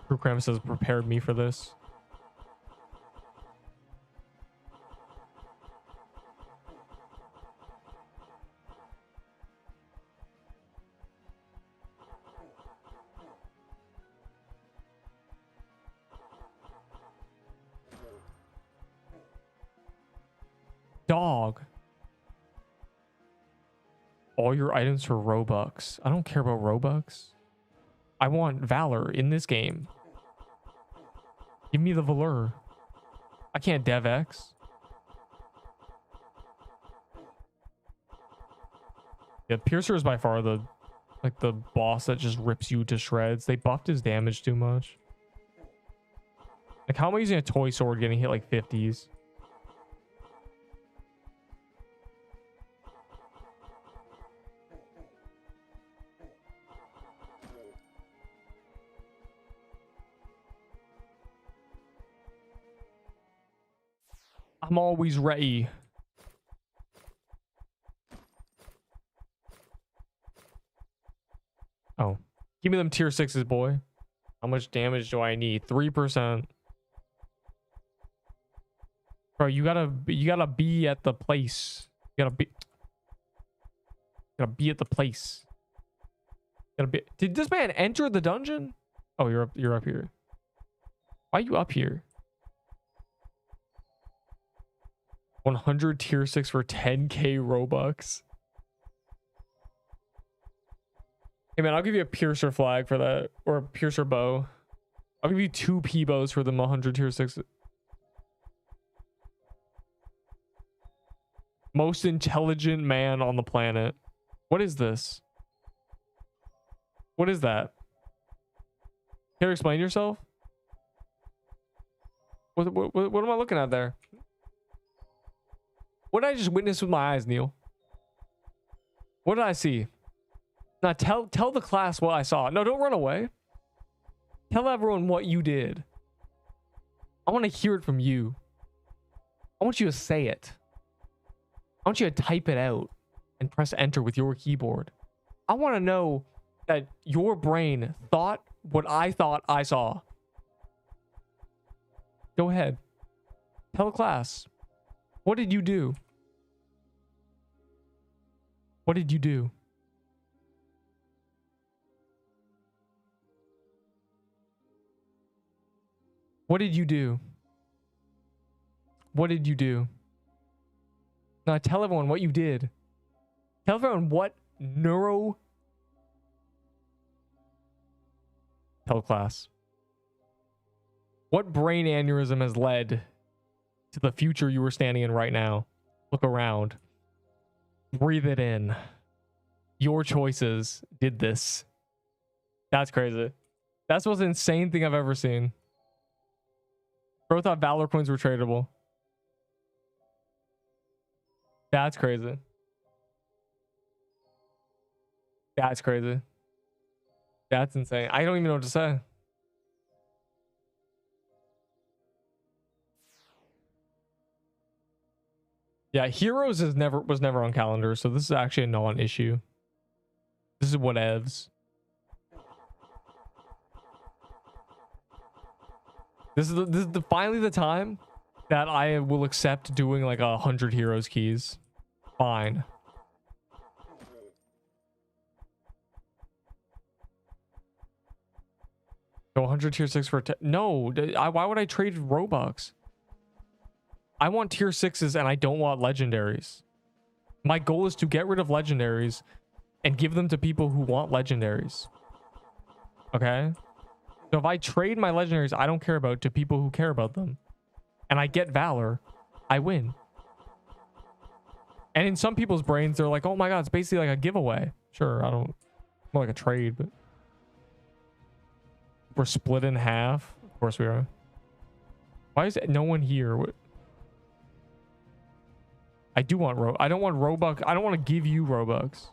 True Krampus has prepared me for this. Dog. All your items for Robux. I don't care about Robux. I want Valor in this game. Give me the Valor. I can't DevX. Yeah, Piercer is by far the boss that just rips you to shreds. They buffed his damage too much. Like, how am I using a toy sword getting hit like 50s? I'm always ready. Oh, give me them tier 6s, boy. How much damage do I need? 3%. Bro, you gotta be at the place. You gotta be. Gotta be at the place. Gotta be. Did this man enter the dungeon? Oh, you're up. You're up here. Why are you up here? 100 tier 6 for 10k Robux. Hey man, I'll give you a piercer flag for that, or a piercer bow. I'll give you 2 P bows for the 100 tier 6. Most intelligent man on the planet. What is this? What is that? Can you explain yourself? What am I looking at there? What did I just witness with my eyes, Neil? What did I see? Now tell the class what I saw. No, don't run away. Tell everyone what you did. I want to hear it from you. I want you to say it. I want you to type it out and press enter with your keyboard. I want to know that your brain thought what I thought I saw. Go ahead. Tell the class. What did you do? What did you do? What did you do? What did you do? Now tell everyone what you did. Tell everyone what Tell class. What brain aneurysm has led to the future you were standing in right now? Look around. Breathe it in. Your choices did this. That's crazy. That's the most insane thing I've ever seen. Bro thought Valor coins were tradable. That's crazy. That's crazy. That's insane. I don't even know what to say. Yeah, Heroes was never on calendar, so this is actually a non-issue. This is whatevs. This is finally the time that I will accept doing like 100 Heroes keys. Fine. So 100 tier 6 for no. Why would I trade Robux? I want tier 6s and I don't want legendaries. My goal is to get rid of legendaries and give them to people who want legendaries. Okay? So if I trade my legendaries I don't care about to people who care about them, and I get Valor, I win. And in some people's brains, they're like, oh my god, it's basically like a giveaway. Sure, I don't... more like a trade, but... we're split in half. Of course we are. Why is no one here? What? I do want I don't want Robux. I don't want to give you Robux.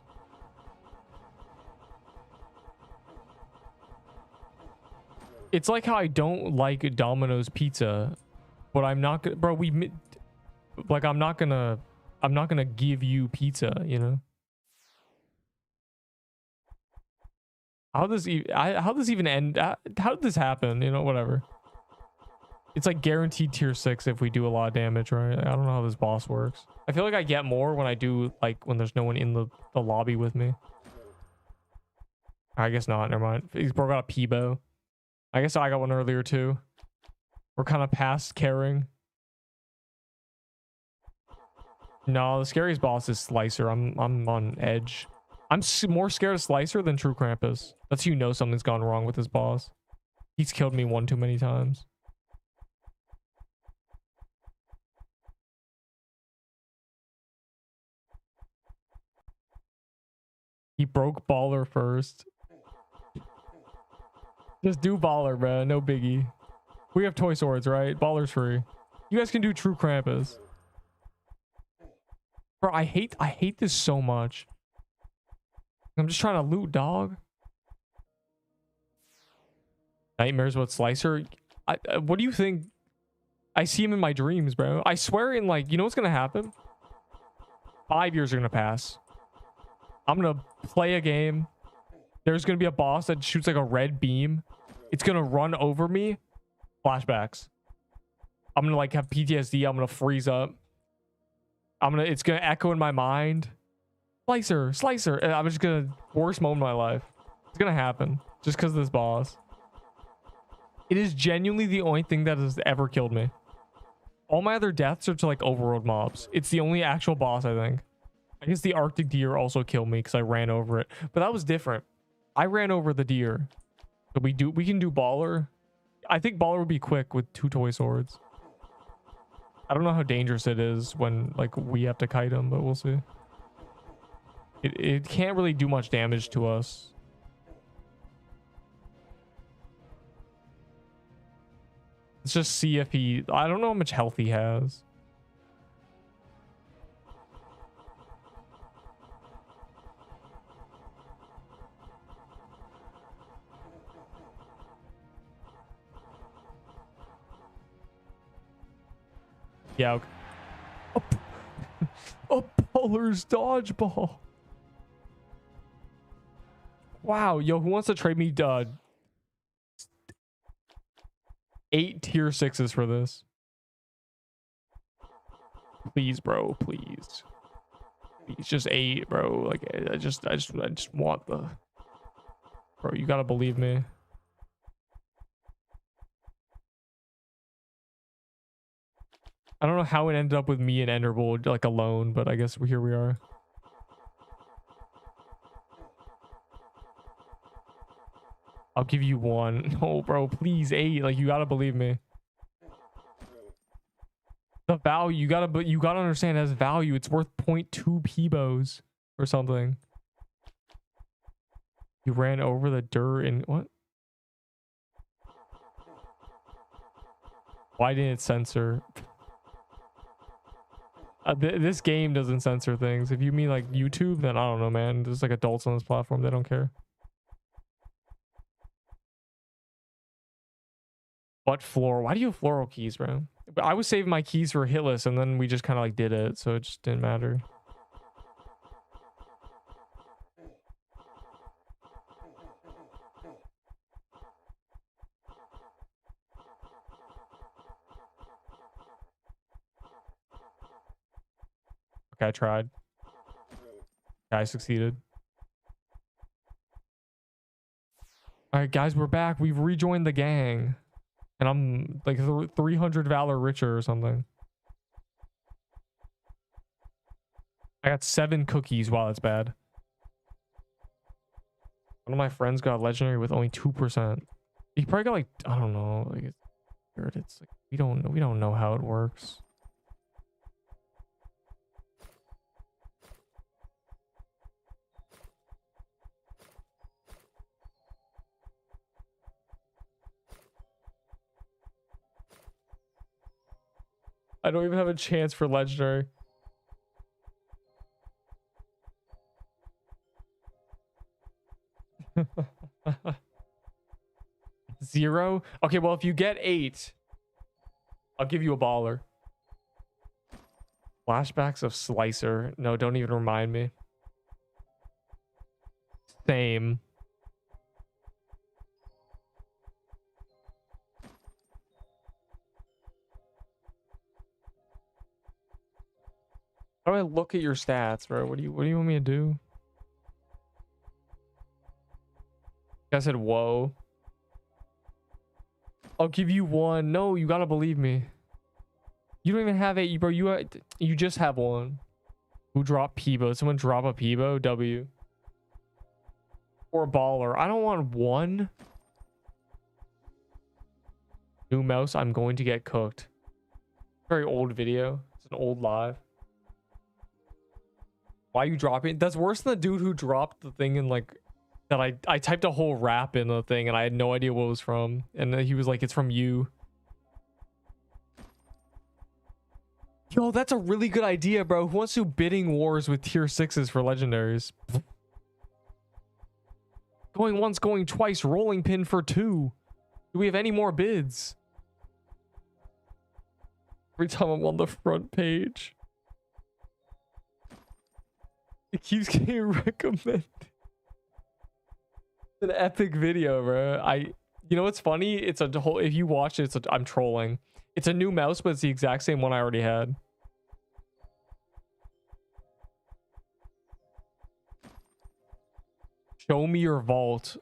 It's like how I don't like Domino's pizza, but I'm not gonna, bro. Like I'm not gonna give you pizza. You know. How does even end? How did this happen? You know, whatever. It's like guaranteed tier 6 if we do a lot of damage, right? I don't know how this boss works. I feel like I get more when I do, like, when there's no one in the lobby with me. I guess not. Never mind. He's broke out a Peebo. I guess I got one earlier too. We're kind of past caring. No, the scariest boss is Slicer. I'm on edge. I'm more scared of Slicer than True Krampus. That's how you know something's gone wrong with this boss. He's killed me one too many times. He broke Baller first. Just do Baller, bro. No biggie. We have Toy Swords, right? Baller's free. You guys can do True Krampus. Bro, I hate this so much. I'm just trying to loot, dog. Nightmares with Slicer. What do you think? I see him in my dreams, bro. I swear in like, you know what's gonna happen? 5 years are gonna pass. I'm gonna play a game. There's gonna be a boss that shoots like a red beam. It's gonna run over me. Flashbacks. I'm gonna like have PTSD. I'm gonna freeze up. It's gonna echo in my mind. Slicer, slicer. And I'm just gonna worst moment of my life. It's gonna happen just because of this boss. It is genuinely the only thing that has ever killed me. All my other deaths are to like overworld mobs. It's the only actual boss, I think. I guess the Arctic deer also killed me because I ran over it, but that was different. I ran over the deer. So we can do baller. I think baller would be quick with 2 toy swords. I don't know how dangerous it is when like we have to kite him, but we'll see. It can't really do much damage to us. Let's just see if he... I don't know how much health he has. Yeah. Okay. A Polar's dodgeball. Wow. Yo, who wants to trade me 8 tier 6s for this? Please, bro. Please. Please, just 8, bro. Like, I just want the... Bro, you gotta believe me. I don't know how it ended up with me and Enderbolt like alone, but I guess here we are. I'll give you 1. No, bro, please 8. Like, you gotta believe me. The value, you gotta understand it has value. It's worth 0.2 Peebos or something. You ran over the dirt and what? Why didn't it censor? This game doesn't censor things. If you mean like YouTube, then I don't know, man. There's like adults on this platform. They don't care. What floor? Why do you have floral keys, bro? I was saving my keys for hitless, and then we just kind of like did it, so it just didn't matter. Okay, I tried. I succeeded. All right, guys, we're back. We've rejoined the gang. And I'm like 300 Valor richer or something. I got 7 cookies. Wow, that's bad. One of my friends got legendary with only 2%. He probably got like, I don't know, like it's like we don't know how it works. I don't even have a chance for legendary. Zero? Okay, well, if you get 8, I'll give you a baller. Flashbacks of Slicer. No, don't even remind me. Same. How do I look at your stats, bro? What do you want me to do? I said, whoa. I'll give you 1. No, you gotta believe me. You don't even have 8, bro. You just have 1. Who dropped Peebo? Someone drop a Peebo? W. Or a baller. I don't want 1. New mouse. I'm going to get cooked. Very old video. It's an old live. Why are you dropping? That's worse than the dude who dropped the thing in like that. I typed a whole rap in the thing and I had no idea what it was from, and then he was like, it's from you. Yo, that's a really good idea, bro. Who wants to do bidding wars with tier 6s for legendaries? Going once, going twice, rolling pin for 2. Do we have any more bids? Every time I'm on the front page, it keeps getting recommended. It's an epic video, bro. You know what's funny? It's a whole, if you watch it, I'm trolling. It's a new mouse, but it's the exact same one I already had. show me your vault.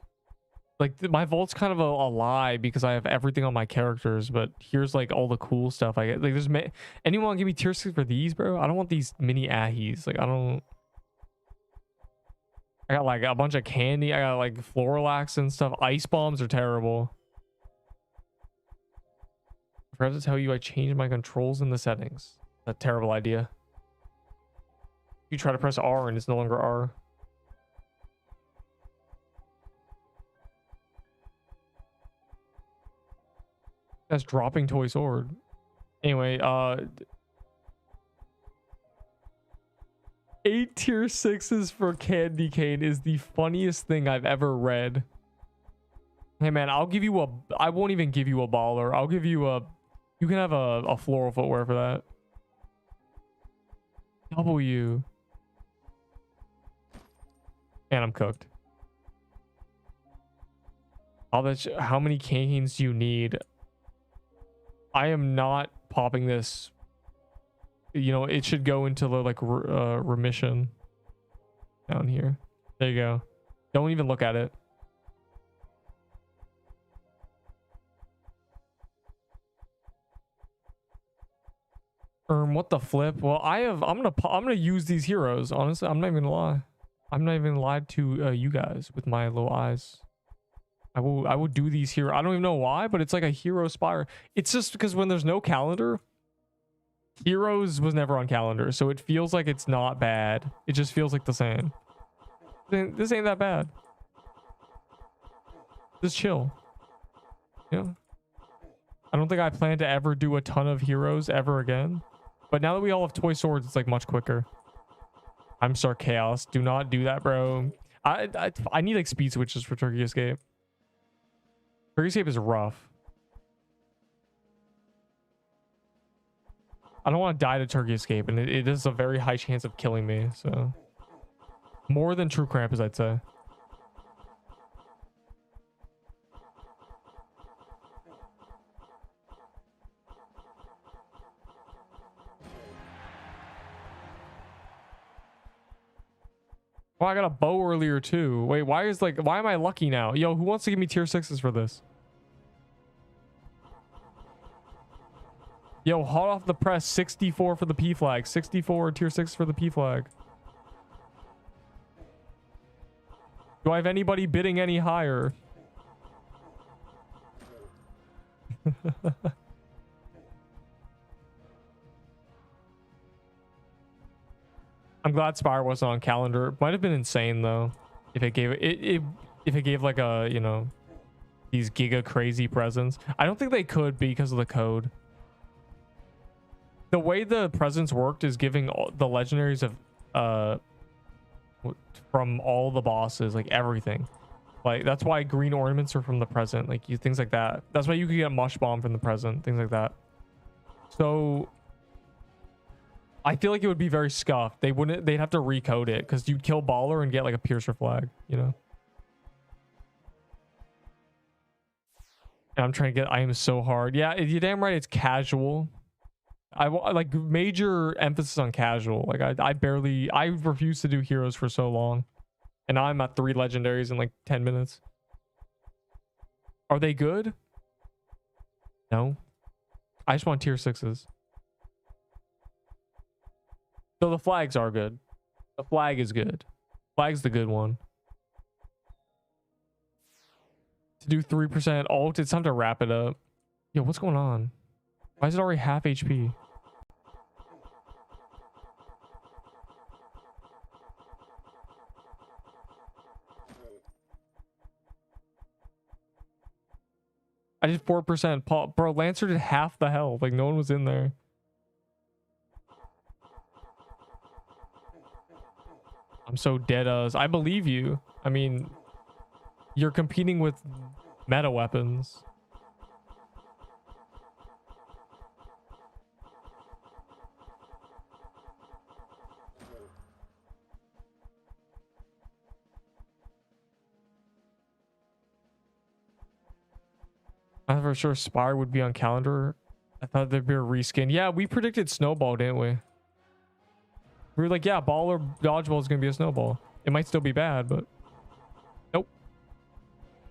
Like my vault's kind of a lie because I have everything on my characters, but here's like all the cool stuff I get. Like there's anyone want to give me tier 6 for these, bro? I don't want these mini ahis. Like I got like a bunch of candy. I got like Floralax and stuff. Ice bombs are terrible. I forgot to tell you I changed my controls in the settings. That's a terrible idea. You try to press R and it's no longer R. That's dropping toy sword. Anyway, 8 tier 6s for candy cane is the funniest thing I've ever read. Hey man, I'll give you I won't even give you a baller. I'll give you you can have a floral footwear for that. W. And I'm cooked. I'll bet you, how many candy canes do you need? I am not popping this. You know, it should go into the like remission down here. There you go. Don't even look at it. What the flip? Well, I'm gonna use these heroes. Honestly, I'm not even gonna lie. I'm not even lie to you guys with my little eyes. I will do these here. I don't even know why, but it's like a hero spire. It's just because when there's no calendar, heroes was never on calendar, so it feels like it's not bad. It just feels like the same. This ain't that bad. Just chill. You know? I don't think I plan to ever do a ton of heroes ever again. But now that we all have toy swords, it's like much quicker. I'm Star Chaos. Do not do that, bro. I need like speed switches for Turkey Escape. Turkey Escape is rough. I don't want to die to Turkey Escape, and it is a very high chance of killing me, so more than True Krampus, I'd say. Oh, I got a bow earlier too. Wait, why am I lucky now? Yo, who wants to give me tier 6s for this? Yo, hot off the press, 64 for the P flag. 64 tier 6 for the P flag. Do I have anybody bidding any higher? I'm glad Spire wasn't on calendar. It might have been insane though if it gave if it gave like a, you know, these giga crazy presents. I don't think they could because of the code. The way the presents worked is giving all the legendaries of from all the bosses, like everything. Like that's why green ornaments are from the present, like things like that. That's why you could get mush bomb from the present, things like that. So I feel like it would be very scuffed. They'd have to recode it because you'd kill Baller and get like a piercer flag, you know. And I'm trying to get, I am so hard. Yeah, you're damn right, it's casual. I like major emphasis on casual. Like I refuse to do heroes for so long, and now I'm at 3 legendaries in like 10 minutes. Are they good? No, I just want tier 6s. So the flags are good. The flag is good. Flag's the good one. To do 3% alt, it's time to wrap it up. Yo, what's going on? Why is it already half HP? I did 4%. Bro, Lancer did half the health. Like, no one was in there. I'm so dead-us. I believe you. I mean, you're competing with meta weapons. I thought for sure Spire would be on calendar. I thought there'd be a reskin. Yeah, we predicted Snowball, didn't we? We were like, yeah, Ball or Dodgeball is going to be a Snowball. It might still be bad, but...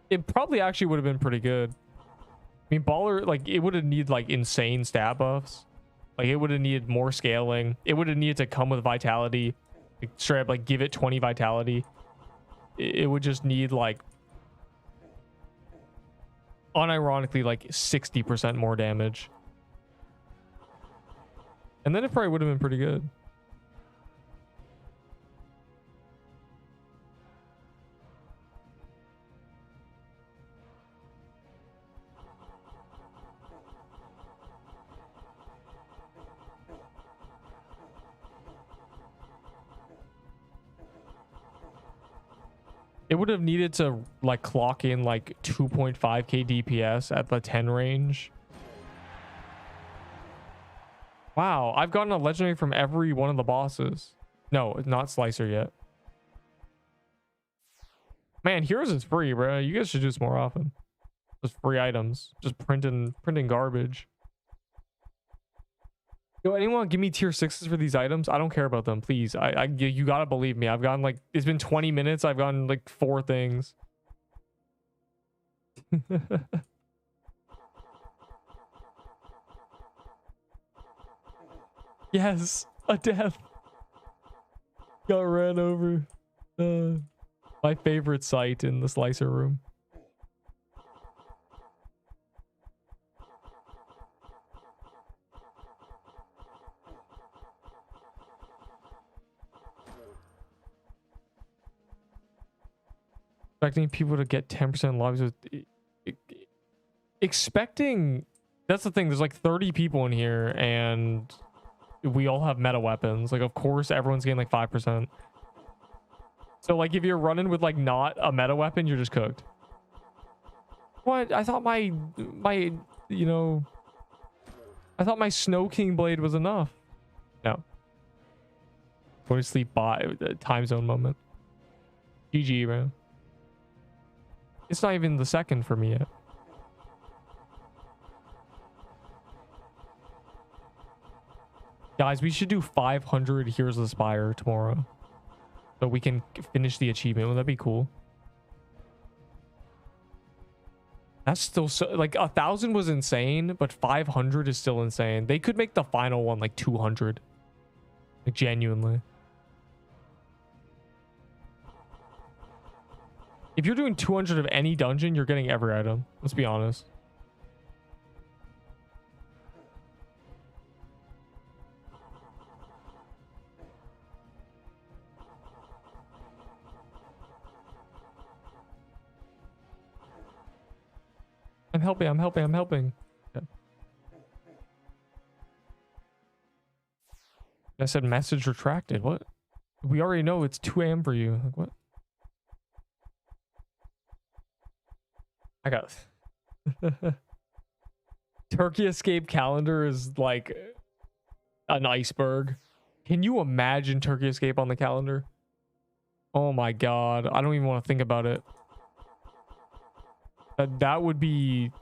It probably actually would have been pretty good. I mean, Baller, like, it would have needed, like, insane stat buffs. Like, it would have needed more scaling. It would have needed to come with vitality. Like, straight up, like, give it 20 vitality. It would just need, like, unironically, like, 60% more damage. And then it probably would have been pretty good. It would have needed to like clock in like 2.5k DPS at the 10 range. Wow, I've gotten a legendary from every one of the bosses. No, not Slicer yet. Man, Heroes is free, bro. You guys should do this more often. Just free items. Just printing garbage. Yo, anyone give me tier 6s for these items? I don't care about them, please. You gotta believe me. I've gotten like, it's been 20 minutes. I've gotten like 4 things. Yes, a death. Got ran over. My favorite sight in the Slicer room. Expecting people to get 10% lobbies with expecting, that's the thing, there's like 30 people in here and we all have meta weapons. Like, of course everyone's getting like 5%. So like if you're running with like not a meta weapon, you're just cooked. What? I thought my you know, I thought my Snow King blade was enough. No. Go to sleep by time zone moment. GG, man. It's not even the second for me yet. Guys, we should do 500 Heroes of the Spire tomorrow. So we can finish the achievement. Would that be cool? That's still so... Like, 1,000 was insane, but 500 is still insane. They could make the final one like 200. Like, genuinely. If you're doing 200 of any dungeon, you're getting every item. Let's be honest. I'm helping, I'm helping, I'm helping. Okay. I said message retracted. What? We already know it's 2 a.m. for you. Like, what? I got Turkey Escape calendar is like an iceberg. Can you imagine Turkey Escape on the calendar? Oh my god, I don't even want to think about it. That would be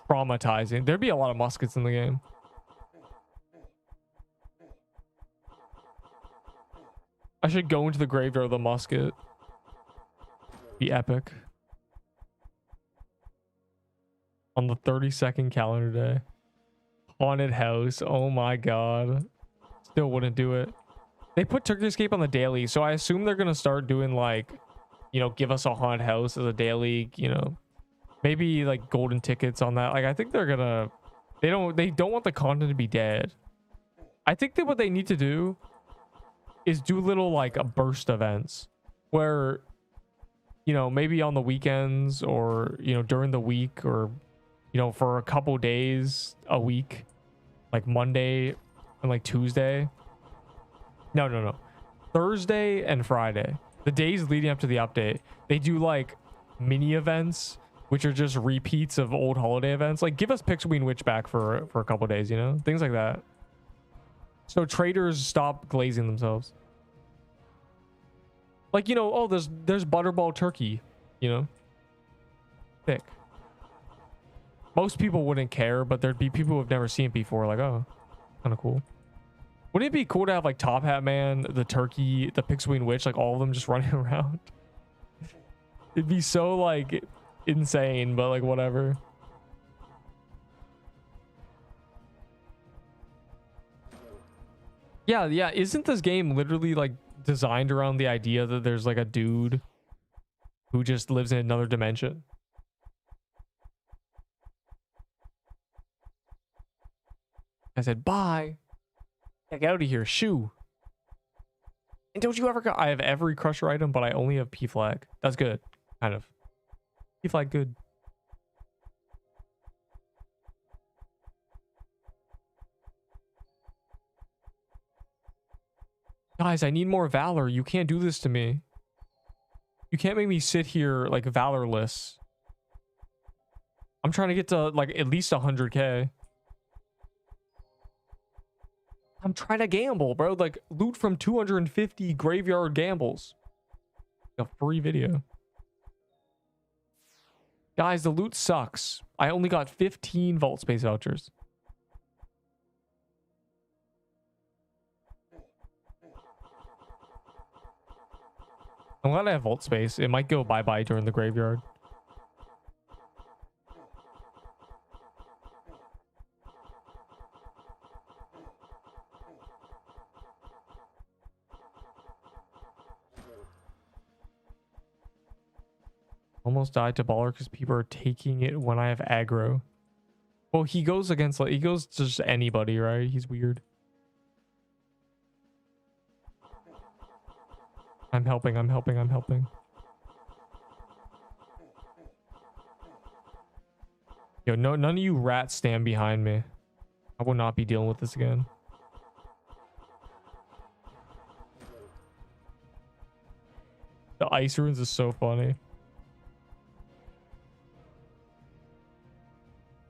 traumatizing. There'd be a lot of muskets in the game. I should go into the graveyard with a musket. Be epic. On the 32nd calendar day. Haunted house. Oh my god. Still wouldn't do it. They put Turkey Escape on the daily, so I assume they're gonna start doing like, you know, give us a haunted house as a daily, you know, maybe like golden tickets on that. Like, I think they're gonna, they don't want the content to be dead. I think that what they need to do is do little like a burst events where, you know, maybe on the weekends or, you know, during the week or, you know, for a couple days a week, like Monday and like Tuesday. No. Thursday and Friday. The days leading up to the update, they do like mini events, which are just repeats of old holiday events. Like, give us Pixelween Witch back for a couple days, you know? Things like that. So traders stop glazing themselves. Like, you know, oh, there's Butterball Turkey, you know? Thick. Most people wouldn't care, but there'd be people who have never seen it before, like, oh, kind of cool. Wouldn't it be cool to have like Top Hat Man, the Turkey, the Pixelween Witch, like all of them just running around? It'd be so like insane, but like whatever. Yeah, yeah. Isn't this game literally like designed around the idea that there's like a dude who just lives in another dimension? I said, bye. Yeah, get out of here. Shoo. And don't you ever go? I have every crusher item, but I only have P flag. That's good. Kind of. P flag good. Guys, I need more valor. You can't do this to me. You can't make me sit here like valorless. I'm trying to get to like at least 100k. I'm trying to gamble, bro. Like loot from 250 graveyard gambles. A free video. Guys, the loot sucks. I only got 15 vault space vouchers. I'm glad I have vault space. It might go bye-bye during the graveyard. Almost died to baller because people are taking it when I have aggro. Well, he goes against like he goes to just anybody, right? He's weird. I'm helping. Yo, no, none of you rats stand behind me. I will not be dealing with this again. The ice runes is so funny.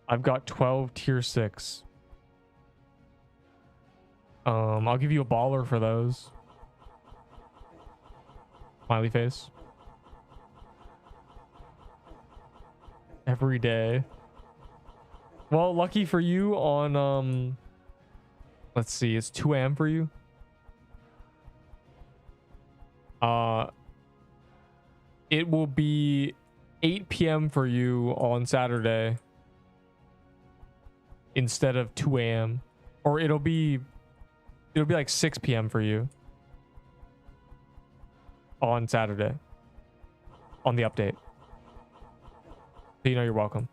I've got 12 tier 6. I'll give you a baller for those. Smiley face. Every day. Well, lucky for you on let's see, it's 2 AM for you. It will be 8 PM for you on Saturday instead of 2 AM. Or it'll be like 6 PM for you on Saturday on the update. So you know you're welcome.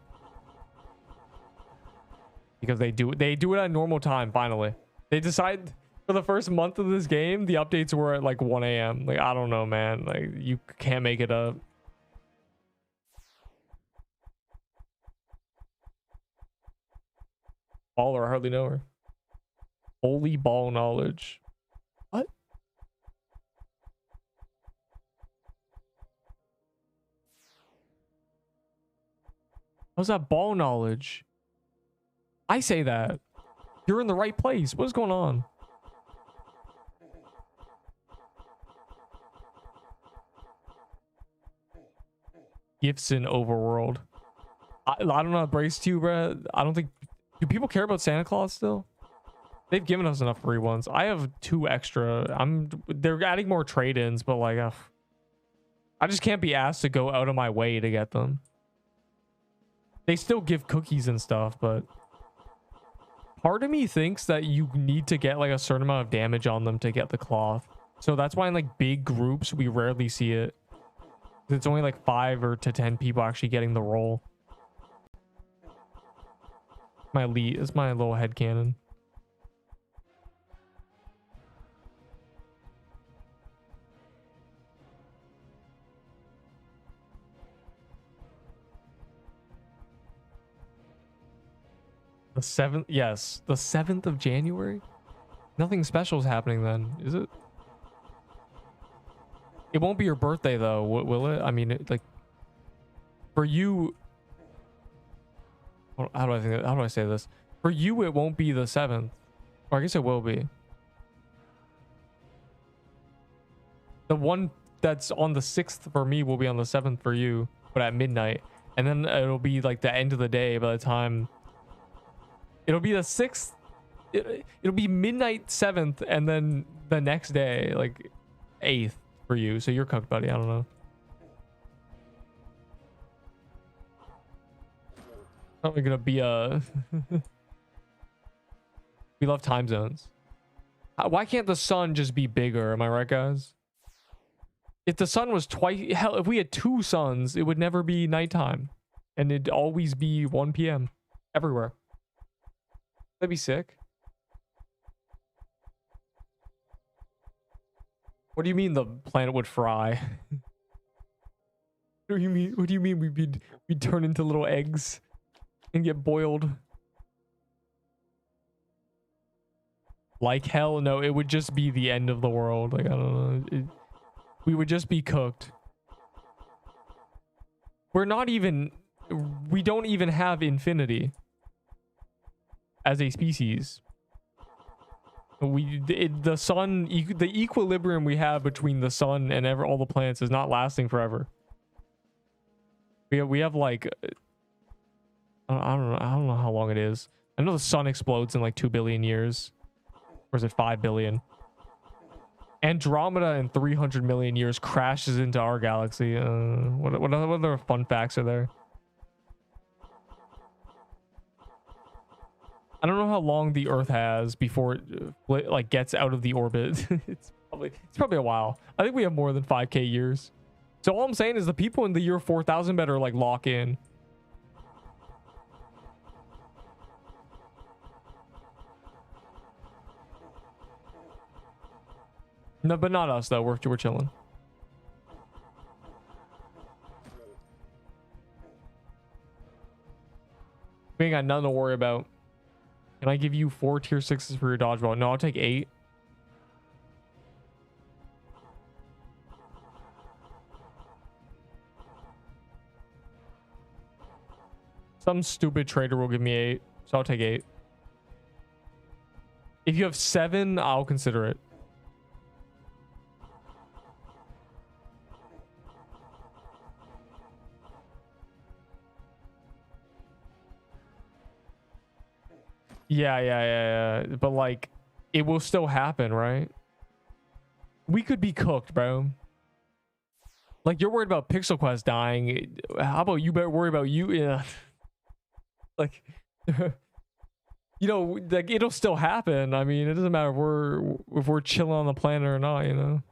Because they do it at normal time finally. They decide for the first month of this game, the updates were at like 1 AM. Like, I don't know, man. Like, you can't make it up. Baller, I hardly know her. Holy ball knowledge. What? How's that ball knowledge? I say that. You're in the right place. What's going on? Gifts in overworld. I don't know how to brace to you, bro. I don't think... Do people care about Santa Claus still? They've given us enough free ones. I have 2 extra. They're adding more trade-ins, but like... I just can't be asked to go out of my way to get them. They still give cookies and stuff, but... Part of me thinks that you need to get like a certain amount of damage on them to get the cloth. So that's why in like big groups, we rarely see it. It's only like 5 or to 10 people actually getting the roll. My lead is my little headcanon. The 7th, yes, the 7th of January. Nothing special is happening then, is it? It won't be your birthday though, will it? I mean, like, for you, how do I say this? For you, it won't be the 7th, or I guess it will be. The one that's on the 6th for me will be on the 7th for you, but at midnight, and then it'll be like the end of the day by the time. It'll be the 6th. It'll be midnight 7th, and then the next day, like 8th for you. So you're cooked, buddy. I don't know. Probably gonna be a. We love time zones. Why can't the sun just be bigger? Am I right, guys? If the sun was twice, hell, if we had 2 suns, it would never be nighttime, and it'd always be 1 p.m. everywhere. That'd be sick. What do you mean the planet would fry? What do you mean? What do you mean we'd turn into little eggs and get boiled? Like hell no, it would just be the end of the world. Like I don't know, we would just be cooked. We don't even have infinity as a species. The sun, the equilibrium we have between the sun and all the planets is not lasting forever. We have like I don't know how long it is. I know the sun explodes in like 2 billion years. Or is it 5 billion? Andromeda in 300 million years crashes into our galaxy. What other fun facts are there? I don't know how long the Earth has before it like gets out of the orbit. it's probably a while. I think we have more than 5k years. So all I'm saying is the people in the year 4000 better like lock in. No, but not us though. We're chilling. We ain't got nothing to worry about. Can I give you 4 tier 6s for your dodgeball? No, I'll take 8. Some stupid trader will give me 8, so I'll take 8. If you have 7, I'll consider it. Yeah. But like, it will still happen, right? We could be cooked, bro. Like, you're worried about Pixel Quest dying. How about you better worry about you? Yeah. Like, you know, like it'll still happen. I mean, it doesn't matter if we're chilling on the planet or not, you know.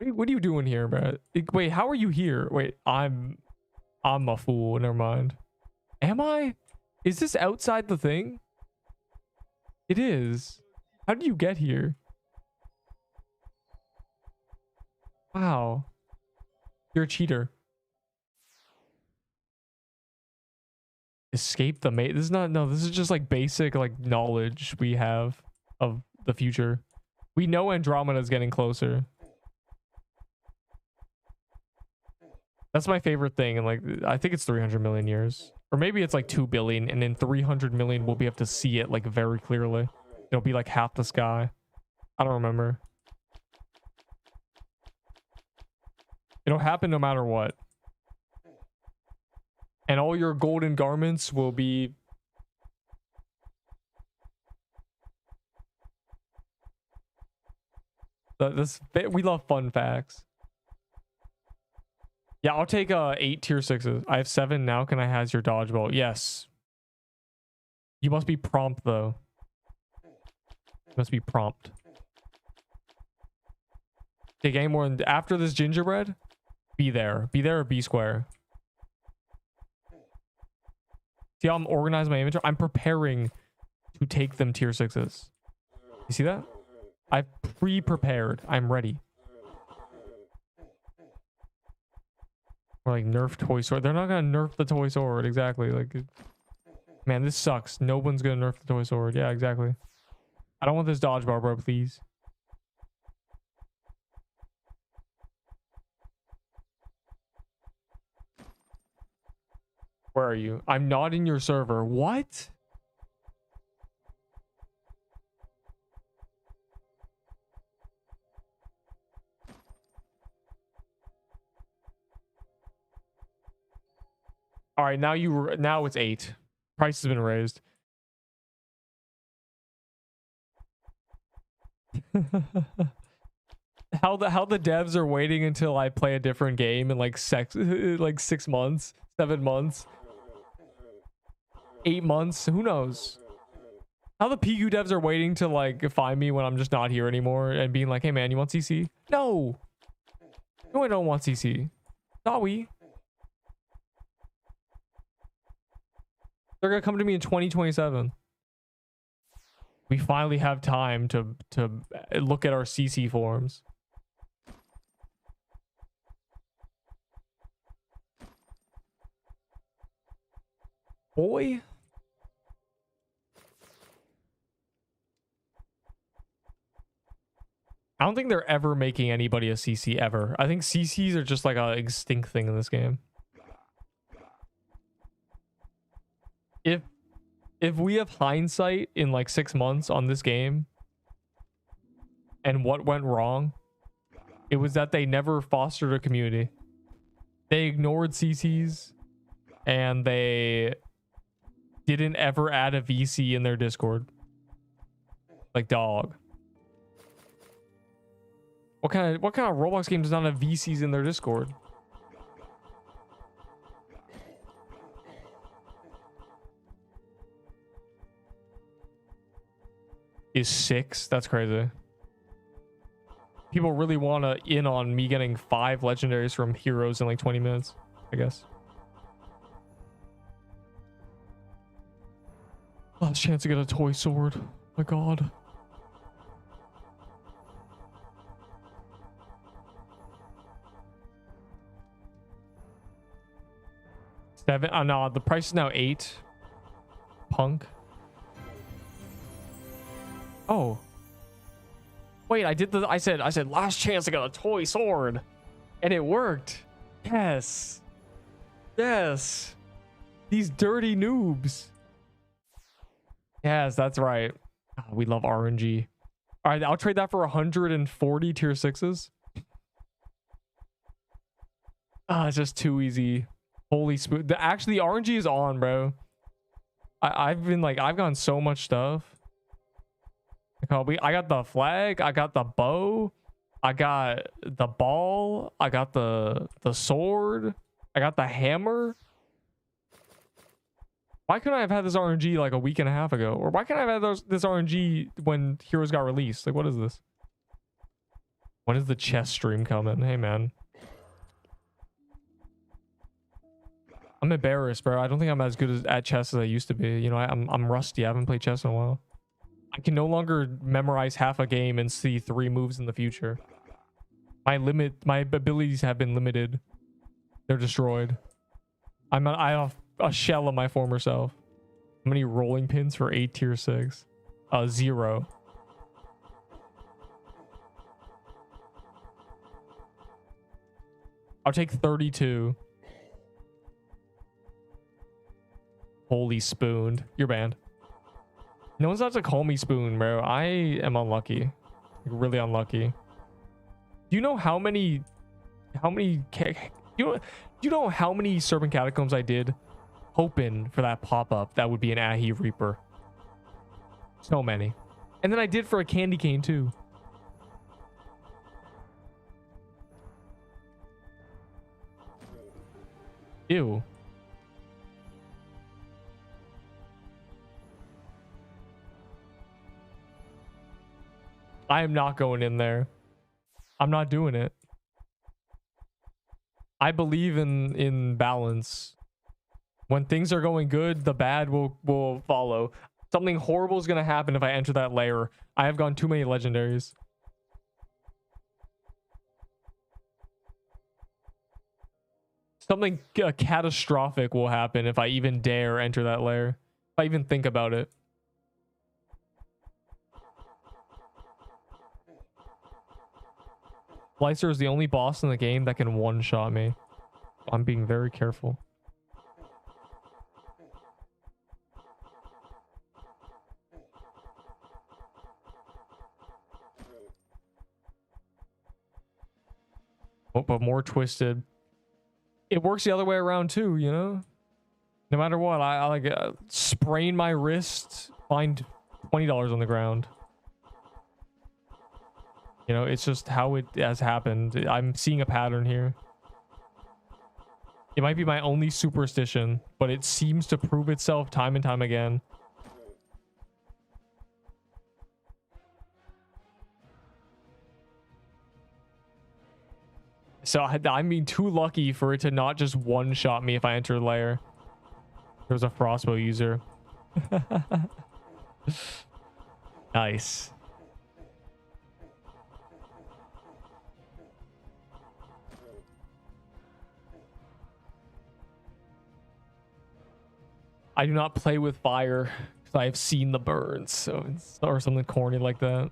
What are you doing here, bro? Wait, how are you here? Wait, I'm a fool. Never mind. Am I? Is this outside the thing? It is. How did you get here? Wow. You're a cheater. Escape the mate. This is not, no, this is just like basic like knowledge we have of the future. We know Andromeda is getting closer. That's my favorite thing. And like, I think it's 300 million years. Or maybe it's like 2 billion, and in 300 million, we'll be able to see it like very clearly. It'll be like half the sky. I don't remember. It'll happen no matter what. And all your golden garments will be... we love fun facts. Yeah, I'll take 8 tier 6s. I have 7 now. Can I has your dodgeball? Yes. You must be prompt though. You must be prompt. Take any more after this gingerbread? Be there. Be there or be square. See how I'm organizing my inventory? I'm preparing to take them tier 6s. You see that? I've pre-prepared. I'm ready. Or like nerf toy sword. They're not gonna nerf the toy sword. Exactly. Like, man, this sucks. No one's gonna nerf the toy sword. Yeah, exactly. I don't want this dodgeball, bro. Please. Where are you? I'm not in your server. What? All right, now it's 8. Price has been raised. How the devs are waiting until I play a different game in like 6 months 7 months, 8 months, who knows? How the PU devs are waiting to like find me when I'm just not here anymore and being like, hey man, you want CC? No, I don't want CC. Not we. They're gonna come to me in 2027. We finally have time to look at our CC forms. Boy. I don't think they're ever making anybody a CC ever. I think CCs are just like a extinct thing in this game. If we have hindsight in like 6 months on this game and what went wrong, it was that they never fostered a community. They ignored CCs and they didn't ever add a VC in their Discord. Like, dog. What kind of Roblox game does not have VCs in their Discord? Is 6? That's crazy. People really want to in on me getting 5 legendaries from heroes in like 20 minutes, I guess. Last chance to get a toy sword. My god. $7. Oh no, the price is now 8. Punk. Oh. Wait, I said last chance to get a toy sword. And it worked. Yes. Yes. These dirty noobs. Yes, that's right. Oh, we love RNG. All right, I'll trade that for 140 tier 6s. Ah, it's just too easy. Holy spoon. Actually, the RNG is on, bro. I've gotten so much stuff. I got the flag. I got the bow. I got the ball. I got the sword. I got the hammer. Why couldn't I have had this RNG like a week and a half ago? Or why can't I have had this RNG when Heroes got released? Like, what is this? When is the chess stream coming? Hey, man. I'm embarrassed, bro. I don't think I'm as good at chess as I used to be. You know, I'm rusty. I haven't played chess in a while. I can no longer memorize half a game and see 3 moves in the future. My abilities have been limited. They're destroyed. I have a shell of my former self. How many rolling pins for 8 tier 6? 0. I'll take 32. Holy spooned. You're banned. No one's allowed to call me spoon, bro. I am unlucky. Like, really unlucky. Do you know how many you know how many Serpent Catacombs I did hoping for that pop-up that would be an Ahi Reaper? So many. And then I did for a candy cane too. Ew. I am not going in there. I'm not doing it. I believe in balance. When things are going good, the bad will follow. Something horrible is going to happen if I enter that layer. I have gone too many legendaries. Something catastrophic will happen if I even dare enter that layer. If I even think about it. Slicer is the only boss in the game that can one-shot me. I'm being very careful. Oh, but more twisted. It works the other way around too, you know? No matter what, I like sprain my wrist, find $20 on the ground. You know, it's just how it has happened. I'm seeing a pattern here. It might be my only superstition, but it seems to prove itself time and time again. So I'm being too lucky for it to not just one-shot me if I enter the lair. There was a frostbow user. Nice. I do not play with fire because I have seen the burns, so it's, or something corny like that.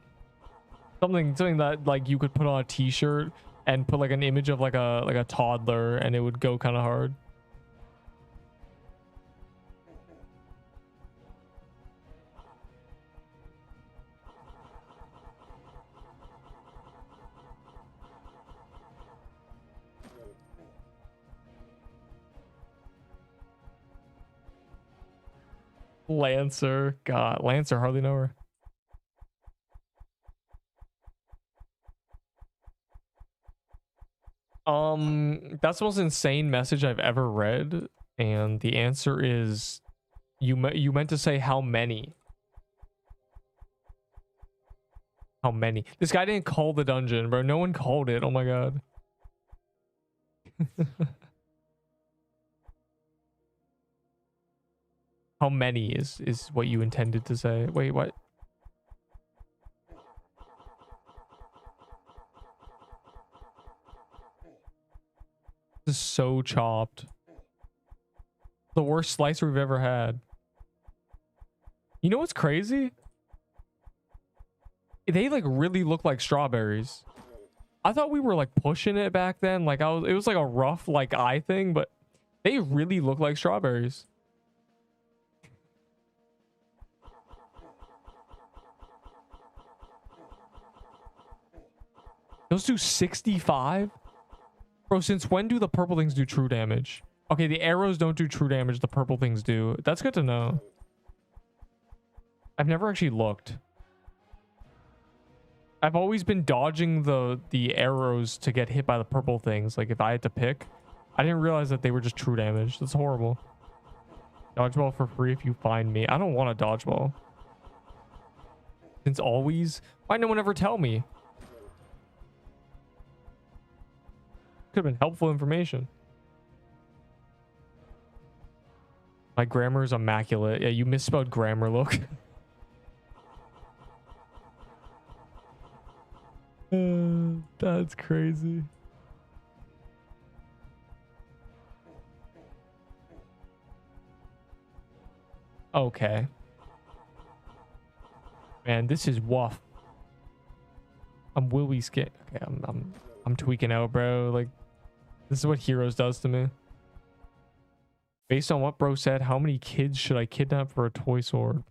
Something that like you could put on a t-shirt and put like an image of like a toddler and it would go kind of hard. Lancer, God, Lancer, hardly know her. That's the most insane message I've ever read, and the answer is, you meant to say how many. How many? This guy didn't call the dungeon, bro. No one called it. Oh my god. How many is what you intended to say. Wait, what? This is so chopped. The worst slicer we've ever had. You know what's crazy? They like really look like strawberries. I thought we were like pushing it back then. Like it was like a rough like eye thing, but they really look like strawberries. Those do 65? Bro, since when do the purple things do true damage? Okay, the arrows don't do true damage. The purple things do. That's good to know. I've never actually looked. I've always been dodging the arrows to get hit by the purple things. Like if I had to pick, I didn't realize that they were just true damage. That's horrible. Dodgeball for free if you find me. I don't want a dodgeball. Since always? Why no one ever tell me? Could have been helpful information. My grammar is immaculate. Yeah, you misspelled grammar, look. That's crazy. Okay. Man, this is wuff. I'm Willy scared. Okay, I'm tweaking out, bro. Like, this is what Heroes does to me. Based on what bro said, how many kids should I kidnap for a toy sword?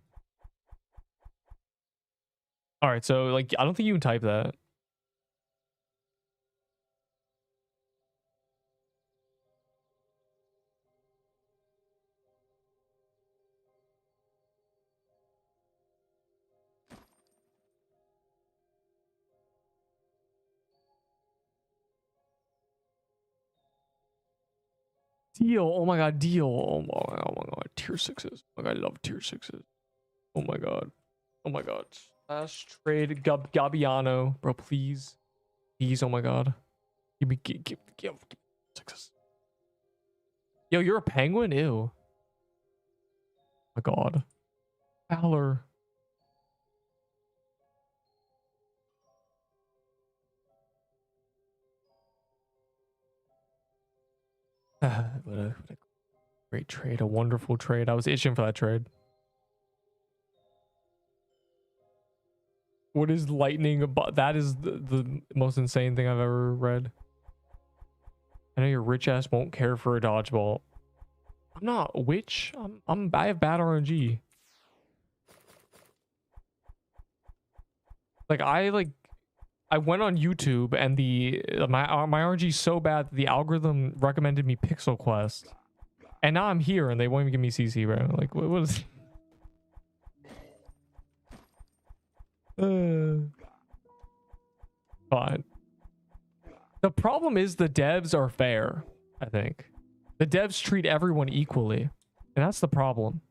All right, so like, I don't think you can type that. Deal. Oh my god, deal. Oh my god. Tier 6s. Oh my god, I love tier 6s. Oh my god. Oh my god. Slash trade Gabbiano. Bro, please. Please, oh my god. Give me 6s. Yo, you're a penguin? Ew. Oh my god. VALOR. What a great trade, a wonderful trade. I was itching for that trade. What is lightning about? That is the most insane thing I've ever read. I know your rich ass won't care for a dodgeball. I'm not a witch. I have bad RNG. I went on YouTube and my RNG is so bad that the algorithm recommended me Pixel Quest, and now I'm here and they won't even give me CC, bro. Like what is? Fine. The problem is the devs are fair. I think The devs treat everyone equally, and that's the problem.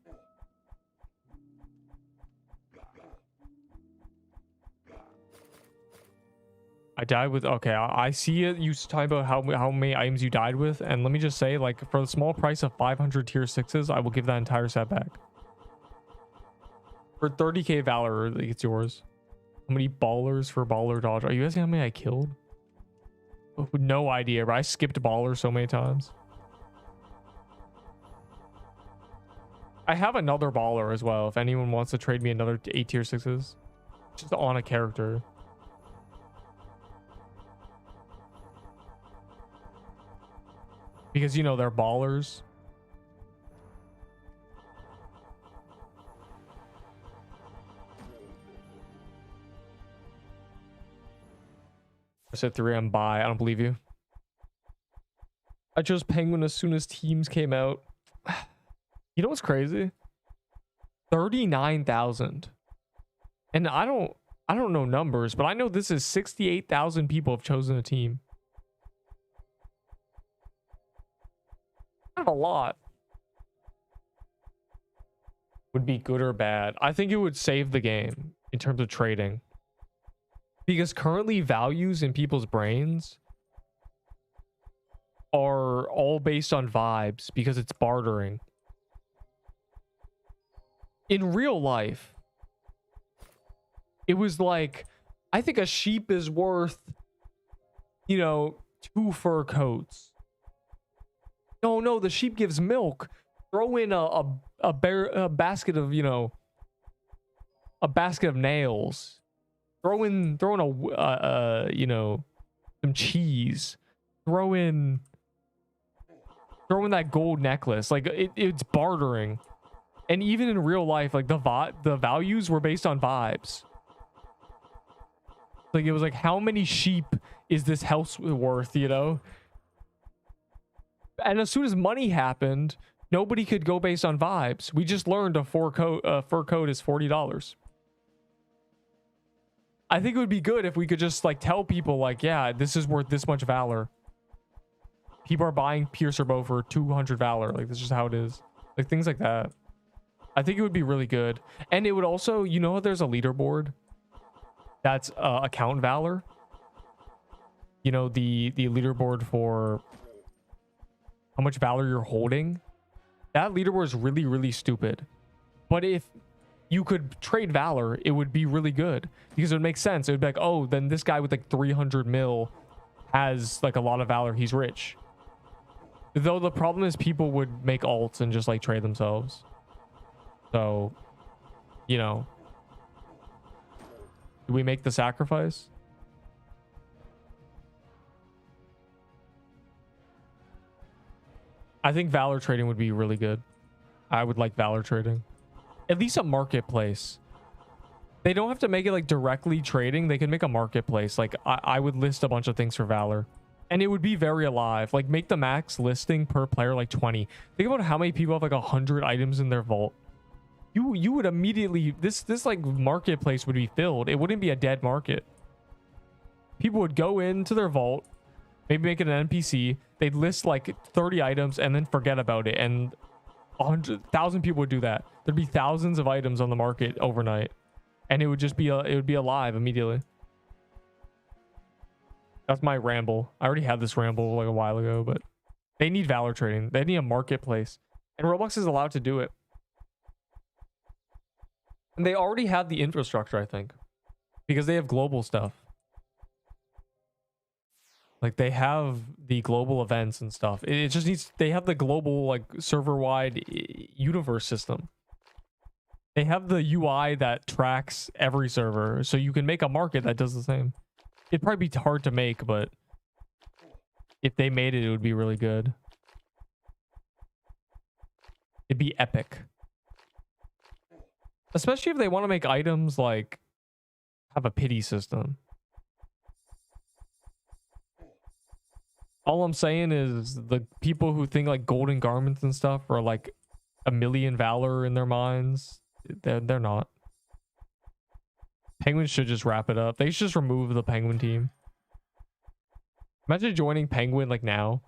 I died with, okay, I see it. You talk about how many items you died with, and let me just say, like, for the small price of 500 tier 6s, I will give that entire set back. For 30k Valor, like, it's yours. How many ballers for baller dodge? Are you asking how many I killed? Oh, no idea, but I skipped baller so many times. I have another baller as well, if anyone wants to trade me another 8 tier 6s. Just on a character. Because, you know, they're ballers. I said 3M buy. I don't believe you. I chose Penguin as soon as teams came out. You know what's crazy? 39,000. And I don't know numbers, but I know this is 68,000 people have chosen a team. Not a lot. Would be good or bad. I think it would save the game in terms of trading. Because currently values in people's brains are all based on vibes because it's bartering. In real life, it was like, I think a sheep is worth, you know, 2 fur coats. No, the sheep gives milk. Throw in a basket of, you know, a basket of nails. Throw in you know, some cheese. Throw in that gold necklace. Like it's bartering. And even in real life, like the values were based on vibes. Like it was like, how many sheep is this house worth, you know? And as soon as money happened, nobody could go based on vibes. We just learned a fur coat is $40. I think it would be good if we could just like tell people like, yeah, this is worth this much Valor. People are buying Piercer Bow for 200 Valor. Like, this is just how it is. Like, things like that. I think it would be really good. And it would also, you know, there's a leaderboard that's account Valor. You know, the leaderboard for how much Valor you're holding. That leaderboard is really, really stupid. But if you could trade Valor, it would be really good. Because it would make sense. It would be like, oh, then this guy with like 300 mil has like a lot of Valor. He's rich. Though the problem is people would make alts and just like trade themselves. So, you know. Do we make the sacrifice? I think Valor trading would be really good. I would like Valor trading. At least a marketplace. They don't have to make it like directly trading. They can make a marketplace. Like I would list a bunch of things for Valor. And it would be very alive. Like make the max listing per player like 20. Think about how many people have like 100 items in their vault. You would immediately, this like marketplace would be filled. It wouldn't be a dead market. People would go into their vault, maybe make it an NPC. They'd list like 30 items and then forget about it. And 100,000 people would do that. There'd be thousands of items on the market overnight. And it would just be, it would be alive immediately. That's my ramble. I already had this ramble like a while ago, but they need Valor trading. They need a marketplace. And Roblox is allowed to do it. And they already have the infrastructure, I think. Because they have global stuff. Like they have the global events and stuff. It just needs, they have the global like server-wide universe system. They have the UI that tracks every server. So you can make a market that does the same. It'd probably be hard to make, but if they made it, it would be really good. It'd be epic. Especially if they want to make items like have a pity system. All I'm saying is the people who think like golden garments and stuff are like a million Valor in their minds. They're not. Penguins should just wrap it up. They should just remove the Penguin team. Imagine joining Penguin like now.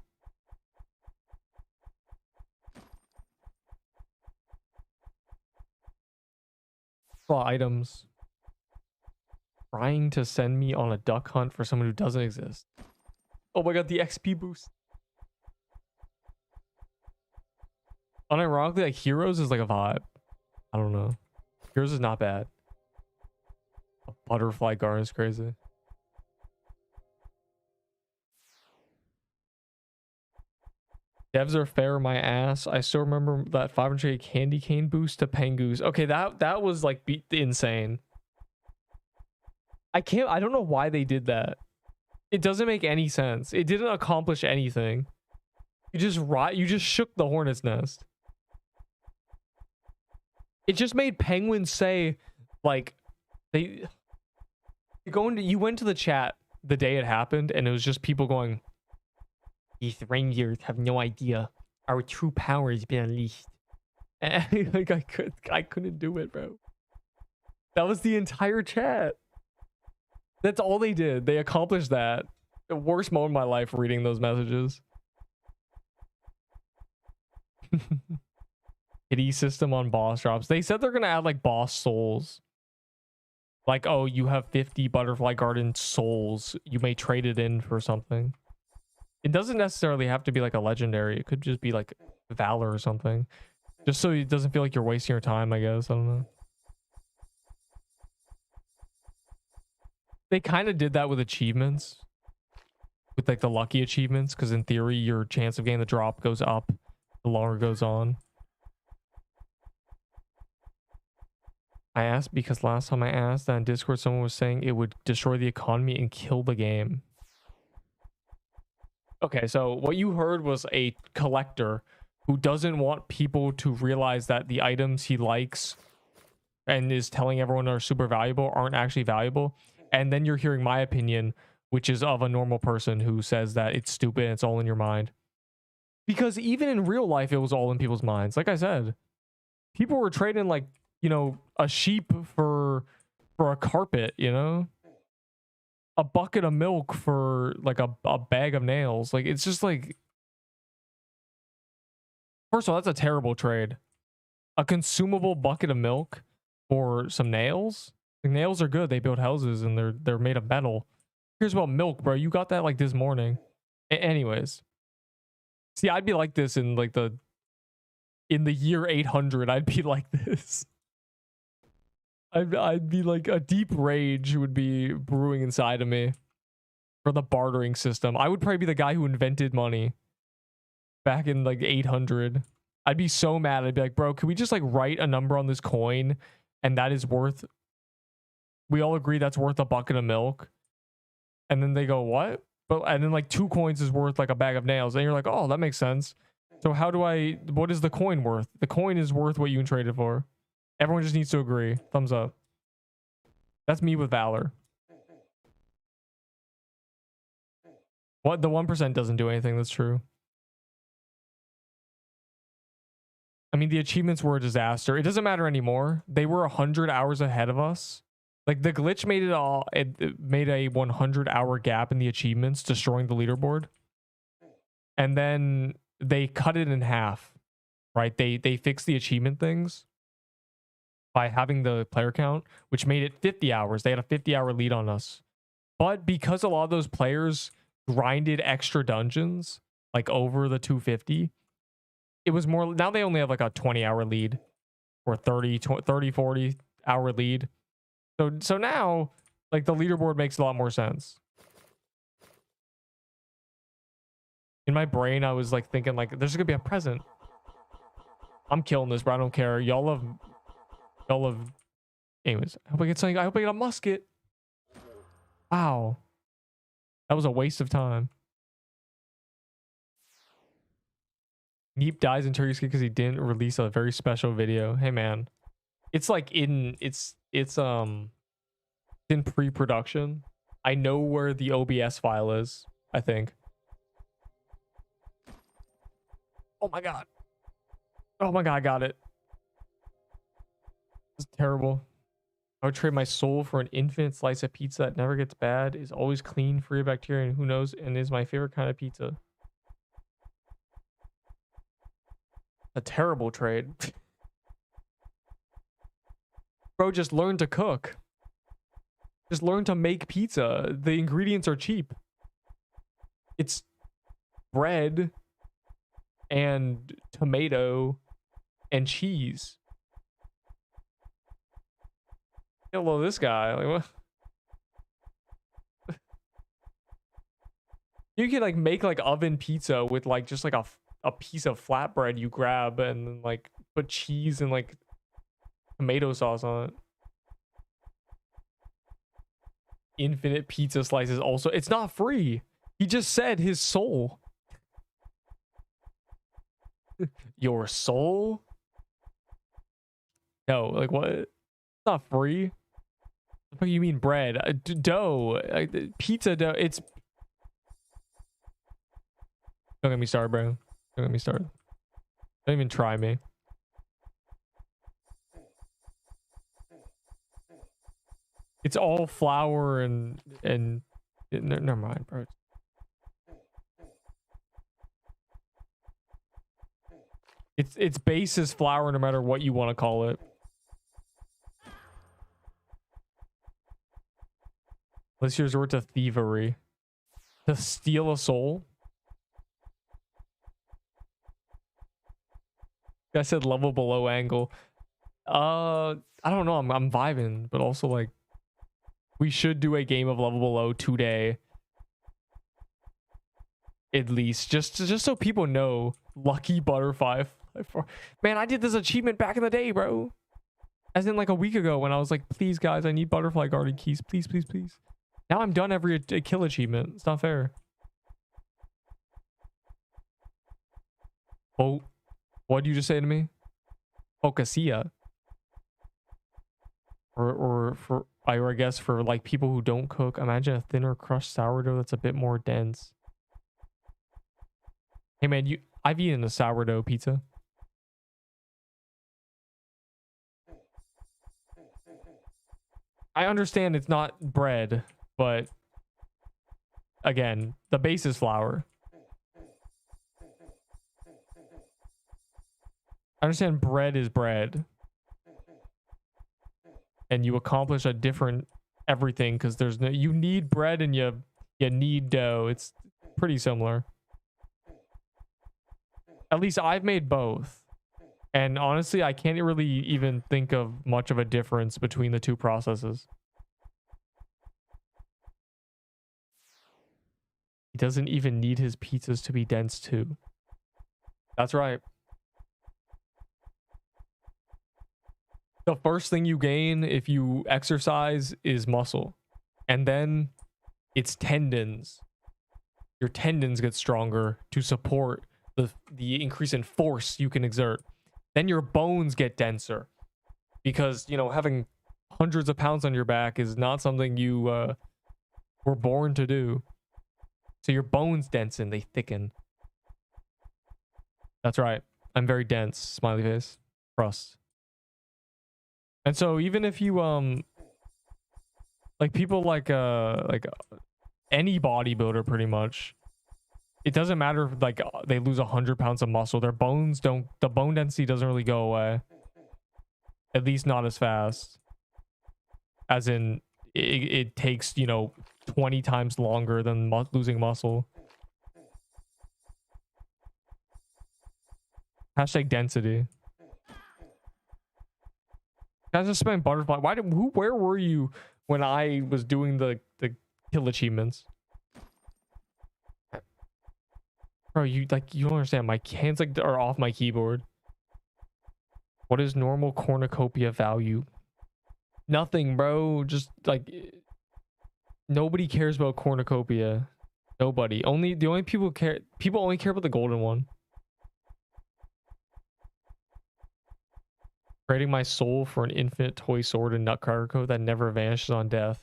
A lot of items. Trying to send me on a duck hunt for someone who doesn't exist. Oh my god, the XP boost. Unironically, like Heroes is like a vibe. I don't know. Heroes is not bad. A butterfly garden is crazy. Devs are fair, my ass. I still remember that 500 candy cane boost to Pengoose. Okay, that was like insane. I don't know why they did that. It doesn't make any sense. It didn't accomplish anything. You just shook the hornet's nest. It just made penguins say, like, you went to the chat the day it happened, and it was just people going, "These reindeers have no idea our true power has been unleashed." And like I couldn't do it, bro. That was the entire chat. That's all they did. They accomplished that. The worst moment of my life reading those messages. Kitty system on boss drops. They said they're gonna add like boss souls. Like, oh, you have 50 butterfly garden souls. You may trade it in for something. It doesn't necessarily have to be like a legendary. It could just be like Valor or something. Just so it doesn't feel like you're wasting your time, I guess. I don't know. They kind of did that with achievements. With like the lucky achievements. Because in theory, your chance of getting the drop goes up the longer it goes on. I asked because last time I asked on Discord, someone was saying it would destroy the economy and kill the game. Okay, so what you heard was a collector who doesn't want people to realize that the items he likes and is telling everyone are super valuable aren't actually valuable. And then you're hearing my opinion, which is of a normal person who says that it's stupid and it's all in your mind. Because even in real life, it was all in people's minds. Like I said, people were trading like, you know, a sheep for a carpet, you know? A bucket of milk for like a bag of nails. Like, it's just like, first of all, that's a terrible trade. A consumable bucket of milk for some nails. Like, nails are good. They build houses and they're made of metal. Here's about milk, bro. You got that like this morning. Anyways, see, I'd be like this in like in the year 800. I'd be like this. I'd be like, a deep rage would be brewing inside of me for the bartering system. I would probably be the guy who invented money back in like 800. I'd be so mad. I'd be like, bro, can we just like write a number on this coin and that is worth, we all agree that's worth a bucket of milk. And then they go, what? And then like 2 coins is worth like a bag of nails. And you're like, oh, that makes sense. So what is the coin worth? The coin is worth what you can trade it for. Everyone just needs to agree. Thumbs up. That's me with Valor. What? The 1% doesn't do anything. That's true. I mean, the achievements were a disaster. It doesn't matter anymore. They were 100 hours ahead of us. Like, the glitch made it made a 100-hour gap in the achievements, destroying the leaderboard. And then they cut it in half, right? They fixed the achievement things by having the player count, which made it 50 hours. They had a 50-hour lead on us. But because a lot of those players grinded extra dungeons, like over the 250, it was more, now they only have like a 20-hour lead or 30, 40-hour lead. So now, like, the leaderboard makes a lot more sense. In my brain, I was like thinking like, there's gonna be a present. I'm killing this, bro. I don't care. Y'all have. Anyways, I hope I get something. I hope I get a musket. Wow, that was a waste of time. Neep dies in Turkey because he didn't release a very special video. Hey man, it's like it's in pre-production. I know where the OBS file is, I think. Oh my god. Oh my god, I got it. This is terrible. I would trade my soul for an infinite slice of pizza that never gets bad, is always clean, free of bacteria, and who knows, and is my favorite kind of pizza. A terrible trade. Bro, just learn to cook. Just learn to make pizza. The ingredients are cheap. It's bread and tomato and cheese. Hello, this guy. Like, what? You can like make like oven pizza with like just like a piece of flatbread you grab and then like put cheese and like tomato sauce on it. Infinite pizza slices also. It's not free. He just said his soul. Your soul? No, like what? It's not free. What do you mean bread? Dough. Pizza dough. It's... Don't get me started, bro. Don't get me started. Don't even try me. It's all flour and never mind, bro. Its base is flour no matter what you want to call it. Let's resort to thievery. To steal a soul? I said level below angle. I don't know. I'm vibing, but also like we should do a game of level below today. At least just so people know. Lucky butterfly. Man, I did this achievement back in the day, bro. As in like a week ago when I was like, please guys, I need butterfly garden keys. Please, please, please. Now I'm done every kill achievement. It's not fair. Oh, what did you just say to me? Focaccia. Or I guess for like people who don't cook, imagine a thinner crushed sourdough that's a bit more dense. Hey man, I've eaten a sourdough pizza. I understand it's not bread, but again, the base is flour. I understand bread is bread. And you accomplish a different everything because there's no, you need bread and you need dough. It's pretty similar. At least I've made both. And honestly, I can't really even think of much of a difference between the two processes. He doesn't even need his pizzas to be dense too. That's right. The first thing you gain if you exercise is muscle. And then it's tendons. Your tendons get stronger to support the increase in force you can exert. Then your bones get denser. Because, you know, having hundreds of pounds on your back is not something you were born to do. So your bones densen, they thicken. That's right. I'm very dense, smiley face. Trust. And so even if you like people like any bodybuilder pretty much, it doesn't matter if like they lose 100 pounds of muscle, their bones don't, the bone density doesn't really go away, at least not as fast, as in it takes, you know, 20 times longer than losing muscle. Hashtag density. Guys, just spent butterfly. Where were you when I was doing the kill achievements? Bro, you don't understand. My hands like are off my keyboard. What is normal cornucopia value? Nothing, bro. Just like nobody cares about cornucopia. Nobody. The only people care. People only care about the golden one. Trading my soul for an infinite toy sword and nutcracker coat that never vanishes on death.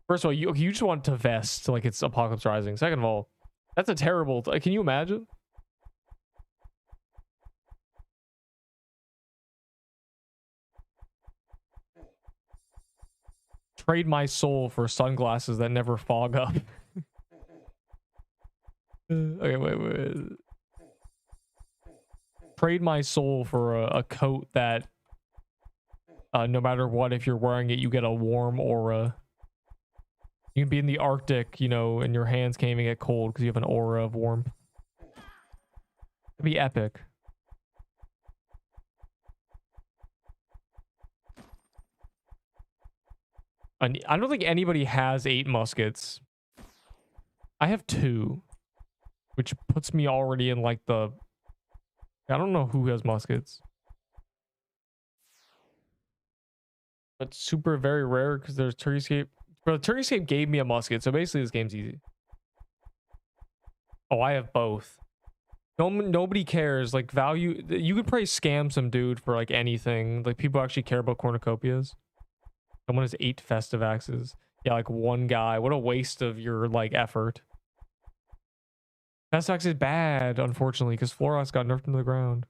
First of all, you just want to vest like it's Apocalypse Rising. Second of all, that's a terrible... Can you imagine? Trade my soul for sunglasses that never fog up. Okay, wait. Trade my soul for a coat that no matter what, if you're wearing it, you get a warm aura. You can be in the Arctic, you know, and your hands can't even get cold because you have an aura of warmth. It'd be epic. And I don't think anybody has 8 muskets. I have 2, which puts me already in like the... I don't know who has muskets. But super very rare because there's Turkeyscape. But Turkeyscape gave me a musket, so basically this game's easy. Oh, I have both. Nobody cares. Like, value... You could probably scam some dude for like anything. Like, people actually care about cornucopias. Someone has 8 festive axes. Yeah, like one guy. What a waste of your like effort. Festive axe is bad, unfortunately, because Florox got nerfed into the ground.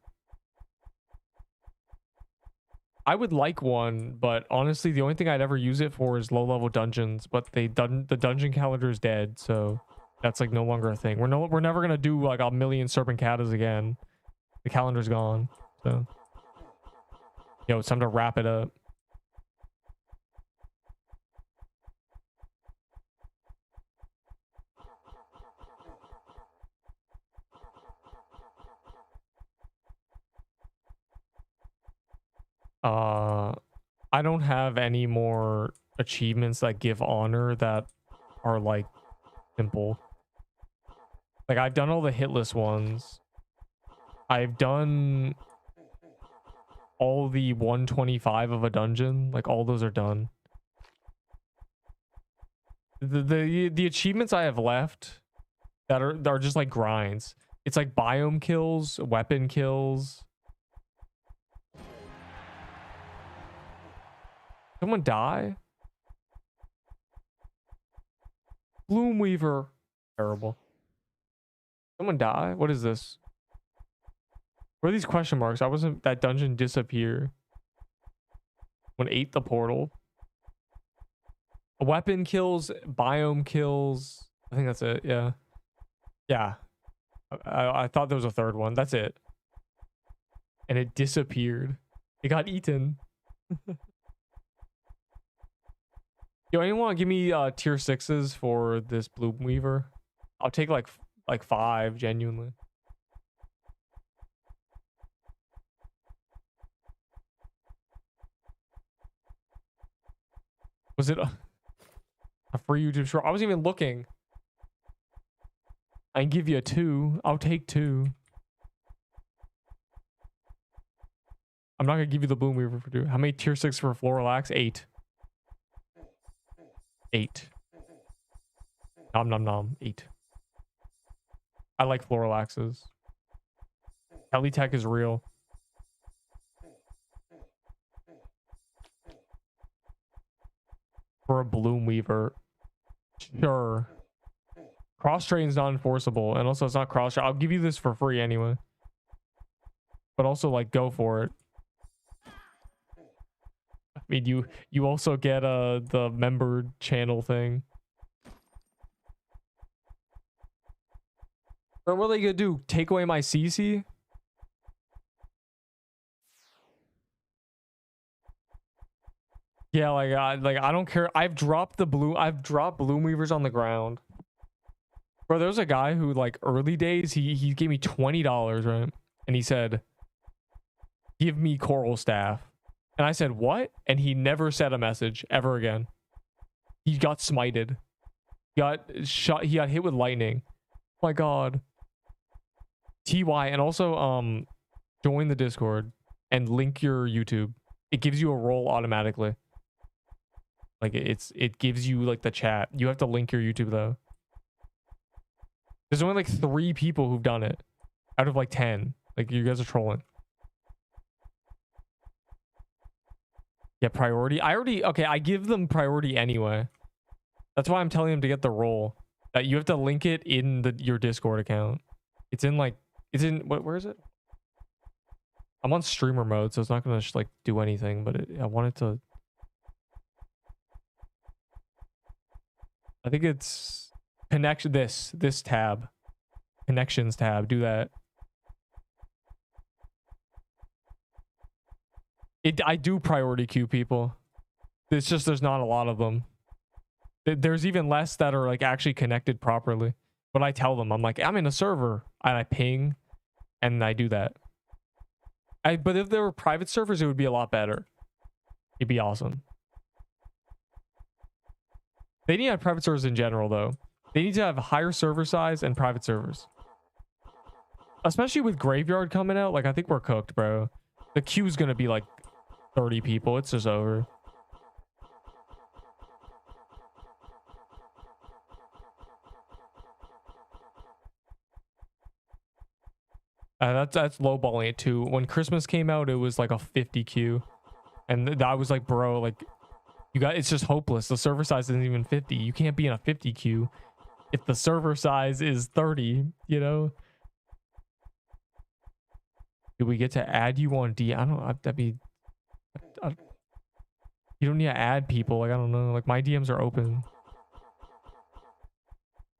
I would like one, but honestly, the only thing I'd ever use it for is low-level dungeons. But the dungeon calendar is dead, so that's like no longer a thing. We're never gonna do like a million serpent catas again. The calendar's gone. So, yo, it's time to wrap it up. I don't have any more achievements that give honor that are like simple. Like, I've done all the hitless ones. I've done all the 125 of a dungeon. Like, all those are done. The achievements I have left that are just like grinds. It's like biome kills, weapon kills. Someone die? Bloomweaver. Terrible. Someone die? What is this? What are these question marks? I wasn't... That dungeon disappear. When ate the portal. Weapon kills, biome kills. I think that's it, yeah. Yeah. I thought there was a third one. That's it. And it disappeared. It got eaten. Yo, anyone want to give me tier 6s for this Bloomweaver? I'll take like 5, genuinely. Was it a free YouTube short? I wasn't even looking. I can give you a 2. I'll take 2. I'm not gonna give you the Bloomweaver for 2. How many tier 6 for Floral Axe? 8. 8. Nom nom nom. 8. I like floral axes. Helitech is real. For a Bloomweaver. Sure. Cross train is not enforceable, and also it's not cross train. I'll give you this for free anyway. But also, like, go for it. I mean, you also get the member channel thing. But what are they gonna do? Take away my CC? Yeah, like I don't care. I've dropped Bloomweavers on the ground. Bro, there's a guy who, like, early days, he gave me $20, right? And he said, give me coral staff. And I said, what? And he never said a message ever again. He got smited. He got shot. He got hit with lightning. Oh my God. TY. And also, join the Discord and link your YouTube. It gives you a role automatically. Like, it gives you, like, the chat. You have to link your YouTube, though. There's only, like, 3 people who've done it out of, like, 10. Like, you guys are trolling. Yeah, priority. Okay, I give them priority anyway. That's why I'm telling them to get the role. That you have to link it in your Discord account. It's in, like, where is it? I'm on streamer mode, so it's not gonna like do anything, but I wanted to. I think it's this tab. Connections tab. Do that. I do priority queue people. It's just there's not a lot of them. There's even less that are like actually connected properly. But I tell them, I'm like, I'm in a server, and I ping, and I do that. But if there were private servers, it would be a lot better. It'd be awesome. They need to have private servers in general, though. They need to have higher server size and private servers. Especially with Graveyard coming out, like, I think we're cooked, bro. The queue's gonna be like 30 people. It's just over. That's lowballing it too. When Christmas came out, it was like a 50 queue, and I was like, bro, like, you got, it's just hopeless. The server size isn't even 50. You can't be in a 50 queue if the server size is 30. You know? Do we get to add you on D? I don't. That'd be. You don't need to add people. Like, I don't know. Like, my DMs are open.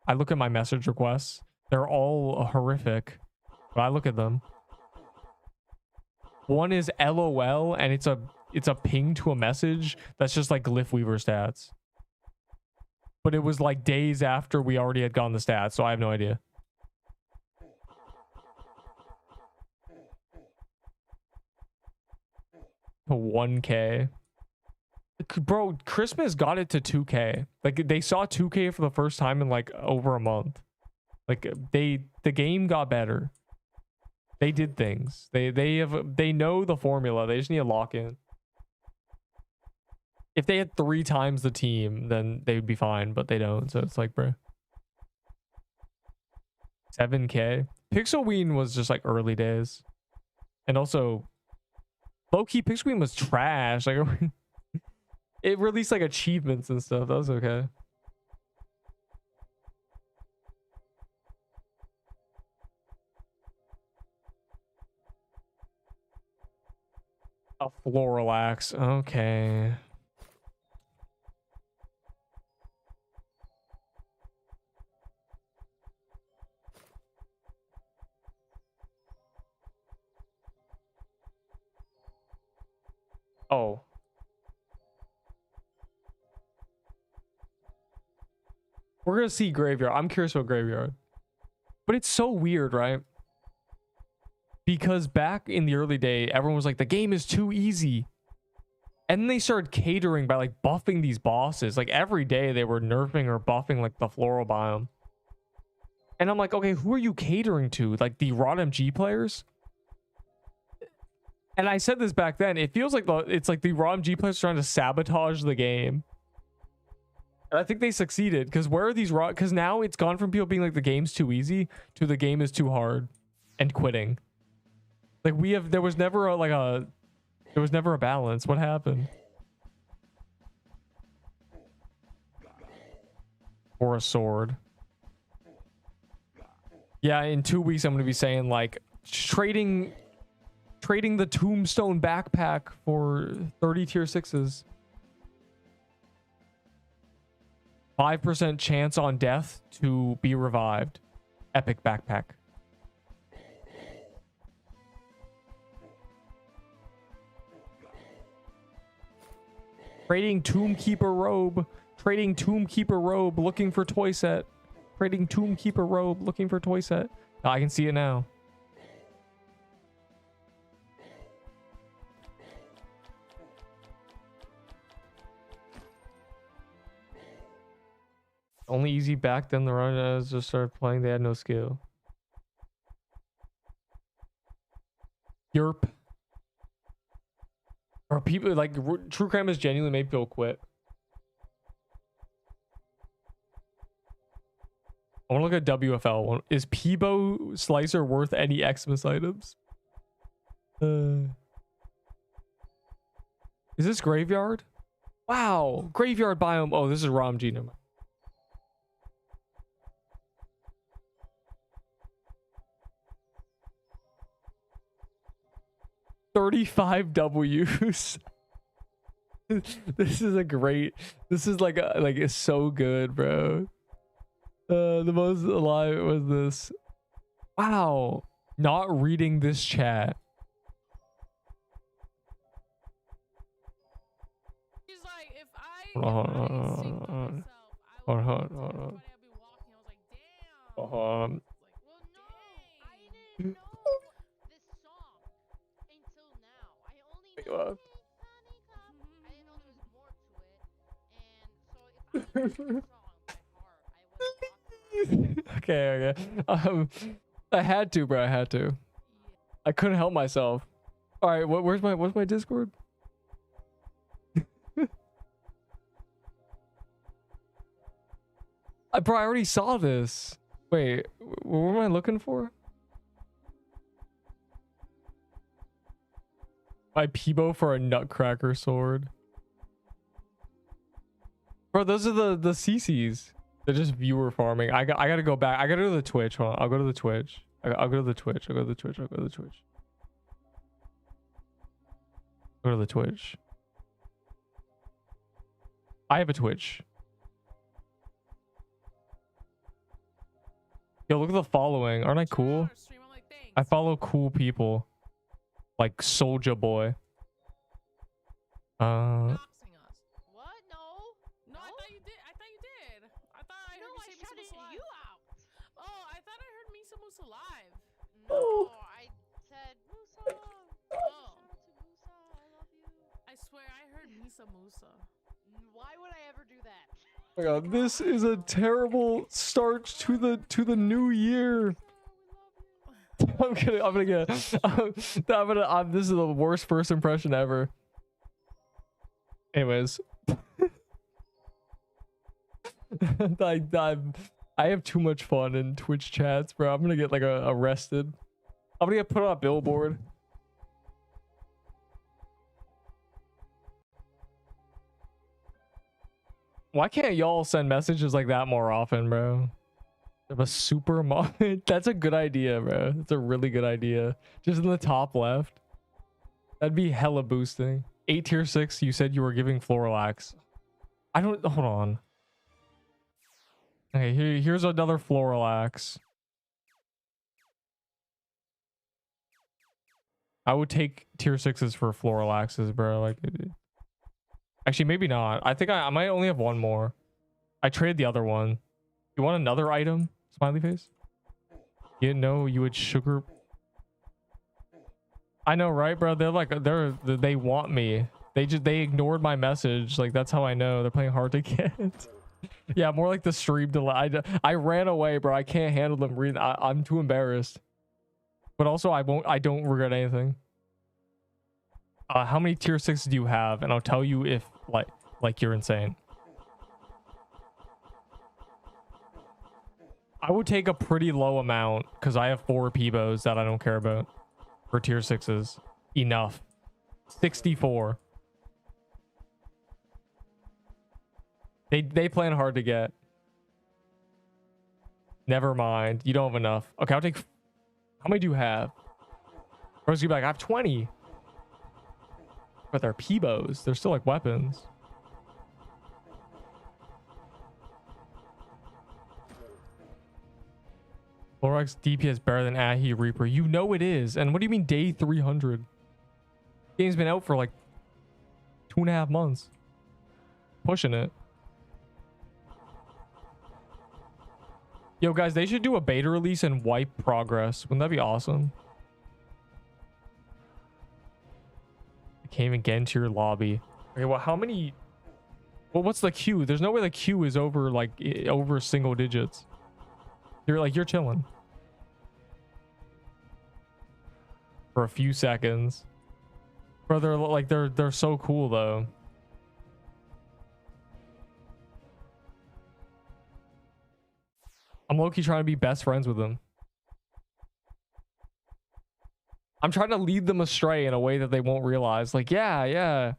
I look at my message requests. They're all horrific. But I look at them. One is LOL, and it's a ping to a message that's just like Glyph Weaver stats. But it was like days after we already had gotten the stats, so I have no idea. To 1K. Bro, Christmas got it to 2K. Like, they saw 2K for the first time in like over a month. Like, the game got better. They did things. They know the formula. They just need to lock in. If they had 3 times the team, then they would be fine, but they don't. So it's like, bro. 7K. Pixelween was just like early days. And also, low-key, Pixelween was trash. Like, it released like achievements and stuff. That was okay. A floral axe. Okay. Oh. We're gonna see Graveyard. I'm curious about Graveyard. But it's so weird, right? Because back in the early day, everyone was like, the game is too easy. And then they started catering by like buffing these bosses. Like every day they were nerfing or buffing like the floral biome. And I'm like, okay, who are you catering to? Like the raw MG players? And I said this back then. It feels like it's like the raw MG players trying to sabotage the game. And I think they succeeded. Because where are these raw? Because now it's gone from people being like the game's too easy to the game is too hard and quitting. Like there was never a balance. What happened? Or a sword. Yeah, in 2 weeks I'm gonna be saying like trading the tombstone backpack for 30 tier 6s. 5% chance on death to be revived. Epic backpack. Trading Tombkeeper robe. Trading Tombkeeper robe looking for toy set. Trading Tombkeeper robe looking for toy set. Oh, I can see it now. Only easy back then the runners just started playing. They had no skill. Yerp. Or people like true crime has genuinely made people quit. I want to look at WFL. Is Peebo Slicer worth any Xmas items? Is this Graveyard? Wow, Graveyard biome. Oh, this is ROMG. Never mind. $35 W's. This is a great. This is like it's so good, bro. The most alive was this. Wow, not reading this chat. if I Hold on, sync with myself, I would hold be on, to hold on. everybody. I'd be walking. I was like, damn. Like, well, no, I didn't know this song until now. I only know Honey Cup. I didn't know there was more to it. And so if I knew this song by heart, I would have walked around. Okay. I had to, bro. I had to. I couldn't help myself. All right, what's my Discord? Bro, I already saw this. Wait, what am I looking for? My Peebo for a nutcracker sword. Bro, those are the CCs. They're just viewer farming. I gotta go back. I gotta go to the Twitch. Hold on. I'll go to the Twitch. I'll go to the Twitch. I'll go to the Twitch. I'll go to the Twitch. Go to the Twitch. I have a Twitch. Yo, look at the following. Aren't I cool? I follow cool people. Like Soulja Boy. What? No. No, I thought you did. I thought I heard you say Misa Musa live. You out. Oh, I thought I heard Misa Musa live. No, I said Musa. Oh. Shout out to Musa. I love you. I swear I heard Misa Musa. Why would I ever do that? Oh my God, this is a terrible start to the new year. This is the worst first impression ever. Anyways. I have too much fun in Twitch chats, bro. I'm gonna get like arrested. I'm gonna get put on a billboard. Why can't y'all send messages like that more often, bro? Of a super mod. That's a good idea, bro. That's a really good idea. Just in the top left. That'd be hella boosting. 8 tier 6, you said you were giving Floralax. I don't... Hold on. Okay, here's another Floralax. I would take tier 6s for Floralaxes, bro. Like... Actually, maybe not. I think I might only have one more. I traded the other one. You want another item? Smiley face? You didn't know you would sugar... I know, right, bro? They're like... They want me. They ignored my message. Like, that's how I know. They're playing hard to get. Yeah, more like the stream delay. I ran away, bro. I can't handle them reading. I'm too embarrassed. But also, I don't regret anything. How many tier 6s do you have? And I'll tell you if like you're insane. I would take a pretty low amount because I have 4 Peebos that I don't care about for tier 6s. Enough. 64. They plan hard to get. Never mind. You don't have enough. Okay, I'll take... How many do you have? I was gonna be like, I have 20. But they're Peebos. They're still like weapons. Lorax DPS better than Ahi Reaper. You know it is. And what do you mean day 300? Game's been out for like 2.5 months. Pushing it. Yo, guys, they should do a beta release and wipe progress. Wouldn't that be awesome? I can't even get into your lobby. Okay, well, how many... Well, what's the queue? There's no way the queue is over, like, over single digits. You're chilling. For a few seconds. Bro, they're so cool, though. I'm low-key trying to be best friends with them. I'm trying to lead them astray in a way that they won't realize. Like, yeah.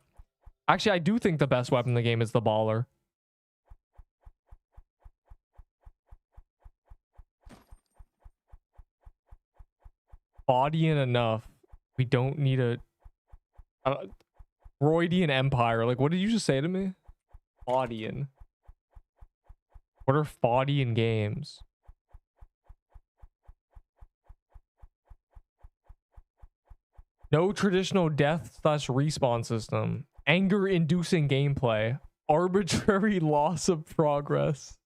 Actually, I do think the best weapon in the game is the baller. Freudian enough. We don't need a... Freudian Empire. Like, what did you just say to me? Freudian. What are Freudian games? No traditional death/respawn system. Anger-inducing gameplay. Arbitrary loss of progress.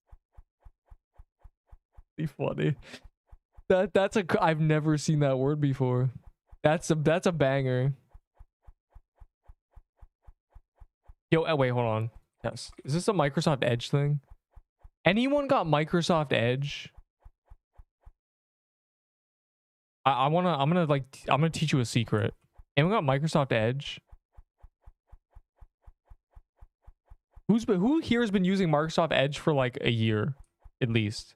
Be funny. That's a I've never seen that word before. That's a banger. Yo, wait, hold on. Yes. Is this a Microsoft Edge thing? Anyone got Microsoft Edge? I'm gonna teach you a secret. Anyone got Microsoft Edge? Who here has been using Microsoft Edge for like a year at least?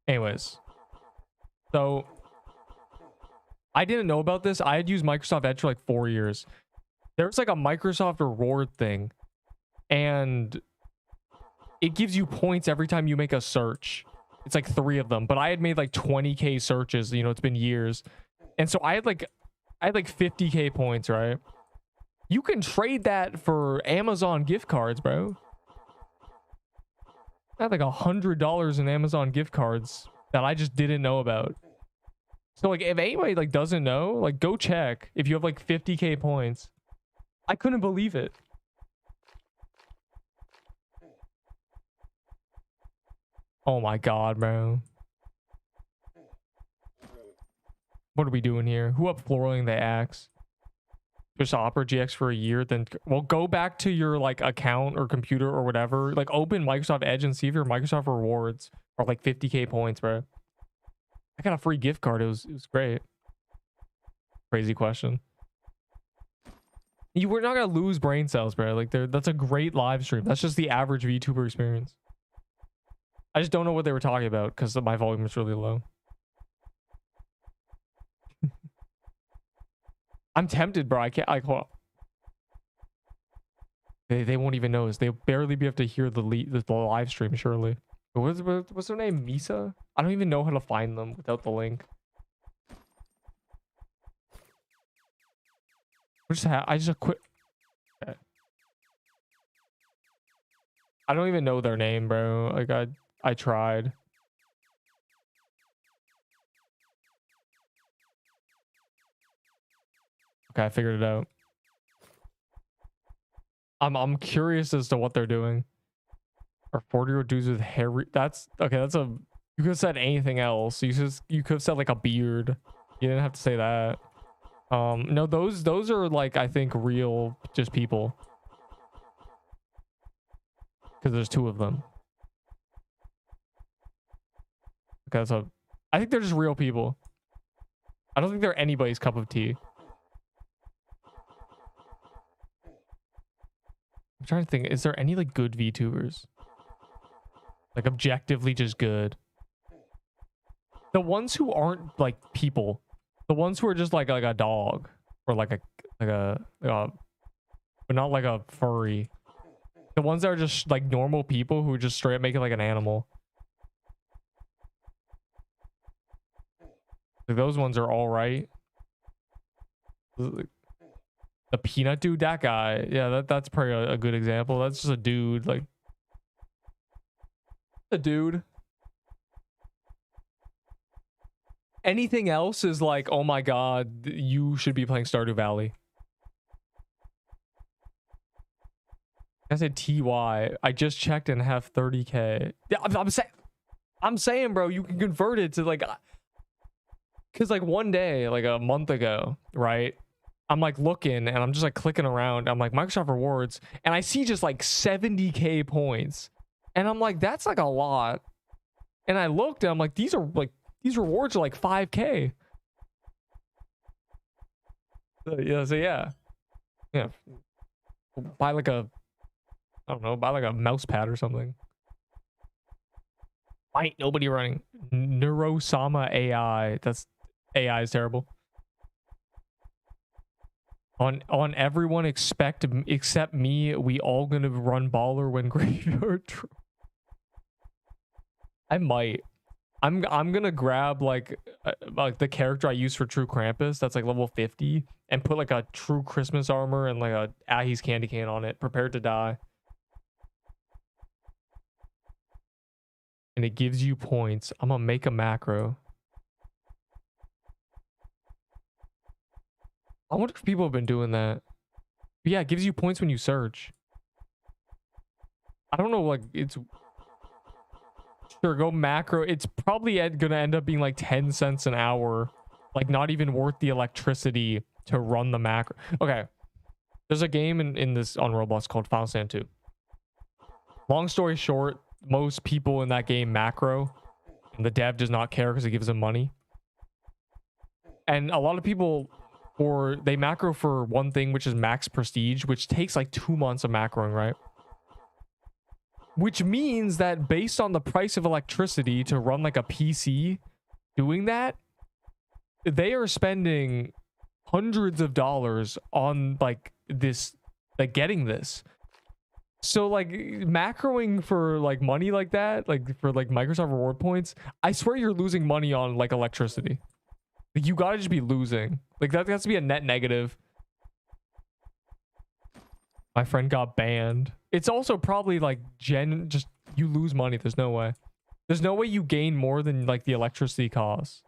Anyways, so I didn't know about this. I had used Microsoft Edge for like 4 years. There's like a Microsoft reward thing, and it gives you points every time you make a search. It's like 3 of them, but I had made like 20k searches. You know, it's been years, and so I had like 50k points, right? You can trade that for Amazon gift cards, bro. I had like $100 in Amazon gift cards that I just didn't know about. So like, if anybody like doesn't know, like go check if you have like 50k points. I couldn't believe it. Oh my god, bro. What are we doing here? Who upfloring the axe? Just Opera GX for a year, then well, go back to your like account or computer or whatever. Like open Microsoft Edge and see if your Microsoft rewards are like 50k points, bro. I got a free gift card. It was great. Crazy question. You were not gonna lose brain cells, bro. Like that's a great live stream. That's just the average VTuber experience. I just don't know what they were talking about because my volume is really low. I'm tempted, bro. I can't. Like, hold on. They won't even notice. They'll barely be able to hear the live stream. Surely. What's their name? Misa? I don't even know how to find them without the link. I just quit. Okay. I don't even know their name, bro. Like I tried. Okay, I figured it out. I'm curious as to what they're doing. Or 40-year-old dudes with hair. That's okay. That's a. You could have said anything else. You could have said like a beard. You didn't have to say that. No, those are like I think real just people. Because there's 2 of them. Okay, so I think they're just real people. I don't think they're anybody's cup of tea. I'm trying to think. Is there any like good VTubers? Like objectively just good. The ones who aren't like people. The ones who are just like a dog or like a but not like a furry. The ones that are just like normal people who just straight up make it like an animal. Like those ones are all right. The peanut dude, that guy, yeah, that's probably a good example. That's just a dude, like a dude. Anything else is like, oh my god, you should be playing Stardew Valley. I said TY. I just checked and have 30k. Yeah, I'm saying, bro, you can convert it to like, because like one day, like a month ago, right? I'm like looking and I'm just like clicking around. I'm like Microsoft rewards and I see just like 70k points. And I'm like, that's like a lot. And I looked and I'm like, these rewards are like 5k. So yeah. Buy like a, I don't know, buy like a mouse pad or something. Why ain't nobody running? Neurosama AI. That's AI is terrible. On everyone except me, we all gonna run baller when graveyard. I might. I'm gonna grab like the character I use for True Krampus that's like level 50 and put like a True Christmas armor and like a Ahi's candy cane on it, prepared to die. And it gives you points. I'm gonna make a macro. I wonder if people have been doing that. But yeah, it gives you points when you search. I don't know, like, it's... Sure, go macro. It's probably gonna end up being like 10 cents an hour. Like, not even worth the electricity to run the macro. Okay. There's a game in this on Roblox called Final Stand 2. Long story short, most people in that game macro. And the dev does not care because it gives them money. And a lot of people... Or they macro for one thing, which is max prestige, which takes like 2 months of macroing, right? Which means that based on the price of electricity to run like a PC doing that, they are spending hundreds of dollars on like this, like getting this. So like macroing for like money like that, like for like Microsoft reward points, I swear you're losing money on like electricity. Like, you gotta just be losing. Like, that has to be a net negative. My friend got banned. It's also probably like just you lose money. There's no way. There's no way you gain more than like the electricity costs.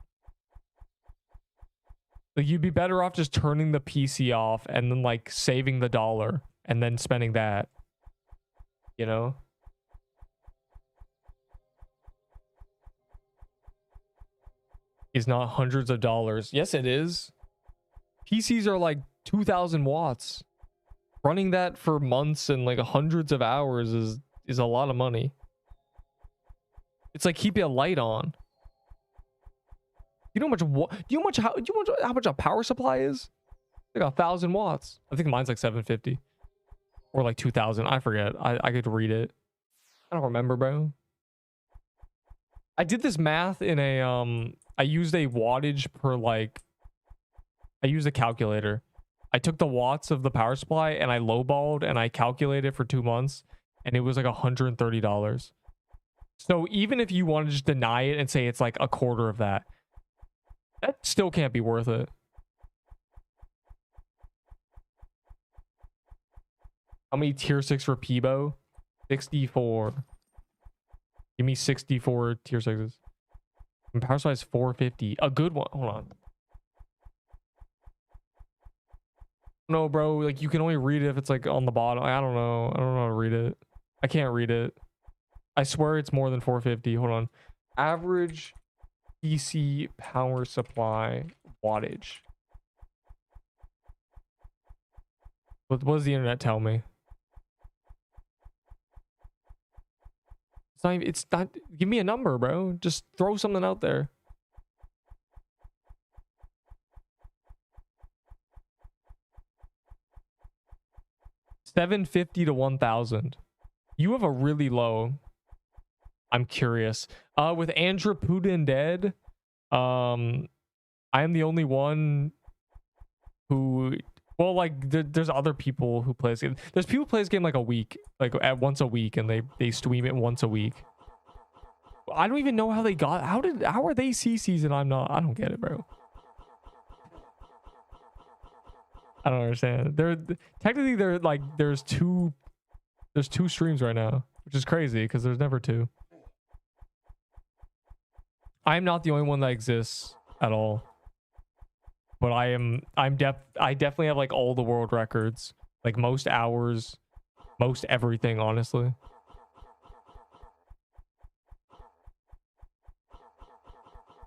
Like, you'd be better off just turning the PC off and then like saving the dollar and then spending that. You know? Is not hundreds of dollars. Yes, it is. PCs are like 2,000 watts. Running that for months and like hundreds of hours is a lot of money. It's like keeping a light on. You know how much how much a power supply is? Like 1,000 watts. I think mine's like 750 or like 2,000. I forget. I could read it. I don't remember, bro. I did this math in a I used a wattage per like I used a calculator. I took the watts of the power supply and I lowballed and I calculated for 2 months and it was like $130. So even if you want to just deny it and say it's like a quarter of that, that still can't be worth it. How many tier 6 for Peebo? 64. Give me 64 tier 6s. And power supply is 450. A good one. Hold on. No, bro. Like, you can only read it if it's like on the bottom. I don't know. I don't know how to read it. I can't read it. I swear it's more than 450. Hold on. Average PC power supply wattage. What does the internet tell me? It's not even, it's not, give me a number, bro. Just throw something out there. $750 to 1,000. You have a really low. I'm curious. With Andrew Putin dead, I am the only one who, well, like there's other people who play this game. There's people who play this game like a week, like at once a week, and they stream it once a week. I don't even know how they got. How are they CCs and I'm not? I don't get it, bro. I don't understand. Technically they're like there's two streams right now, which is crazy because there's never two. I'm not the only one that exists at all. But I definitely have like all the world records, like most hours, most everything, honestly.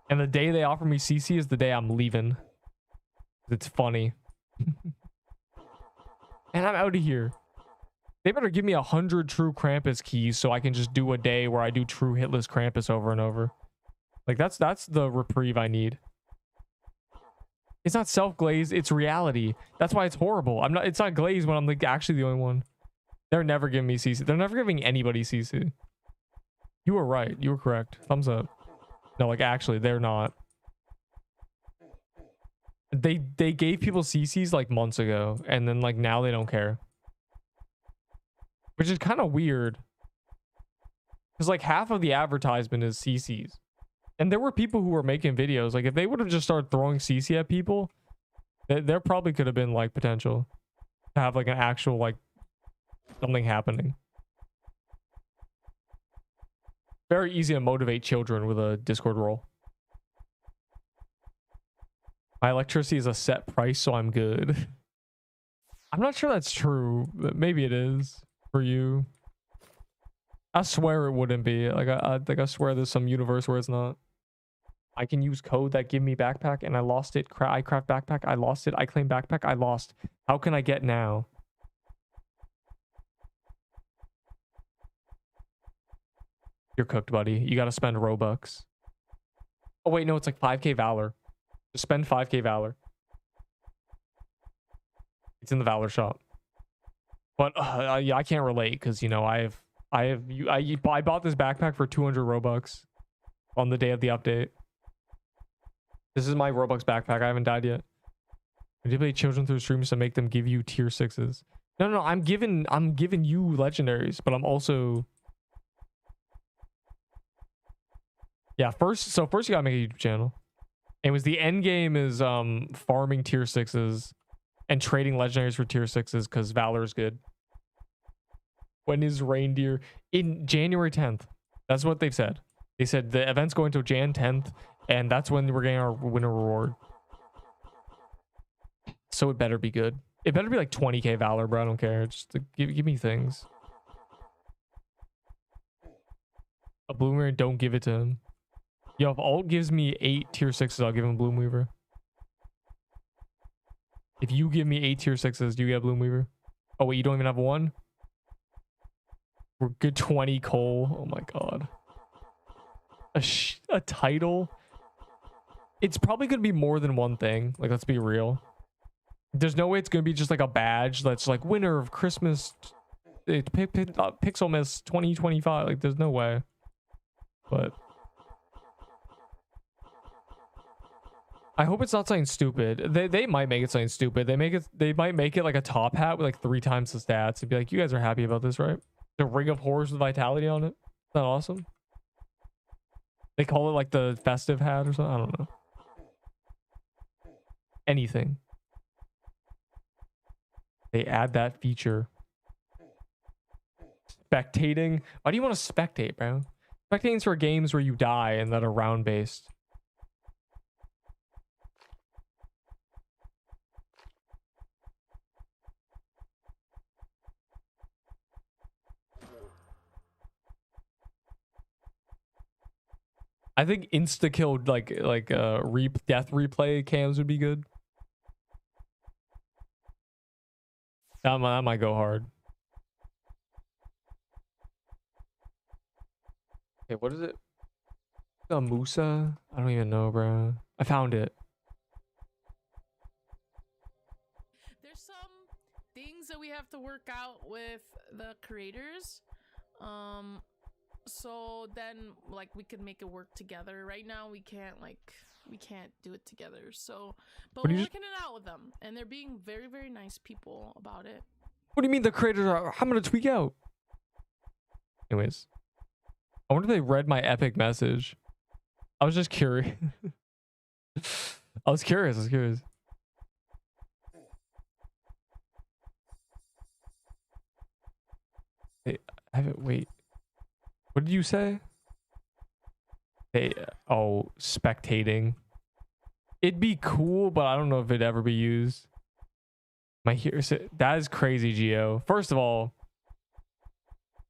And the day they offer me CC is the day I'm leaving. It's funny. And I'm out of here. They better give me 100 true Krampus keys so I can just do a day where I do true hitless Krampus over and over. Like that's the reprieve I need. It's not self-glazed, it's reality. That's why it's horrible. It's not glazed when I'm like actually the only one. They're never giving me CC. They're never giving anybody CC. You were right. You were correct. Thumbs up. No, like actually, they're not. They gave people CCs like months ago, and then like now they don't care. Which is kind of weird. Because like half of the advertisement is CCs. And there were people who were making videos. Like if they would have just started throwing CC at people, there probably could have been like potential to have like an actual like something happening. Very easy to motivate children with a Discord role. My electricity is a set price, so I'm good. I'm not sure that's true, but maybe it is for you. I swear it wouldn't be. Like I swear there's some universe where it's not. I can use code that give me backpack and I lost it. I craft backpack, I lost it. I claim backpack, I lost. How can I get now? You're cooked, buddy. You gotta spend Robux. Oh wait, no, it's like 5k Valor. Just spend 5k Valor. It's in the Valor shop. But yeah, I can't relate because you know I bought this backpack for 200 Robux on the day of the update. This is my Robux backpack. I haven't died yet. Manipulate children through streams to make them give you tier 6s. No, I'm giving you legendaries, but I'm also yeah. First you gotta make a YouTube channel. It was the end game is farming tier 6s and trading legendaries for tier 6s because Valor is good. When is reindeer? In January 10th. That's what they've said. They said the event's going to Jan 10th, and that's when we're getting our winter reward. So it better be good. It better be like 20k Valor, bro. I don't care. Just give me things. A Bloomweaver, don't give it to him. Yo, if Alt gives me 8 tier 6s, I'll give him Bloomweaver. If you give me 8 tier 6s, do you get Bloomweaver? Oh wait, you don't even have one? We're good 20 coal. Oh my god. A title? It's probably going to be more than one thing. Like, let's be real. There's no way it's going to be just like a badge that's like winner of Christmas Pixelmas 2025. Like, there's no way. But I hope it's not something stupid. They might make it something stupid. They might make it like a top hat with like 3 times the stats and be like, you guys are happy about this, right? The Ring of Horrors with Vitality on it. Is that awesome? They call it like the festive hat or something. I don't know. Anything. They add that feature. Spectating. Why do you want to spectate, bro? Spectating's for games where you die and that are round based. I think insta kill like death replay cams would be good. That might go hard. Okay, what is it? Musa? I don't even know, bro. I found it. There's some things that we have to work out with the creators. So then like we can make it work together. Right now we can't do it together. So but we're working it out with them and they're being very, very nice people about it. What do you mean the creators are? I'm gonna tweak out. Anyways, I wonder if they read my epic message. I was just curious. I was curious. Hey, I haven't. Wait. What did you say? Hey, oh, spectating. It'd be cool, but I don't know if it'd ever be used. My heroes. That is crazy, Geo. First of all,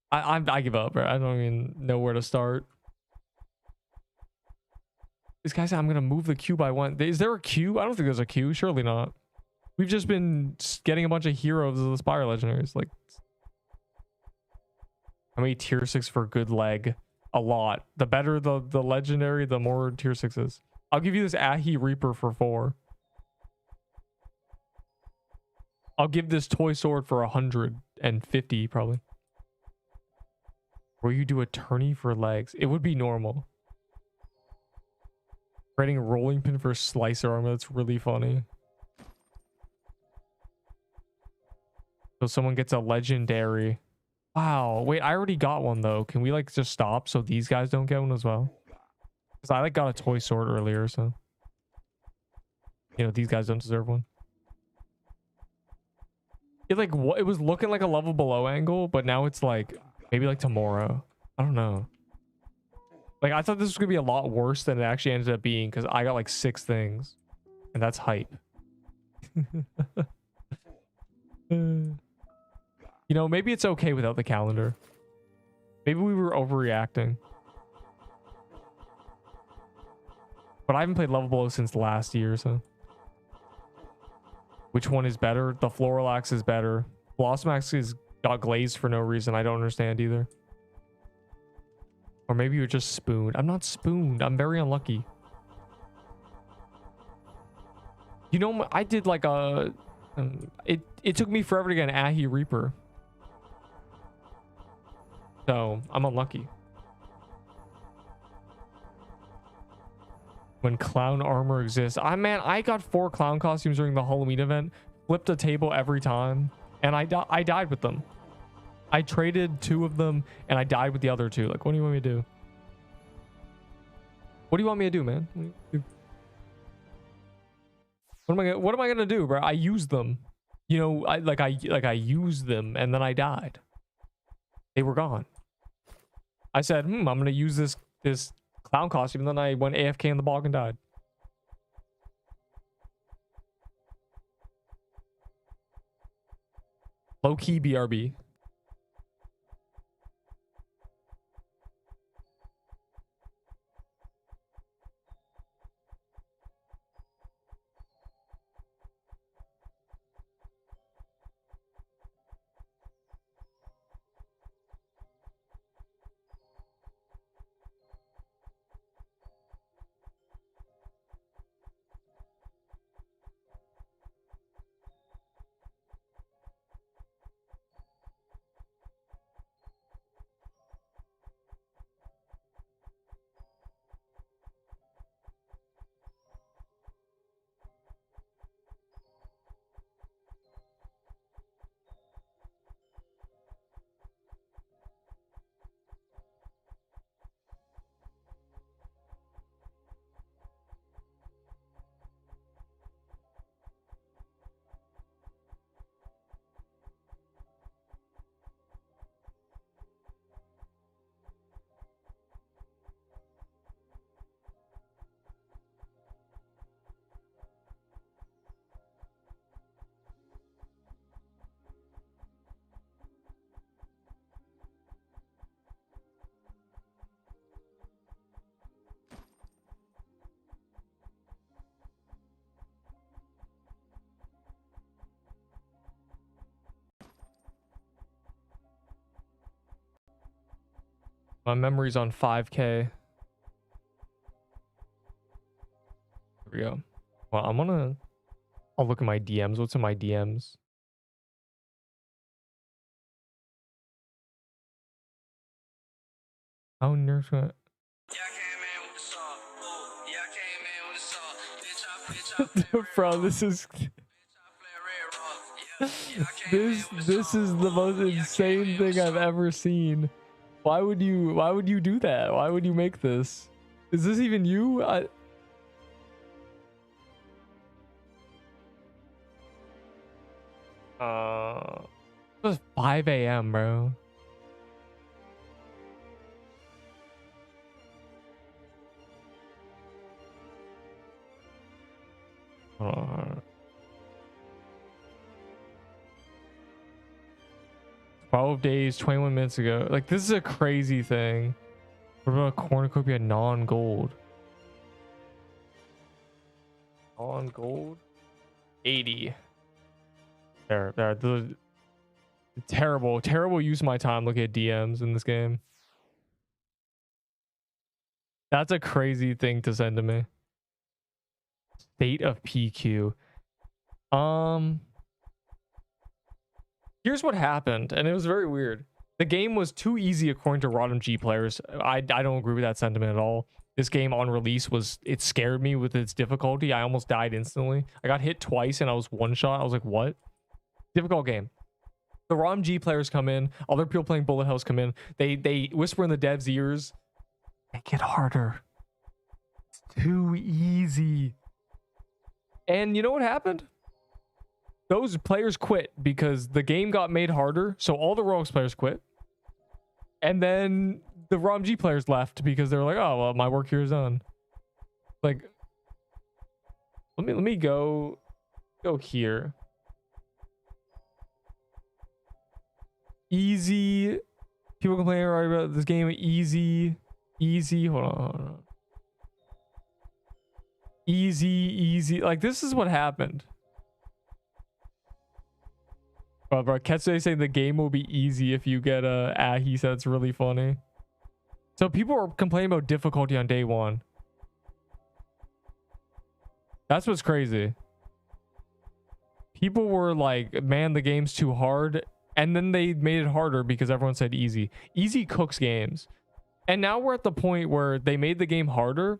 I give up, bro. I don't even know where to start. This guy said I'm gonna move the queue by 1. Is there a queue? I don't think there's a queue. Surely not. We've just been getting a bunch of heroes of the Spire legendaries. Like, how many tier 6 for good leg? A lot. The better the legendary, the more tier 6s. I'll give you this Ahi Reaper for 4. I'll give this toy sword for 150 probably. Where you do a tourney for legs. It would be normal. Creating a rolling pin for slicer armor. That's really funny. So someone gets a legendary. Wow. Wait, I already got one though. Can we like just stop so these guys don't get one as well? Because I like got a toy sword earlier, so you know these guys don't deserve one. It like what it was looking like a level below angle, but now it's like maybe like tomorrow. I don't know. Like I thought this was gonna be a lot worse than it actually ended up being because I got like 6 things. And that's hype. You know, maybe it's okay without the calendar. Maybe we were overreacting. But I haven't played Level Below since last year, so. Which one is better? The Floralax is better. Blossomax is got glazed for no reason. I don't understand either. Or maybe you're just spooned. I'm not spooned. I'm very unlucky. You know, I did like a... It took me forever to get an Ahi Reaper. So, I'm unlucky. When clown armor exists. Man, I got 4 clown costumes during the Halloween event. Flipped a table every time. And I died with them. I traded 2 of them and I died with the other 2. Like, what do you want me to do? What do you want me to do, man? What am I gonna do, bro? I used them. You know, I used them and then I died. They were gone. I said, I'm gonna use this clown costume, and then I went AFK in the bog and died. Low key BRB. My memory's on 5K. Here we go. Well, I'll look at my DMs. What's in my DMs? Oh, Nerp's gonna... Bro, this is... this is the most insane thing I've ever seen. Why would you do that? Why would you make this? Is this even you? It was 5 a.m., bro. Hold on. 12 days, 21 minutes ago. Like, this is a crazy thing. What about a cornucopia non-gold? Non-gold? 80. There. The terrible use of my time looking at DMs in this game. That's a crazy thing to send to me. State of PQ. Here's what happened, and it was very weird. The game was too easy according to ROTMG players. I don't agree with that sentiment at all. This game on release it scared me with its difficulty. I almost died instantly. I got hit twice and I was one shot. I was like, what? Difficult game. The ROTMG players come in, other people playing Bullet Hells come in. They whisper in the devs' ears, make it harder. It's too easy. And you know what happened? Those players quit because the game got made harder. So all the Roblox players quit. And then the ROTMG players left because they were like, oh, well, my work here is done. Like, Let me go here. Easy. People complaining right about this game. Easy. Hold on. Easy. Like, this is what happened. Bro, Ketsue saying the game will be easy if you get a he said it's really funny. So people are complaining about difficulty on day one. That's what's crazy. People were like, man, the game's too hard. And then they made it harder because everyone said easy. Easy cooks games. And now we're at the point where they made the game harder.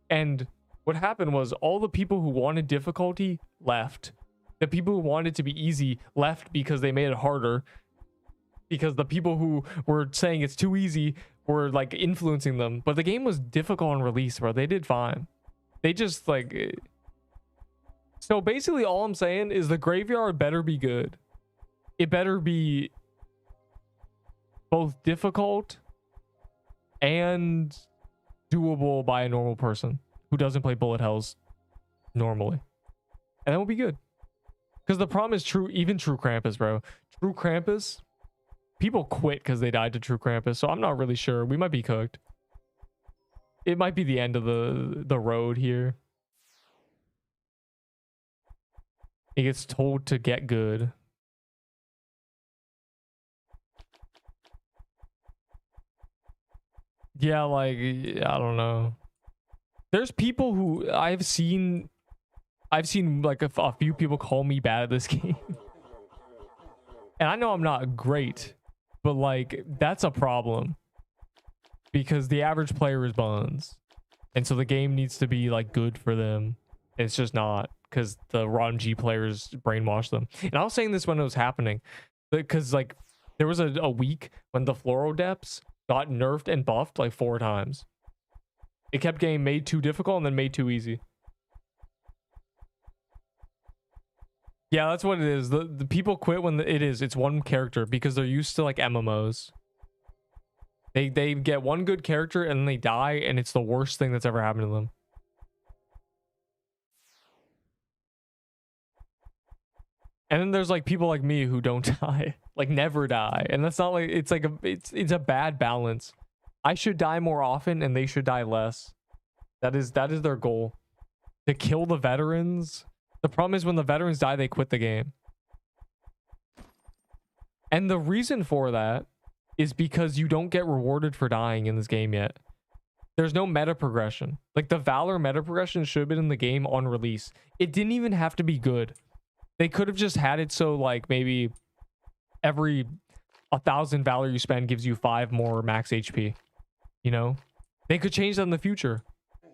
And what happened was all the people who wanted difficulty left. The people who wanted to be easy left because they made it harder. Because the people who were saying it's too easy were like influencing them. But the game was difficult on release, bro. They did fine. They just like... So basically all I'm saying is the graveyard better be good. It better be both difficult and doable by a normal person who doesn't play bullet hells normally. And that will be good. Because the problem is even True Krampus, bro. True Krampus, people quit because they died to True Krampus. So I'm not really sure. We might be cooked. It might be the end of the road here. It gets told to get good. Yeah, like, I don't know. There's people who I've seen like a few people call me bad at this game. And I know I'm not great, but like, that's a problem. Because the average player is buns. And so the game needs to be like good for them. It's just not. Because the ROM G players brainwash them. And I was saying this when it was happening. Because like, there was a week when the Fluoro Depths got nerfed and buffed like 4 times. It kept getting made too difficult and then made too easy. Yeah, that's what it is. The people quit when it's one character because they're used to like MMOs. They get one good character and then they die and it's the worst thing that's ever happened to them. And then there's like people like me who don't die, like never die. And that's not like, it's like it's a bad balance. I should die more often and they should die less. That is their goal. To kill the veterans. The problem is when the veterans die, they quit the game. And the reason for that is because you don't get rewarded for dying in this game yet. There's no meta progression. Like the Valor meta progression should have been in the game on release. It didn't even have to be good. They could have just had it so like maybe every 1,000 Valor you spend gives you 5 more max HP. You know? They could change that in the future.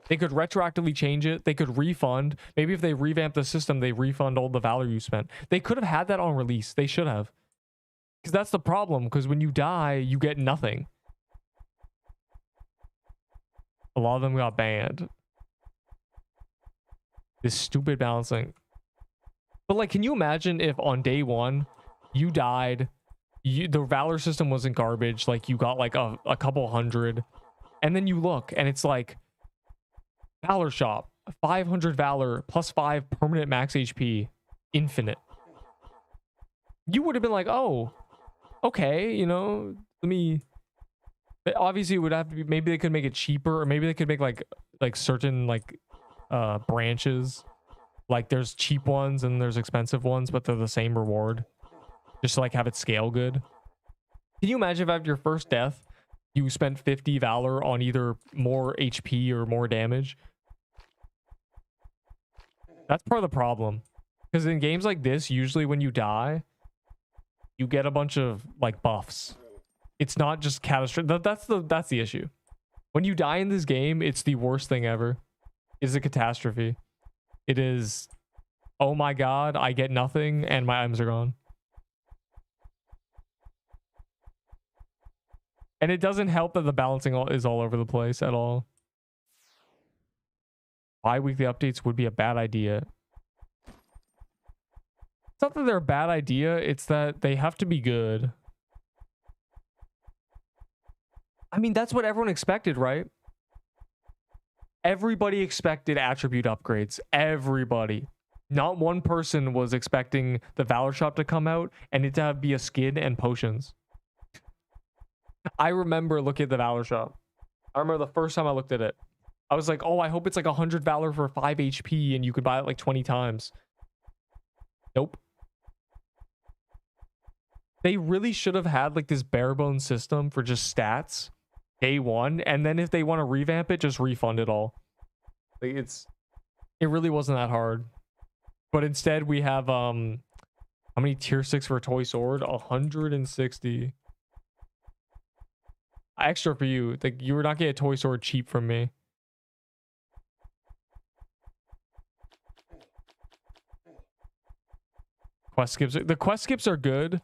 They could retroactively change it. They could refund. Maybe if they revamp the system, they refund all the Valor you spent. They could have had that on release. They should have. Because that's the problem. Because when you die, you get nothing. A lot of them got banned. This stupid balancing. But like, can you imagine if on day one you died, the Valor system wasn't garbage, like you got like a couple hundred, and then you look and it's like Valor shop, 500 Valor plus 5 permanent max HP, infinite. You would have been like, oh, okay, you know, let me. Obviously, it would have to be, maybe they could make it cheaper, or maybe they could make like certain like branches. Like there's cheap ones and there's expensive ones, but they're the same reward. Just to like have it scale good. Can you imagine if after your first death, you spent 50 Valor on either more HP or more damage? That's part of the problem. Because in games like this, usually when you die, you get a bunch of like buffs. It's not just catastrophic. That's the issue. When you die in this game, it's the worst thing ever. It's a catastrophe. It is, oh my god, I get nothing and my items are gone. And it doesn't help that the balancing is all over the place at all. Bi-weekly updates would be a bad idea. It's not that they're a bad idea, it's that they have to be good. I mean, that's what everyone expected, right? Everybody expected attribute upgrades. Everybody. Not one person was expecting the Valor shop to come out and it to be a skin and potions. I remember looking at the Valor shop. I remember the first time I looked at it. I was like, oh, I hope it's like 100 Valor for 5 HP and you could buy it like 20 times. Nope. They really should have had like this bare bones system for just stats day one, and then if they want to revamp it, just refund it all. Like it really wasn't that hard. But instead we have how many tier 6 for a toy sword? 160. Extra for you. Like you were not getting a toy sword cheap from me. Quest skips. The quest skips are good.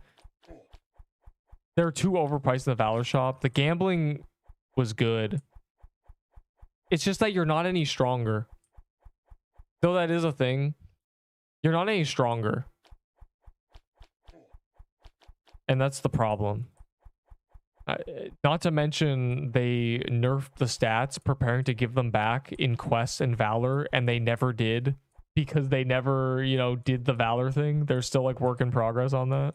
They're too overpriced in the Valor shop. The gambling was good. It's just that you're not any stronger. Though that is a thing. You're not any stronger. And that's the problem. Not to mention they nerfed the stats, preparing to give them back in quests and Valor, and they never did. Because they never, you know, did the Valor thing. They're still like work in progress on that.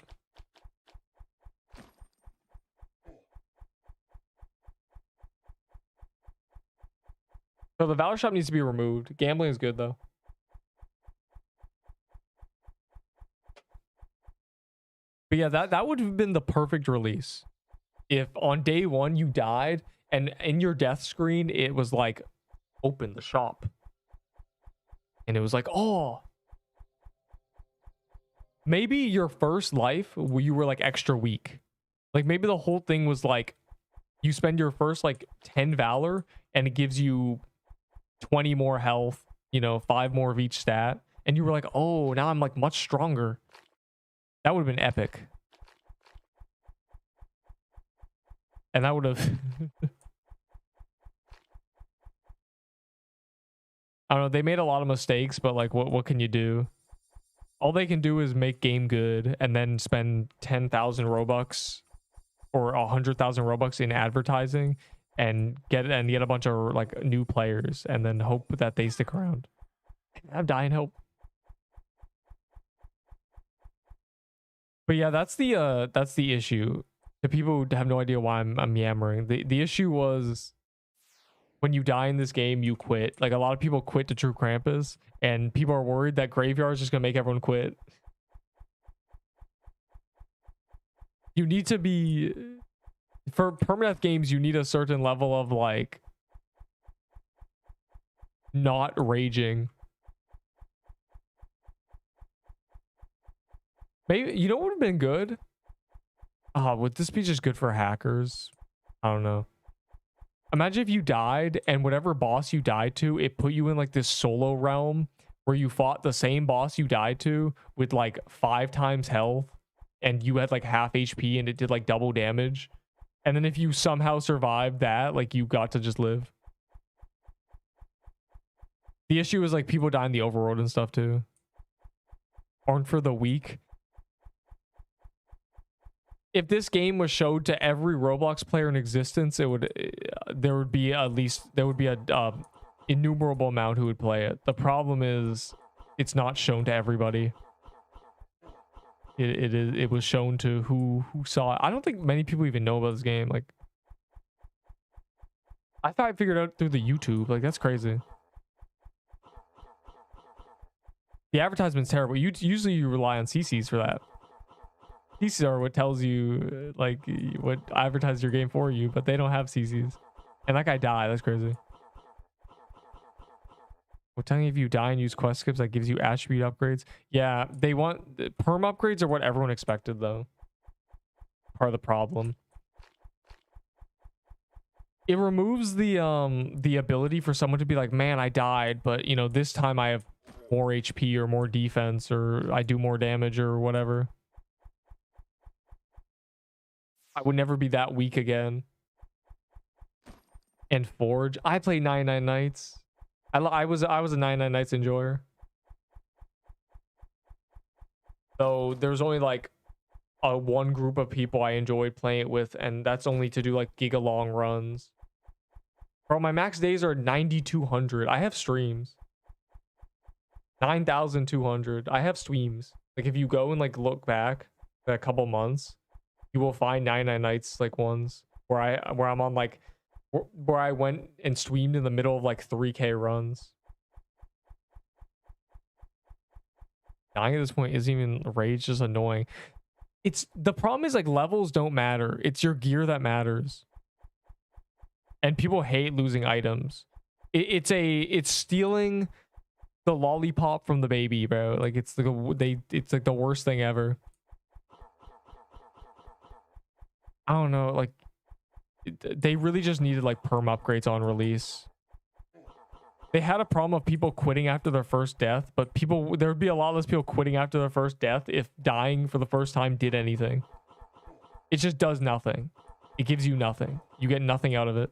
So the Valor shop needs to be removed. Gambling is good though. But yeah, that would have been the perfect release. If on day one you died and in your death screen it was like, open the shop. And it was like, oh, maybe your first life where you were like extra weak. Like maybe the whole thing was like you spend your first like 10 Valor and it gives you 20 more health, you know, 5 more of each stat. And you were like, oh, now I'm like much stronger. That would have been epic. And that would have... I don't know, they made a lot of mistakes, but like what can you do? All they can do is make game good and then spend 10,000 Robux or 100,000 Robux in advertising and get a bunch of like new players and then hope that they stick around. I'm dying hope. But yeah, that's the issue. The people who have no idea why I'm yammering. The issue was when you die in this game, you quit. Like a lot of people quit to True Krampus, and people are worried that Graveyard is just gonna make everyone quit. You need to be, for permanent games, you need a certain level of like not raging. Maybe, you know what would have been good? Would this be just good for hackers? I don't know. Imagine if you died and whatever boss you died to, it put you in like this solo realm where you fought the same boss you died to with like 5 times health and you had like half HP and it did like double damage. And then if you somehow survived that, like you got to just live. The issue is like people die in the overworld and stuff too. Aren't for the weak. If this game was showed to every Roblox player in existence, there would be a innumerable amount who would play it. The problem is it's not shown to everybody. It was shown to who saw it. I don't think many people even know about this game. Like, I thought I figured it out through the YouTube. Like, that's crazy. The advertisement's terrible. Usually you rely on CCs for that. CCs are what tells you, like, what advertises your game for you, but they don't have CCs. And that guy died. That's crazy. We're telling you if you die and use quest skips, that gives you attribute upgrades. Yeah, they want... Perm upgrades are what everyone expected, though. Part of the problem. It removes the ability for someone to be like, man, I died, but, you know, this time I have more HP or more defense or I do more damage or whatever. I would never be that weak again. And Forge. I played 99 Nights. I was a 99 Nights enjoyer. So there's only like one group of people I enjoyed playing it with, and that's only to do like giga long runs. Bro, my max days are 9,200. I have streams. 9,200. I have streams. Like if you go and like look back a couple months, you will find 99 nights like ones where I'm on like where I went and streamed in the middle of like 3K runs. Dying at this point isn't even rage, just annoying. It's the problem is like levels don't matter. It's your gear that matters. And people hate losing items. It's stealing the lollipop from the baby, bro. Like it's like it's like the worst thing ever. I don't know, like they really just needed like perm upgrades on release. They had a problem of people quitting after their first death, but there would be a lot less people quitting after their first death if dying for the first time did anything. It just does nothing. It gives you nothing. You get nothing out of it.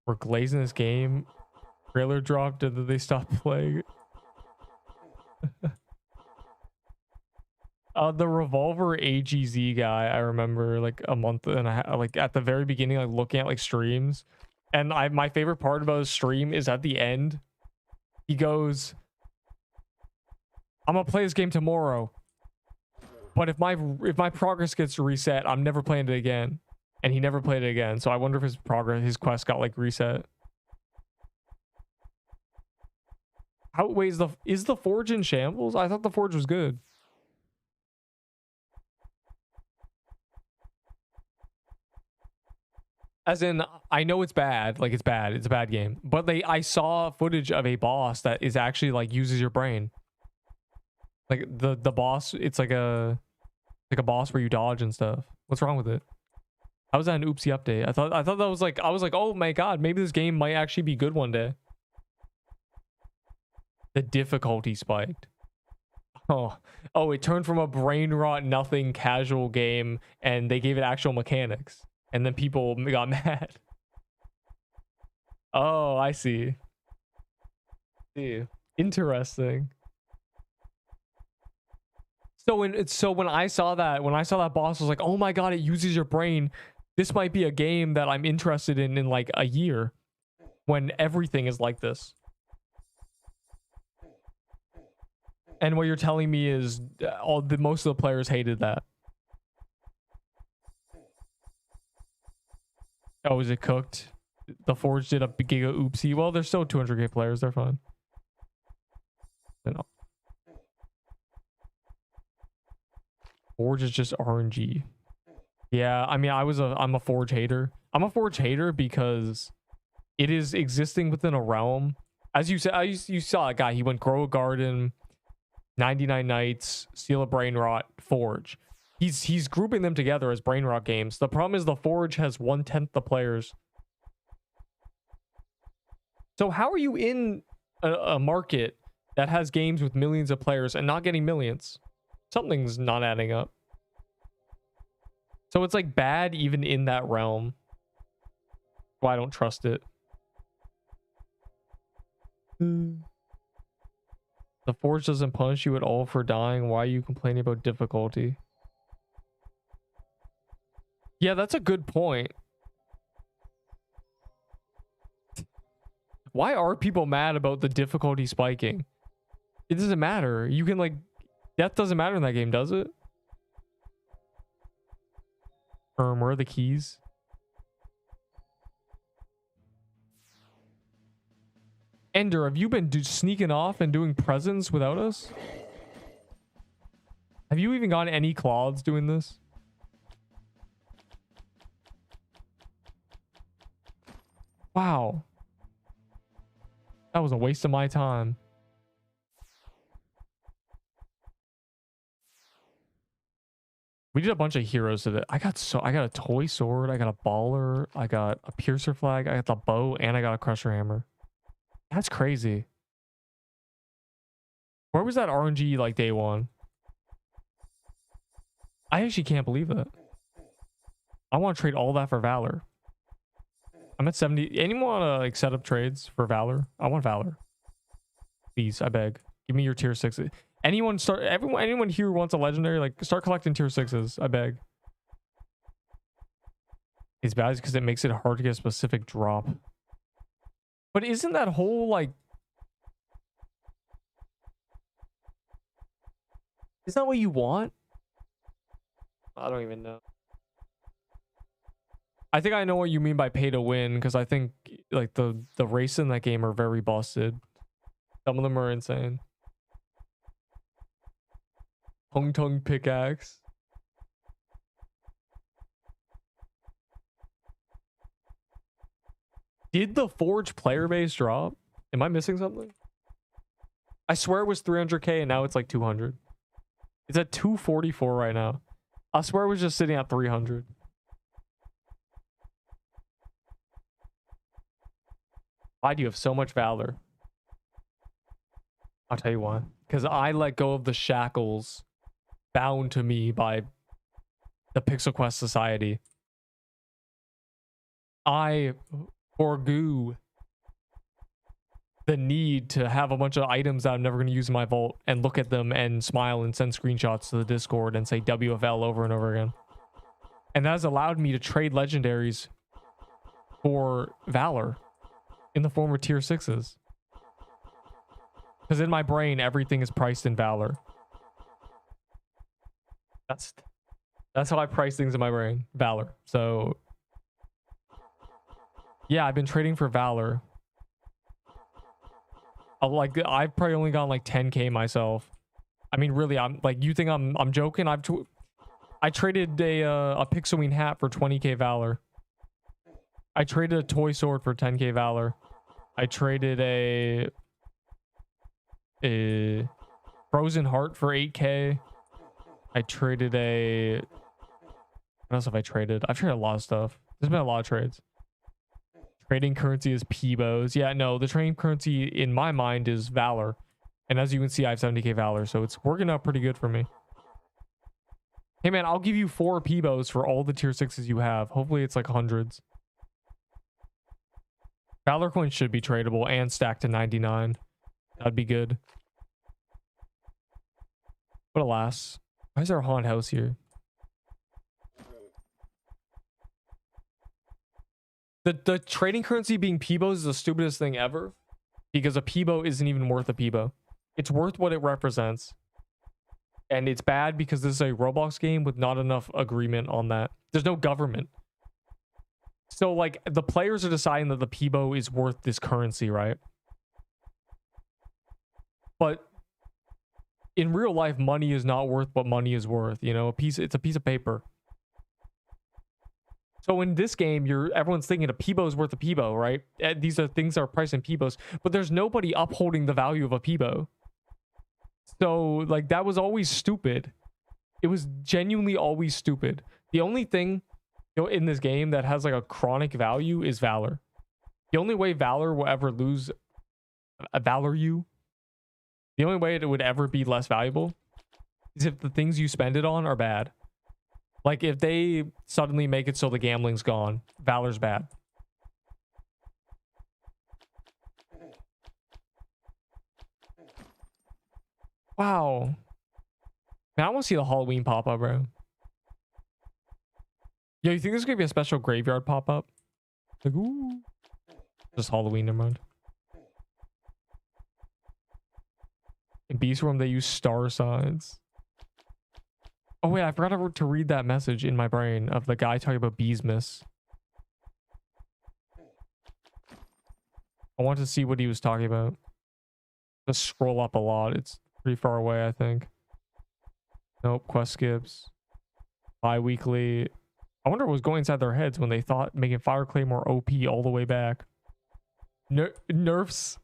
We're glazing this game. Trailer dropped. Did they stop playing? The revolver AGZ guy, I remember like a month and a half, like at the very beginning, like looking at like streams, and my favorite part about his stream is at the end, he goes, "I'm gonna play this game tomorrow, but if my progress gets reset, I'm never playing it again." And he never played it again. So I wonder if his quest got like reset. Wait, is the Forge in shambles? I thought the Forge was good. As in, I know it's bad. Like it's bad. It's a bad game. But I saw footage of a boss that is actually like uses your brain. Like the boss, it's like a boss where you dodge and stuff. What's wrong with it? How was that an oopsie update? I thought that was like, I was like, oh my god, maybe this game might actually be good one day. The difficulty spiked. Oh, it turned from a brain rot nothing casual game and they gave it actual mechanics. And then people got mad. Oh, I see. Interesting. So when I saw that boss, I was like, oh my god, it uses your brain. This might be a game that I'm interested in like a year, when everything is like this. And what you're telling me is most of the players hated that. Oh, is it cooked? The Forge did a giga oopsie. Well, there's still 200k players. They're fine. No. Forge is just RNG. Yeah, I mean, I'm a Forge hater. I'm a Forge hater because it is existing within a realm. As you said, you saw a guy, he went grow a garden, 99 nights, steal a brain rot, Forge. He's grouping them together as brain rot games. The problem is the Forge has 1/10 the players. So how are you in a market that has games with millions of players and not getting millions? Something's not adding up. So it's like bad even in that realm. Well, I don't trust it. The Forge doesn't punish you at all for dying. Why are you complaining about difficulty? Yeah, that's a good point. Why are people mad about the difficulty spiking? It doesn't matter. You can like... Death doesn't matter in that game, does it? Where are the keys? Ender, have you been sneaking off and doing presents without us? Have you even gotten any clods doing this? Wow. That was a waste of my time. We did a bunch of heroes today. I got a toy sword, I got a baller, I got a piercer flag, I got the bow, and I got a crusher hammer. That's crazy. Where was that RNG like day one? I actually can't believe that. I want to trade all that for Valor. I'm at 70. Anyone want to like set up trades for Valor? I want Valor. Please, I beg. Give me your tier 6s. Anyone here who wants a legendary, like start collecting tier 6s, I beg. It's bad because it makes it hard to get a specific drop. But isn't that whole like, is that what you want? I don't even know. I think I know what you mean by pay to win, because I think like the race in that game are very busted. Some of them are insane. Hung Tung pickaxe. Did the Forge player base drop? Am I missing something? I swear it was 300k and now it's like 200. It's at 244 right now. I swear it was just sitting at 300. Why do you have so much valor? I'll tell you why. Because I let go of the shackles bound to me by the Pixel Quest Society. I forgo the need to have a bunch of items that I'm never going to use in my vault and look at them and smile and send screenshots to the Discord and say WFL over and over again. And that has allowed me to trade legendaries for Valor in the form of tier 6s. Because in my brain, everything is priced in Valor. That's how I price things in my brain. Valor. So yeah, I've been trading for Valor. I've probably only gotten like 10k myself. I mean, really, I'm like, you think I'm joking? I traded a Pixelween hat for 20k Valor. I traded a toy sword for 10k Valor. I traded a frozen heart for 8k. I traded a... What else have I traded? I've traded a lot of stuff. There's been a lot of trades. Trading currency is Peebos. Yeah, no, the trading currency in my mind is Valor. And as you can see, I have 70k Valor, so it's working out pretty good for me. Hey man, I'll give you 4 Peebos for all the tier 6s you have. Hopefully it's like hundreds. Valor coins should be tradable and stacked to 99. That'd be good. But alas, why is there a haunted house here? The trading currency being Peebos is the stupidest thing ever, because a Peebo isn't even worth a Peebo. It's worth what it represents. And it's bad because this is a Roblox game with not enough agreement on that. There's no government. So like the players are deciding that the Peebo is worth this currency, right? But in real life, money is not worth what money is worth. You know, it's a piece of paper. So in this game, everyone's thinking a Peebo is worth a Peebo, right? These are things that are priced in Peebos, but there's nobody upholding the value of a Peebo. So like that was always stupid. It was genuinely always stupid. The only thing, you know, in this game that has like a chronic value is Valor. The only way Valor will ever lose a value, the only way it would ever be less valuable is if the things you spend it on are bad. Like if they suddenly make it so the gambling's gone, Valor's bad. Wow. Man, I want to see the Halloween pop-up, bro. Yo, you think there's gonna be a special graveyard pop-up? Like, ooh. Just Halloween, never mind. In Beast Room, they use star signs. Oh wait, I forgot to read that message in my brain of the guy talking about Beesmas. I want to see what he was talking about. Just scroll up a lot. It's pretty far away, I think. Nope, quest skips. Bi-weekly. I wonder what was going inside their heads when they thought making Fire Claymore OP all the way back. Nerf's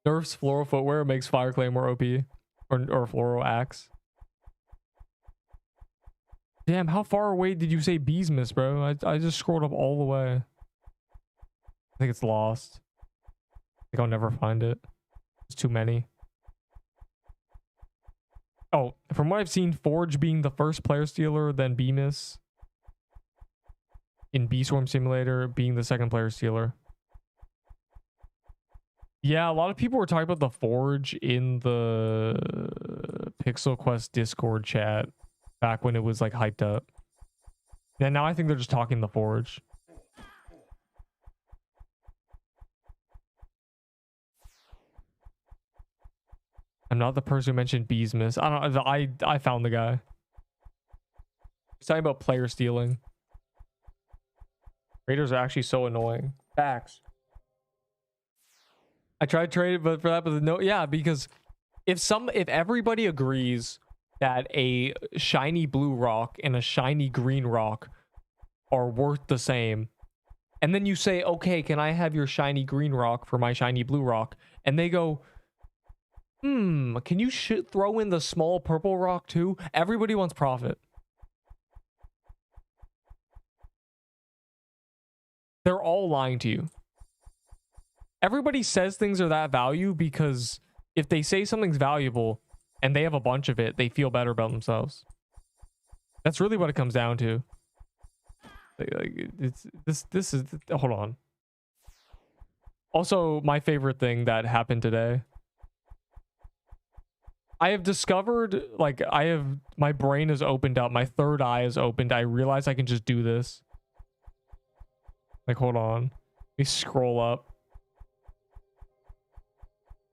floral footwear makes Fire Claymore OP. Or floral axe. Damn, how far away did you say Beesmas, bro? I just scrolled up all the way. I think it's lost. I think I'll never find it. There's too many. Oh, from what I've seen, Forge being the first player stealer, then Bemis in Bee Swarm Simulator being the second player stealer. Yeah, a lot of people were talking about the Forge in the Pixel Quest Discord chat back when it was like hyped up. Yeah, now I think they're just talking the Forge. I'm not the person who mentioned Beesmas. I don't. I found the guy. He's talking about player stealing. Traders are actually so annoying. Facts. I tried trading, but for that, but no, yeah, because if everybody agrees that a shiny blue rock and a shiny green rock are worth the same, and then you say, okay, can I have your shiny green rock for my shiny blue rock? And they go, can you throw in the small purple rock too? Everybody wants profit. They're all lying to you. Everybody says things are that value because if they say something's valuable and they have a bunch of it, they feel better about themselves. That's really what it comes down to. Like this is hold on. Also, my favorite thing that happened today. I have discovered, like, my brain has opened up, my third eye is opened. I realize I can just do this. Like, hold on. Let me scroll up.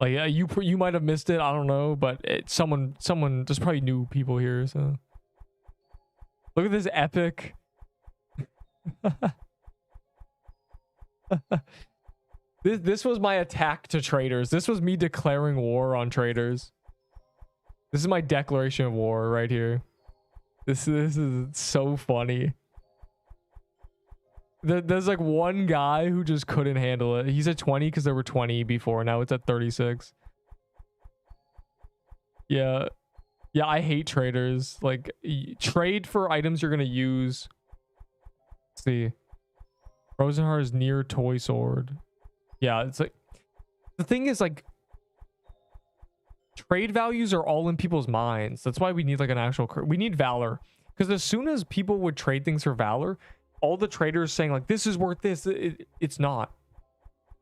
Like, yeah, you might have missed it. I don't know, but someone, there's probably new people here. So look at this epic. This was my attack to traders. This was me declaring war on traders. This is my declaration of war right here. This is so funny. There's like one guy who just couldn't handle it. He's at 20 because there were 20 before. Now it's at 36. Yeah. Yeah, I hate traders. Like, trade for items you're going to use. Let's see. Rosenhar's near toy sword. Yeah, it's like... The thing is, like... Trade values are all in people's minds. That's why we need, like, an actual... We need Valor. Because as soon as people would trade things for Valor... all the traders saying like this is worth this, it's not.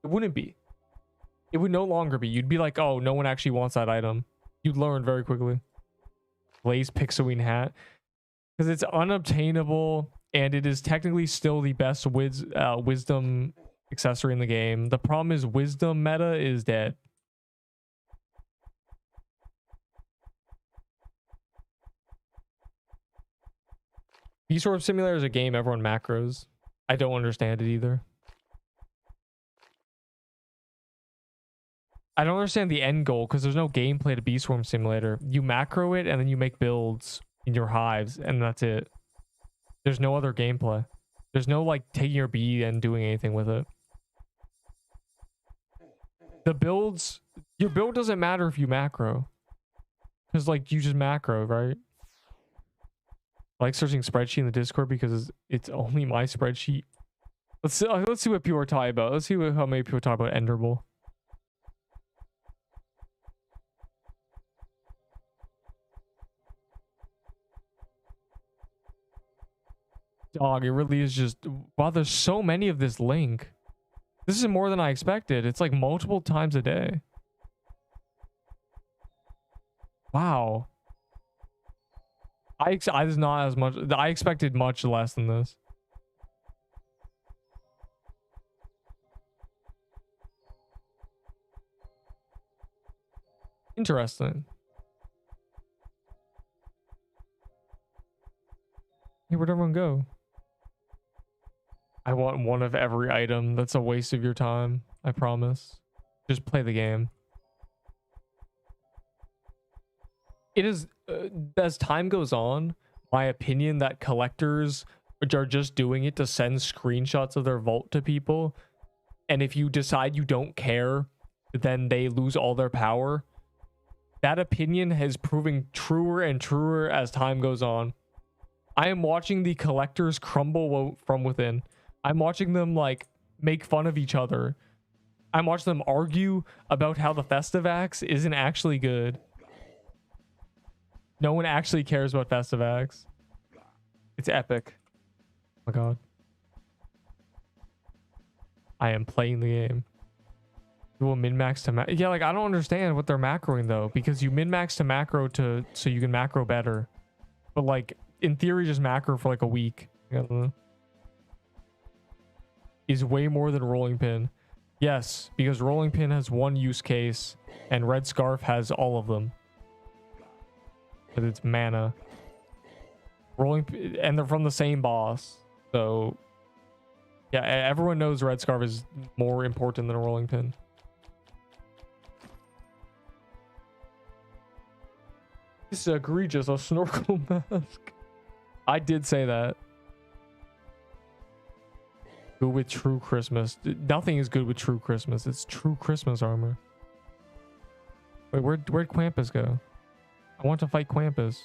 It wouldn't be. It would no longer be. You'd be like, oh, no one actually wants that item. You'd learn very quickly. Blaze Pixelween hat, because it's unobtainable and it is technically still the best wisdom accessory in the game. The problem is wisdom meta is dead. B-Sword Simulator is a game everyone macros. I don't understand it either. I don't understand the end goal because there's no gameplay to B-Swarm Simulator. You macro it and then you make builds in your hives and that's it. There's no other gameplay. There's no like taking your bee and doing anything with it. The builds, your build doesn't matter if you macro. Because like you just macro, right? I like searching spreadsheet in the Discord because it's only my spreadsheet. Let's see what people are talking about. Let's see how many people talk about Enderable. Dog, it really is just... Wow, there's so many of this link. This is more than I expected. It's like multiple times a day. Wow. I was not as much. I expected much less than this. Interesting. Hey, where'd everyone go? I want one of every item. That's a waste of your time. I promise. Just play the game. It is, as time goes on, my opinion that collectors are just doing it to send screenshots of their vault to people. And if you decide you don't care, then they lose all their power. That opinion has proven truer and truer as time goes on. I am watching the collectors crumble from within. I'm watching them like make fun of each other. I'm watching them argue about how the Festivax isn't actually good. No one actually cares about Festivax. It's epic. Oh my god. I am playing the game. You will min-max to yeah, like I don't understand what they're macroing though, because you min-max to macro to so you can macro better. But like in theory just macro for like a week. I don't know. Is way more than rolling pin. Yes, because rolling pin has one use case and red scarf has all of them. But it's mana. And they're from the same boss. So yeah, everyone knows red scarf is more important than a rolling pin. This is egregious, a snorkel mask. I did say that. Good with true Christmas. Nothing is good with true Christmas. It's true Christmas armor. Wait, where'd Krampus go? I want to fight Krampus.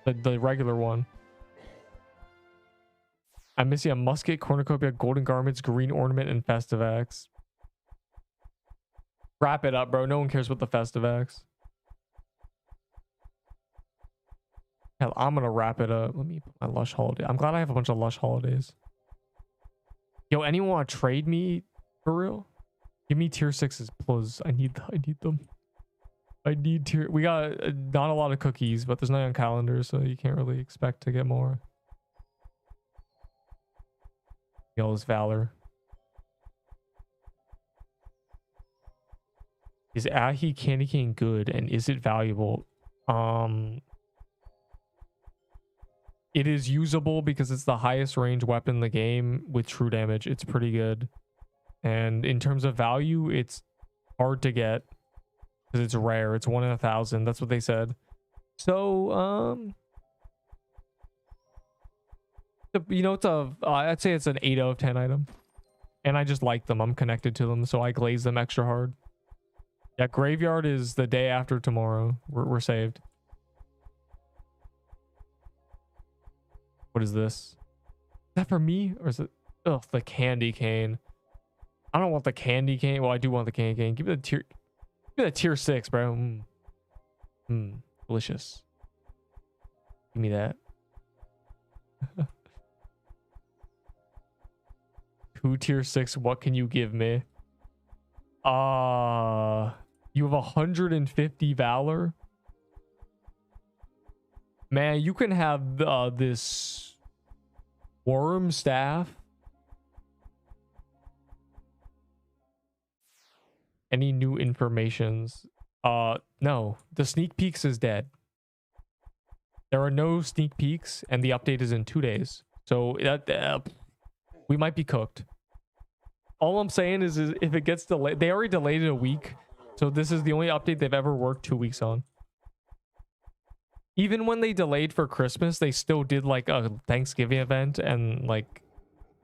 The regular one. I'm missing a musket, cornucopia, golden garments, green ornament, and festive axe. Wrap it up, bro. No one cares about the festive axe. Hell, I'm gonna wrap it up. Let me put my lush holiday. I'm glad I have a bunch of lush holidays. Yo, anyone want to trade me for real? Give me tier 6s, please. I need them. I need tier. We got not a lot of cookies, but there's nothing on calendar, so you can't really expect to get more. Yo, this Valor. Is Ahi Candy Cane good, and is it valuable? It is usable because it's the highest range weapon in the game with true damage. It's pretty good. And in terms of value, it's hard to get because it's rare. It's 1 in 1,000. That's what they said. So, you know, it's I'd say it's an 8 out of 10 item. And I just like them. I'm connected to them, so I glaze them extra hard. Yeah, Graveyard is the day after tomorrow. We're saved. What is this? Is that for me? Or is it... Ugh, the candy cane. I don't want the candy cane. Well, I do want the candy cane. Give me the tier... Give me the tier 6, bro. Delicious. Give me that. 2 tier 6. What can you give me? You have 150 Valor? Man, you can have this worm staff. Any new informations? No. The sneak peeks is dead. There are no sneak peeks, and the update is in 2 days. So we might be cooked. All I'm saying is if it gets delayed, they already delayed it a week. So this is the only update they've ever worked 2 weeks on. Even when they delayed for Christmas, they still did like a Thanksgiving event and like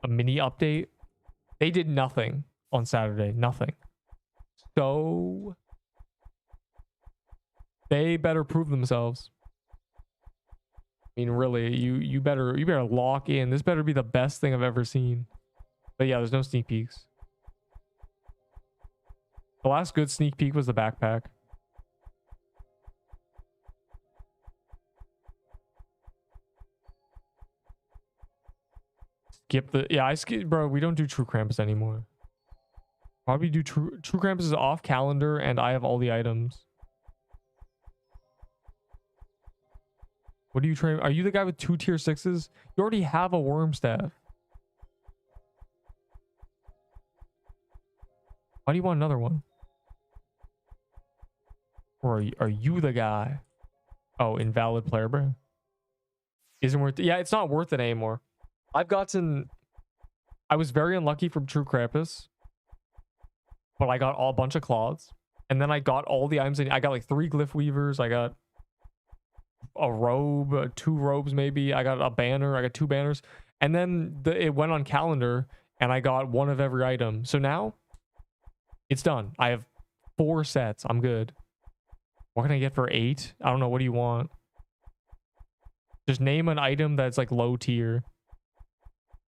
a mini update. They did nothing on Saturday. Nothing. So they better prove themselves. I mean, really, you better lock in. This better be the best thing I've ever seen. But yeah, there's no sneak peeks. The last good sneak peek was the backpack. Skip the... Yeah, I skip... Bro, we don't do True Krampus anymore. Probably do True Krampus is off calendar, and I have all the items. What do you train? Are you the guy with 2 tier 6s? You already have a worm staff. Why do you want another one? Or are you the guy? Oh, invalid player, bro. Isn't worth it. Yeah, it's not worth it anymore. I was very unlucky from True Krampus. But I got a bunch of cloths. And then I got all the items. I got like 3 glyph weavers. I got a robe, 2 robes maybe. I got a banner. I got 2 banners. And then it went on calendar. And I got 1 of every item. So now it's done. I have 4 sets. I'm good. What can I get for 8? I don't know. What do you want? Just name an item that's like low tier.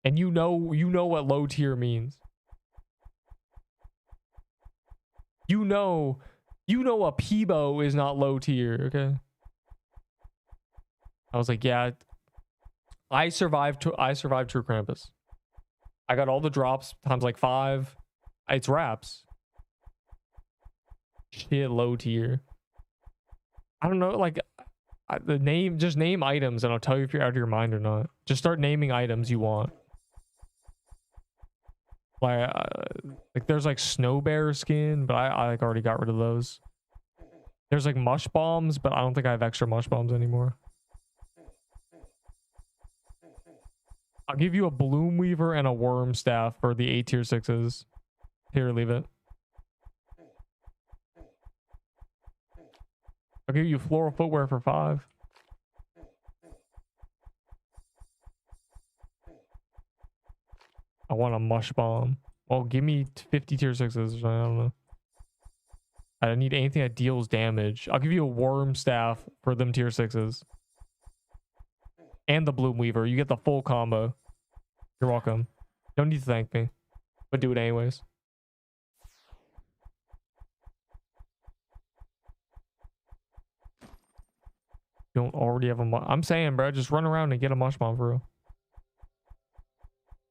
And you know what low tier means. You know a Peebo is not low tier, okay? I was like, yeah, I survived True Krampus. I got all the drops times like 5. It's wraps. Shit, low tier. I don't know, like the name. Just name items, and I'll tell you if you're out of your mind or not. Just start naming items you want. Like there's like snow bear skin, but I like already got rid of those. There's like mush bombs, but I don't think I have extra mush bombs anymore. I'll give you a bloom weaver and a worm staff for the 8 tier 6s. Here, leave it. I'll give you floral footwear for 5. I want a mush bomb. Well, give me 50 tier 6s or something. I don't know. I don't need anything that deals damage. I'll give you a worm staff for them tier 6s. And the bloom weaver. You get the full combo. You're welcome. Don't need to thank me. But do it anyways. You don't already have a I'm saying, bro, just run around and get a mush bomb for real.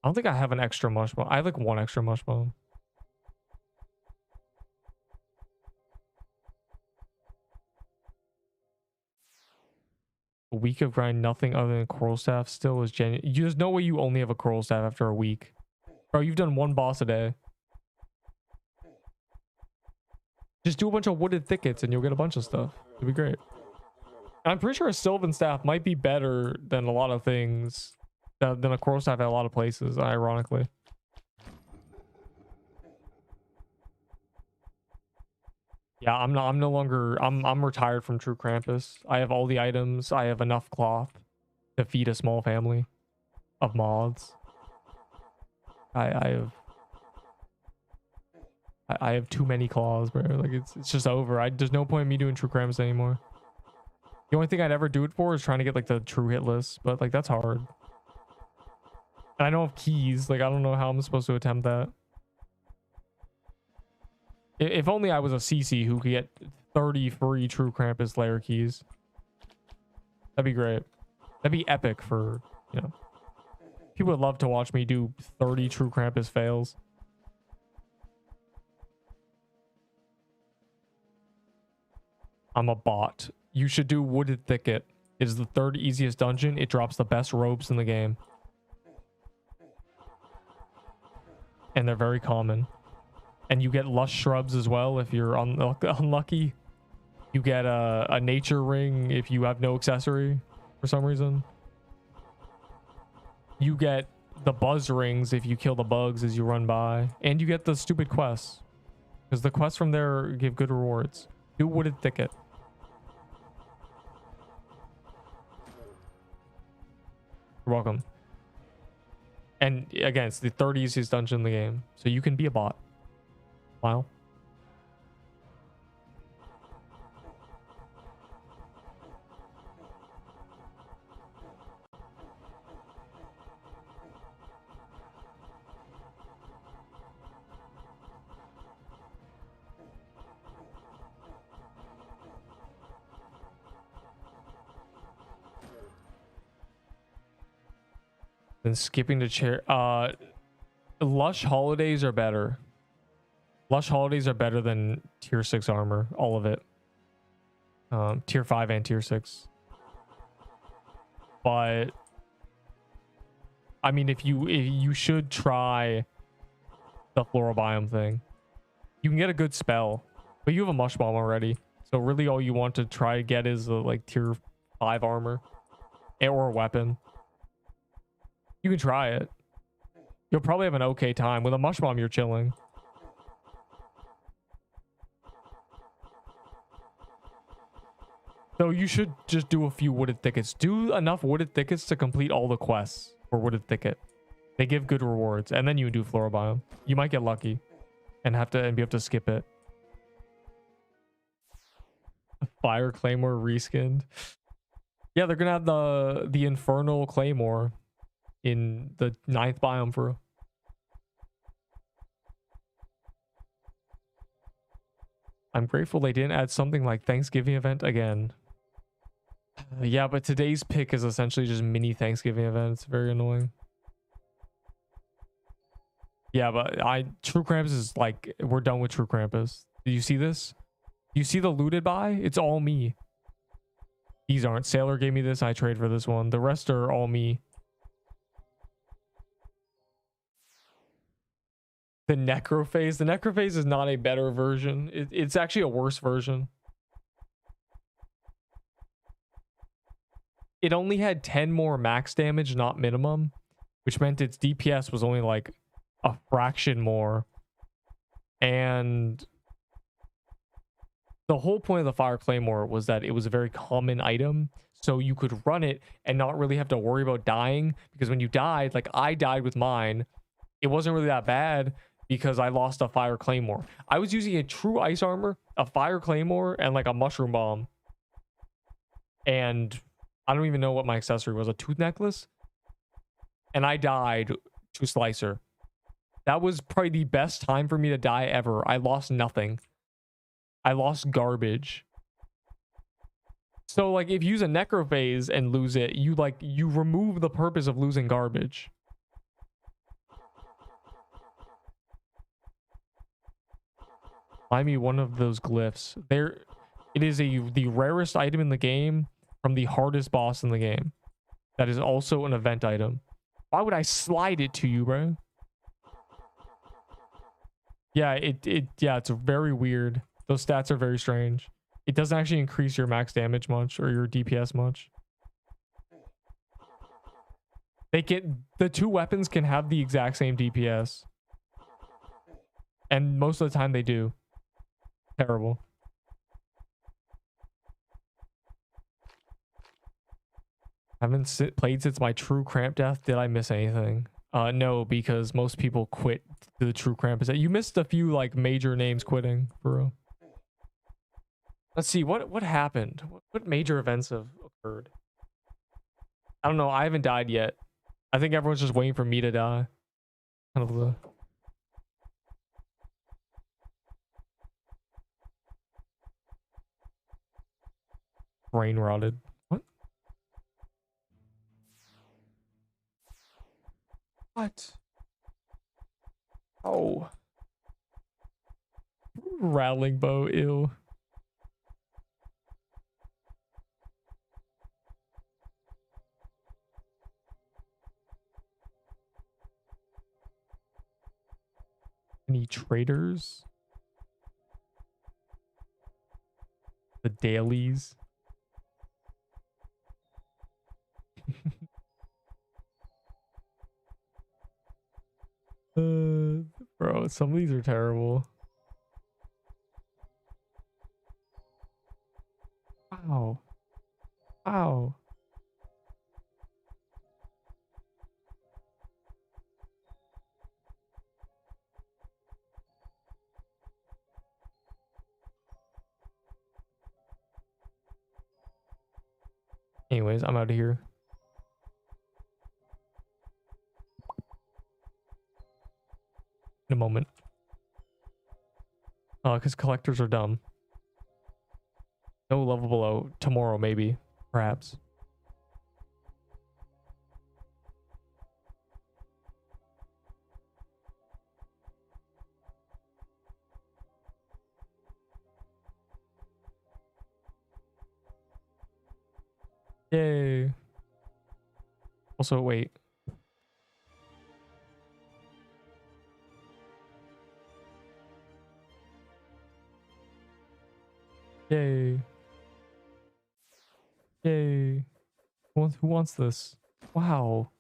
I don't think I have an extra mush bomb. I have like 1 extra mush bomb. A week of grind, nothing other than coral staff still is genuine. There's no way you only have a coral staff after a week. Bro, you've done 1 boss a day. Just do a bunch of wooded thickets and you'll get a bunch of stuff. It'll be great. I'm pretty sure a sylvan staff might be better than a lot of things. Than a coral staff at a lot of places, ironically. Yeah, I'm no longer, I'm retired from True Krampus. I have all the items. I have enough cloth to feed a small family of moths. I have too many claws, bro. Like it's just over. There's no point in me doing True Krampus anymore. The only thing I'd ever do it for is trying to get like the true hit list, but like that's hard. And I don't have keys. Like I don't know how I'm supposed to attempt that. If only I was a CC who could get 30 free True Krampus layer keys. That'd be great. That'd be epic for, you know. People would love to watch me do 30 True Krampus fails. I'm a bot. You should do Wooded Thicket. It is the 3rd easiest dungeon. It drops the best robes in the game. And they're very common. And you get lush shrubs as well if you're unlucky. You get a nature ring if you have no accessory for some reason. You get the buzz rings if you kill the bugs as you run by. And you get the stupid quests. Because the quests from there give good rewards. Do Wooded Thicket. You're welcome. And again, it's the 3rd easiest dungeon in the game. So you can be a bot. Wow. Then skipping to chair. Lush holidays are better. Lush holidays are better than tier 6 armor. All of it. Tier 5 and tier 6. But I mean, if you should try the floral biome thing. You can get a good spell, but you have a mush bomb already. So really all you want to try to get is like tier 5 armor or a weapon. You can try it. You'll probably have an okay time. With a mush bomb, you're chilling. So you should just do a few wooded thickets. Do enough wooded thickets to complete all the quests for wooded thicket. They give good rewards, and then you do floral biome. You might get lucky and be able to skip it. Fire Claymore reskinned. Yeah, they're gonna have the Infernal Claymore in the 9th biome for real. I'm grateful they didn't add something like Thanksgiving event again. Yeah, but today's pick is essentially just mini Thanksgiving event. It's very annoying. Yeah, but True Krampus is like, we're done with True Krampus. Do you see this? You see the looted buy? It's all me. These aren't. Sailor gave me this. I trade for this one. The rest are all me. The Necrophase. The Necrophase is not a better version. It's actually a worse version. It only had 10 more max damage, not minimum, which meant its DPS was only like a fraction more. And the whole point of the Fire Claymore was that it was a very common item, so you could run it and not really have to worry about dying, because when you died, like I died with mine, it wasn't really that bad because I lost a Fire Claymore. I was using a true ice armor, a Fire Claymore, and like a mushroom bomb. And I don't even know what my accessory was, a tooth necklace? And I died to Slicer. That was probably the best time for me to die ever. I lost nothing. I lost garbage. So like if you use a Necrophase and lose it, you remove the purpose of losing garbage. Find me one of those glyphs. It is the rarest item in the game from the hardest boss in the game. That is also an event item. Why would I slide it to you, bro? Yeah, it's very weird. Those stats are very strange. It doesn't actually increase your max damage much or your DPS much. The two weapons can have the exact same DPS. And most of the time they do. Terrible. Haven't played since my True Cramp death. Did I miss anything? No, because most people quit the True Krampus. You missed a few like major names quitting, bro. Let's see what happened. What major events have occurred? I don't know. I haven't died yet. I think everyone's just waiting for me to die. Kind of the brain rotted. What? What? Oh. Rattling bow, ew. Any traders? The dailies? Bro, some of these are terrible. Wow. Wow. Anyways, I'm out of here. In a moment. Because collectors are dumb. No level below. Tomorrow, maybe. Perhaps. Yay. Also, wait. Yay. Yay. Who wants this? Wow.